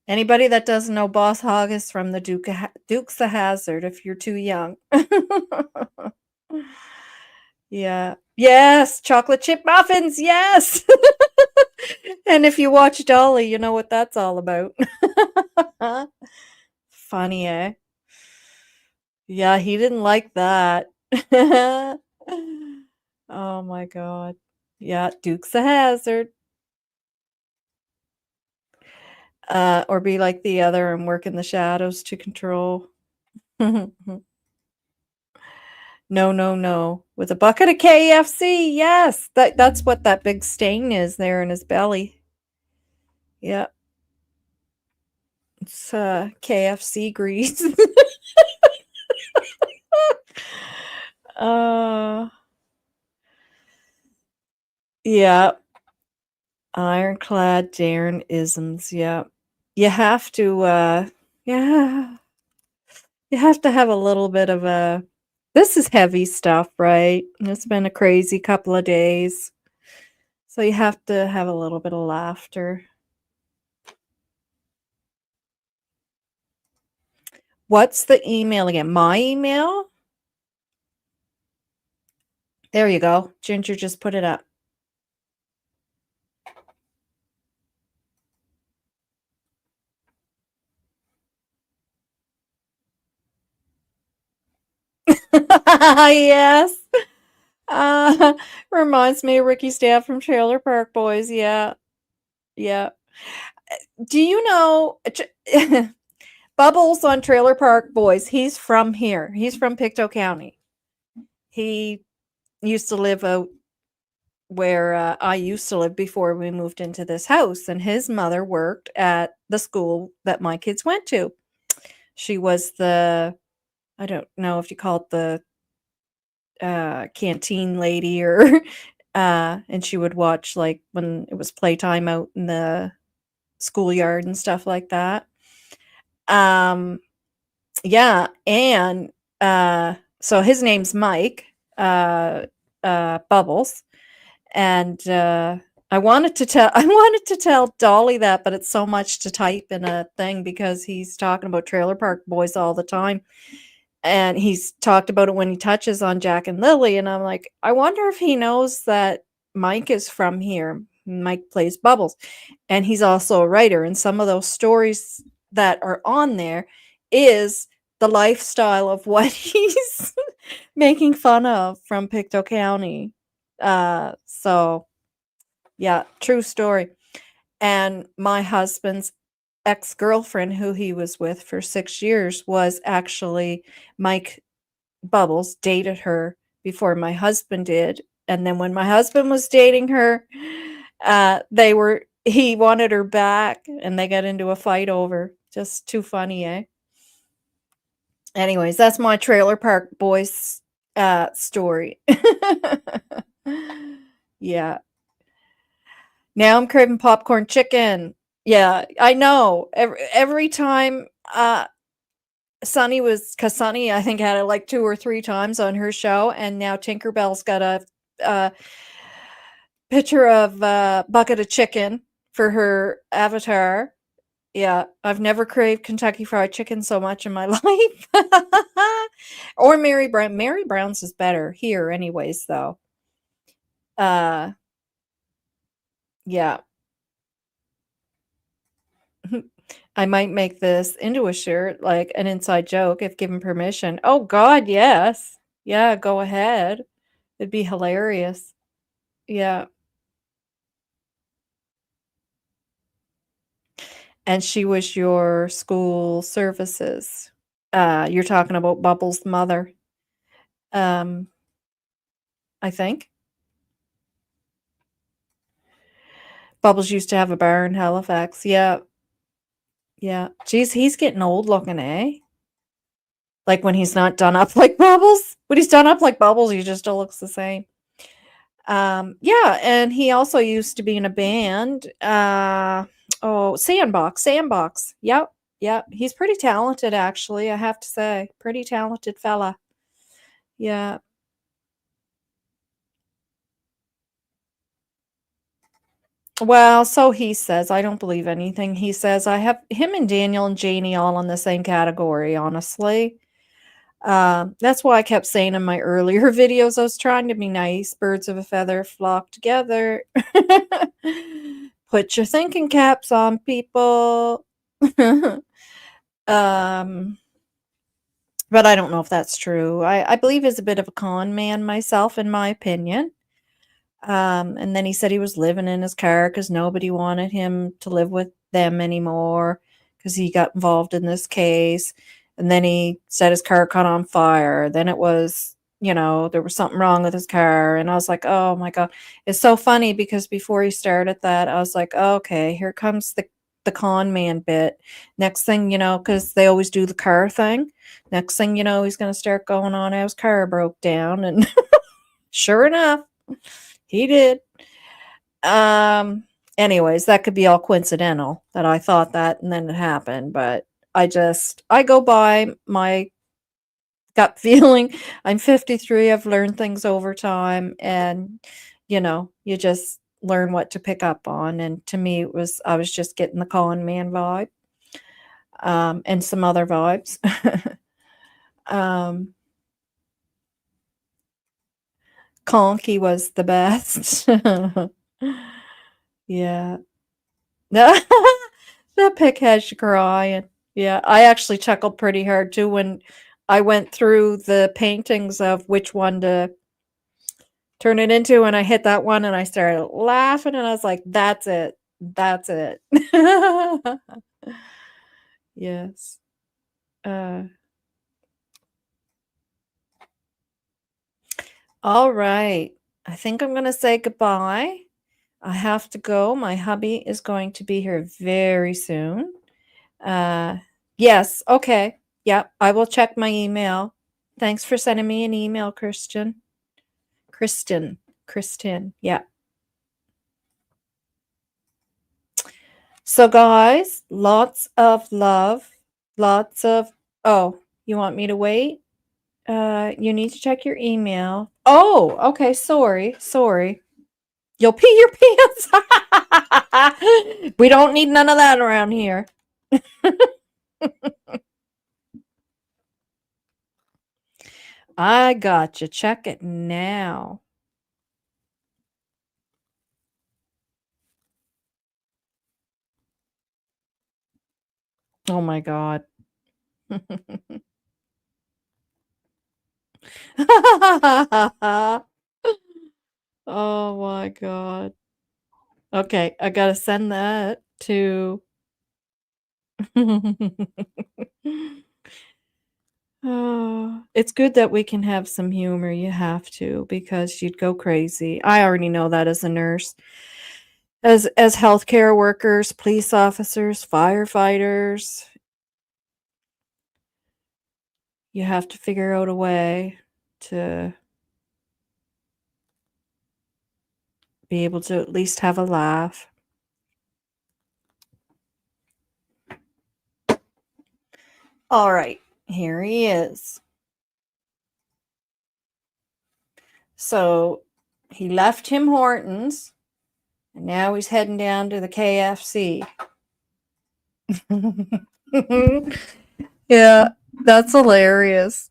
Anybody that doesn't know, Boss Hog is from the Dukes of Hazzard if you're too young. Yeah. Yes, chocolate chip muffins, yes! And if you watch Dolly, you know what that's all about. Funny, eh? Yeah, he didn't like that. Oh my god. Yeah, Dukes of Hazzard. Or be like the other and work in the shadows to control. No, no, no. With a bucket of KFC, yes. That's what that big stain is there in his belly. Yeah. It's KFC grease. uh yeah. Ironclad Darren isms, yeah. You have to yeah. You have to have a little bit of a this is heavy stuff, right? It's been a crazy couple of days. So you have to have a little bit of laughter. What's the email again? My email? There you go. Ginger just put it up. Yes. Uh, reminds me of Ricky's dad from Trailer Park Boys. Yeah. Yeah. Do you know Bubbles on Trailer Park Boys? He's from here. He's from Pictou County. He used to live out where I used to live before we moved into this house, and his mother worked at the school that my kids went to. She was I don't know if you call it the canteen lady or and she would watch like when it was playtime out in the schoolyard and stuff like that. Um yeah, and so his name's Mike Bubbles, and I wanted to tell Dolly that, but it's so much to type in a thing because he's talking about Trailer Park Boys all the time. And he's talked about it when he touches on Jack and Lily, and I'm like, I wonder if he knows that Mike is from here. Mike plays Bubbles, and he's also a writer, and some of those stories that are on there is the lifestyle of what he's making fun of from Pictou County. So yeah, true story. And my husband's ex-girlfriend, who he was with for 6 years, was actually Mike Bubbles dated her before my husband did. And then when my husband was dating her, he wanted her back and they got into a fight over. Just too funny, eh? Anyways, that's my Trailer Park Boys story. Yeah. Now I'm craving popcorn chicken. Yeah, I know. Every time Sunny was, because Sunny, I think, had it like 2 or 3 times on her show, and now Tinkerbell's got a picture of a bucket of chicken for her avatar. Yeah, I've never craved Kentucky Fried Chicken so much in my life. Or Mary Brown. Mary Brown's is better here anyways, though. Uh, yeah. I might make this into a shirt, like an inside joke if given permission. Oh God, yes. Yeah, go ahead. It'd be hilarious. Yeah. And she was your school services. You're talking about Bubbles' mother. Um, I think. Bubbles used to have a bar in Halifax. Yeah. Yeah. Geez, he's getting old looking, eh? Like when he's not done up like Bubbles. When he's done up like Bubbles, he just still looks the same. Yeah, and he also used to be in a band. Oh, Sandbox. Yep, yep. He's pretty talented, actually, I have to say. Pretty talented fella. Yeah. Well, so he says. I don't believe anything he says. I have him and Daniel and Janie all in the same category, honestly. That's why I kept saying in my earlier videos, I was trying to be nice. Birds of a feather flock together. Put your thinking caps on, people. um, but I don't know if that's true. I believe he's a bit of a con man myself, in my opinion. And then he said he was living in his car because nobody wanted him to live with them anymore because he got involved in this case. And then he said his car caught on fire. Then it was, there was something wrong with his car. And I was like, oh my God. It's so funny because before he started that, I was like, okay, here comes the con man bit. Next thing you know, because they always do the car thing. Next thing you know, he's going to start going on how his car broke down. And sure enough, he did. Um, Anyways, that could be all coincidental that I thought that and then it happened, but I go by my gut feeling. I'm 53. I've learned things over time and you just learn what to pick up on. And to me I was just getting the con man vibe, and some other vibes. um Conky was the best. Yeah. That pic has you crying. Yeah, I actually chuckled pretty hard too when I went through the paintings of which one to turn it into, and I hit that one and I started laughing and I was like, "That's it. That's it." Yes. Uh, all right. I think I'm gonna say goodbye. I have to go. My hubby is going to be here very soon. Uh, yes. Okay. Yep. I will check my email. Thanks for sending me an email, Christian. Kristen. Yeah. So, guys, lots of love. Lots of. Oh, you want me to wait? You need to check your email. Oh, okay. Sorry. You'll pee your pants. We don't need none of that around here. I got you. Check it now. Oh my God. Oh my God. Okay, I gotta send that to. Oh, it's good that we can have some humor. You have to because you'd go crazy. I already know that as a nurse. As healthcare workers, police officers, firefighters, you have to figure out a way to be able to at least have a laugh. All right, here he is. So he left Tim Hortons, and now he's heading down to the KFC. Yeah, that's hilarious.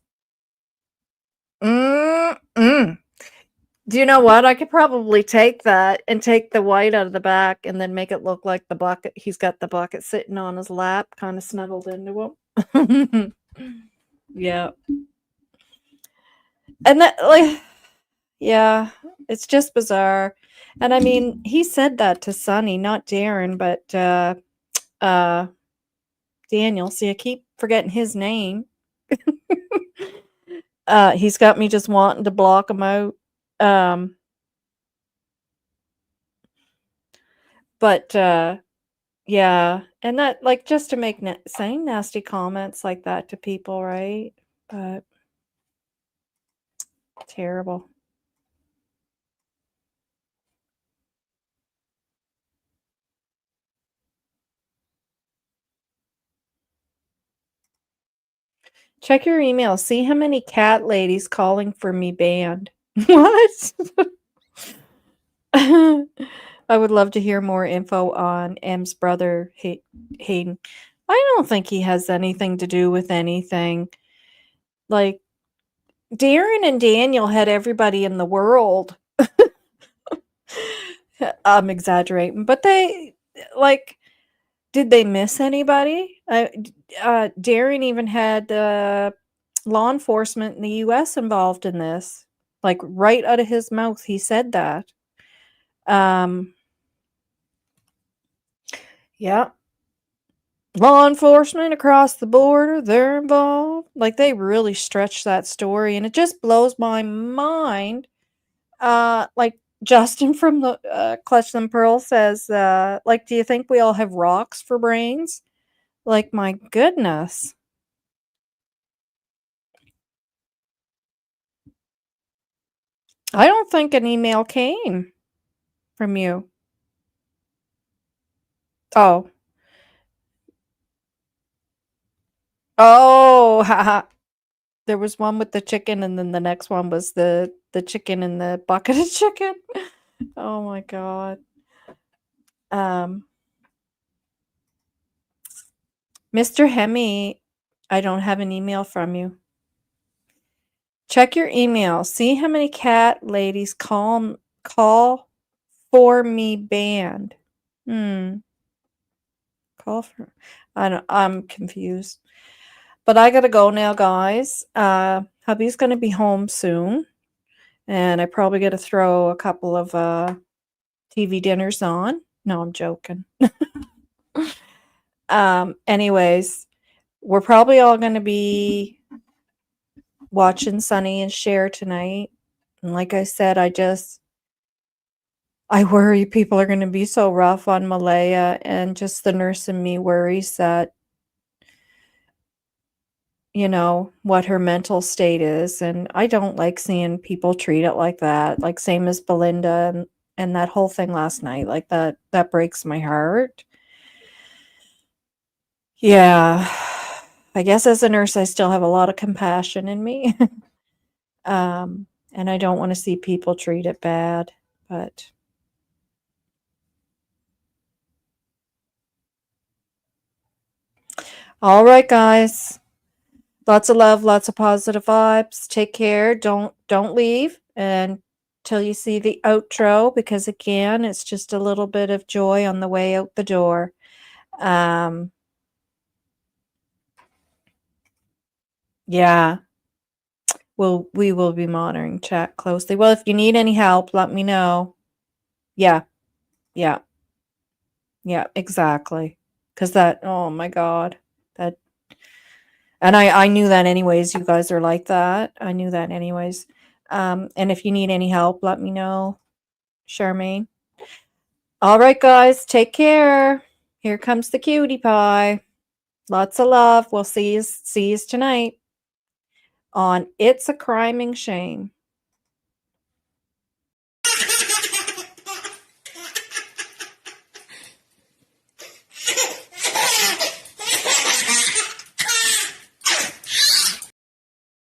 Mm-mm. Do you know what? I could probably take that and take the white out of the back and then make it look like the bucket. He's got the bucket sitting on his lap, kind of snuggled into him. Yeah. And that, like, yeah, it's just bizarre. And I mean, he said that to Sonny, not Darren, but uh Daniel. See, I keep forgetting his name. He's got me just wanting to block him out. Um but yeah, and that, like, just to make saying nasty comments like that to people, right? But terrible. Check your email. See how many cat ladies calling for me banned. What? I would love to hear more info on M's brother, Hayden. I don't think he has anything to do with anything. Like, Darren and Daniel had everybody in the world. I'm exaggerating, but they, like, did they miss anybody? Darren even had law enforcement in the US involved in this. Like, right out of his mouth, he said that. Yeah. Law enforcement across the border, they're involved. Like, they really stretched that story, and it just blows my mind. Like, Justin from the Clutch Them Pearl says, like, do you think we all have rocks for brains? Like, my goodness. I don't think an email came from you. Oh. Oh, haha. There was one with the chicken, and then the next one was the chicken in the bucket of chicken. Oh my god. Um, Mr. Hemi, I don't have an email from you. Check your email. See how many cat ladies call for me banned. Hmm. Call for I'm confused. But I gotta go now, guys. Hubby's gonna be home soon. And I probably gotta throw a couple of TV dinners on. No, I'm joking. Anyways, we're probably all gonna be watching Sunny and Cher tonight. And like I said, I worry people are gonna be so rough on Malaya, and just the nurse in me worries that, what her mental state is. And I don't like seeing people treat it like that. Like, same as Belynda and that whole thing last night. Like, that breaks my heart. Yeah. I guess as a nurse, I still have a lot of compassion in me. And I don't want to see people treat it bad, but all right, guys. Lots of love, lots of positive vibes. Take care. Don't leave until you see the outro, because again, it's just a little bit of joy on the way out the door. Yeah. We will be monitoring chat closely. Well, if you need any help, let me know. Yeah. Yeah. Yeah, exactly. Because oh my God, that, and I knew that anyways. You guys are like that. I knew that anyways. And if you need any help, let me know, Charmaine. All right, guys, take care. Here comes the cutie pie. Lots of love. We'll see you tonight on It's a Criming Shame.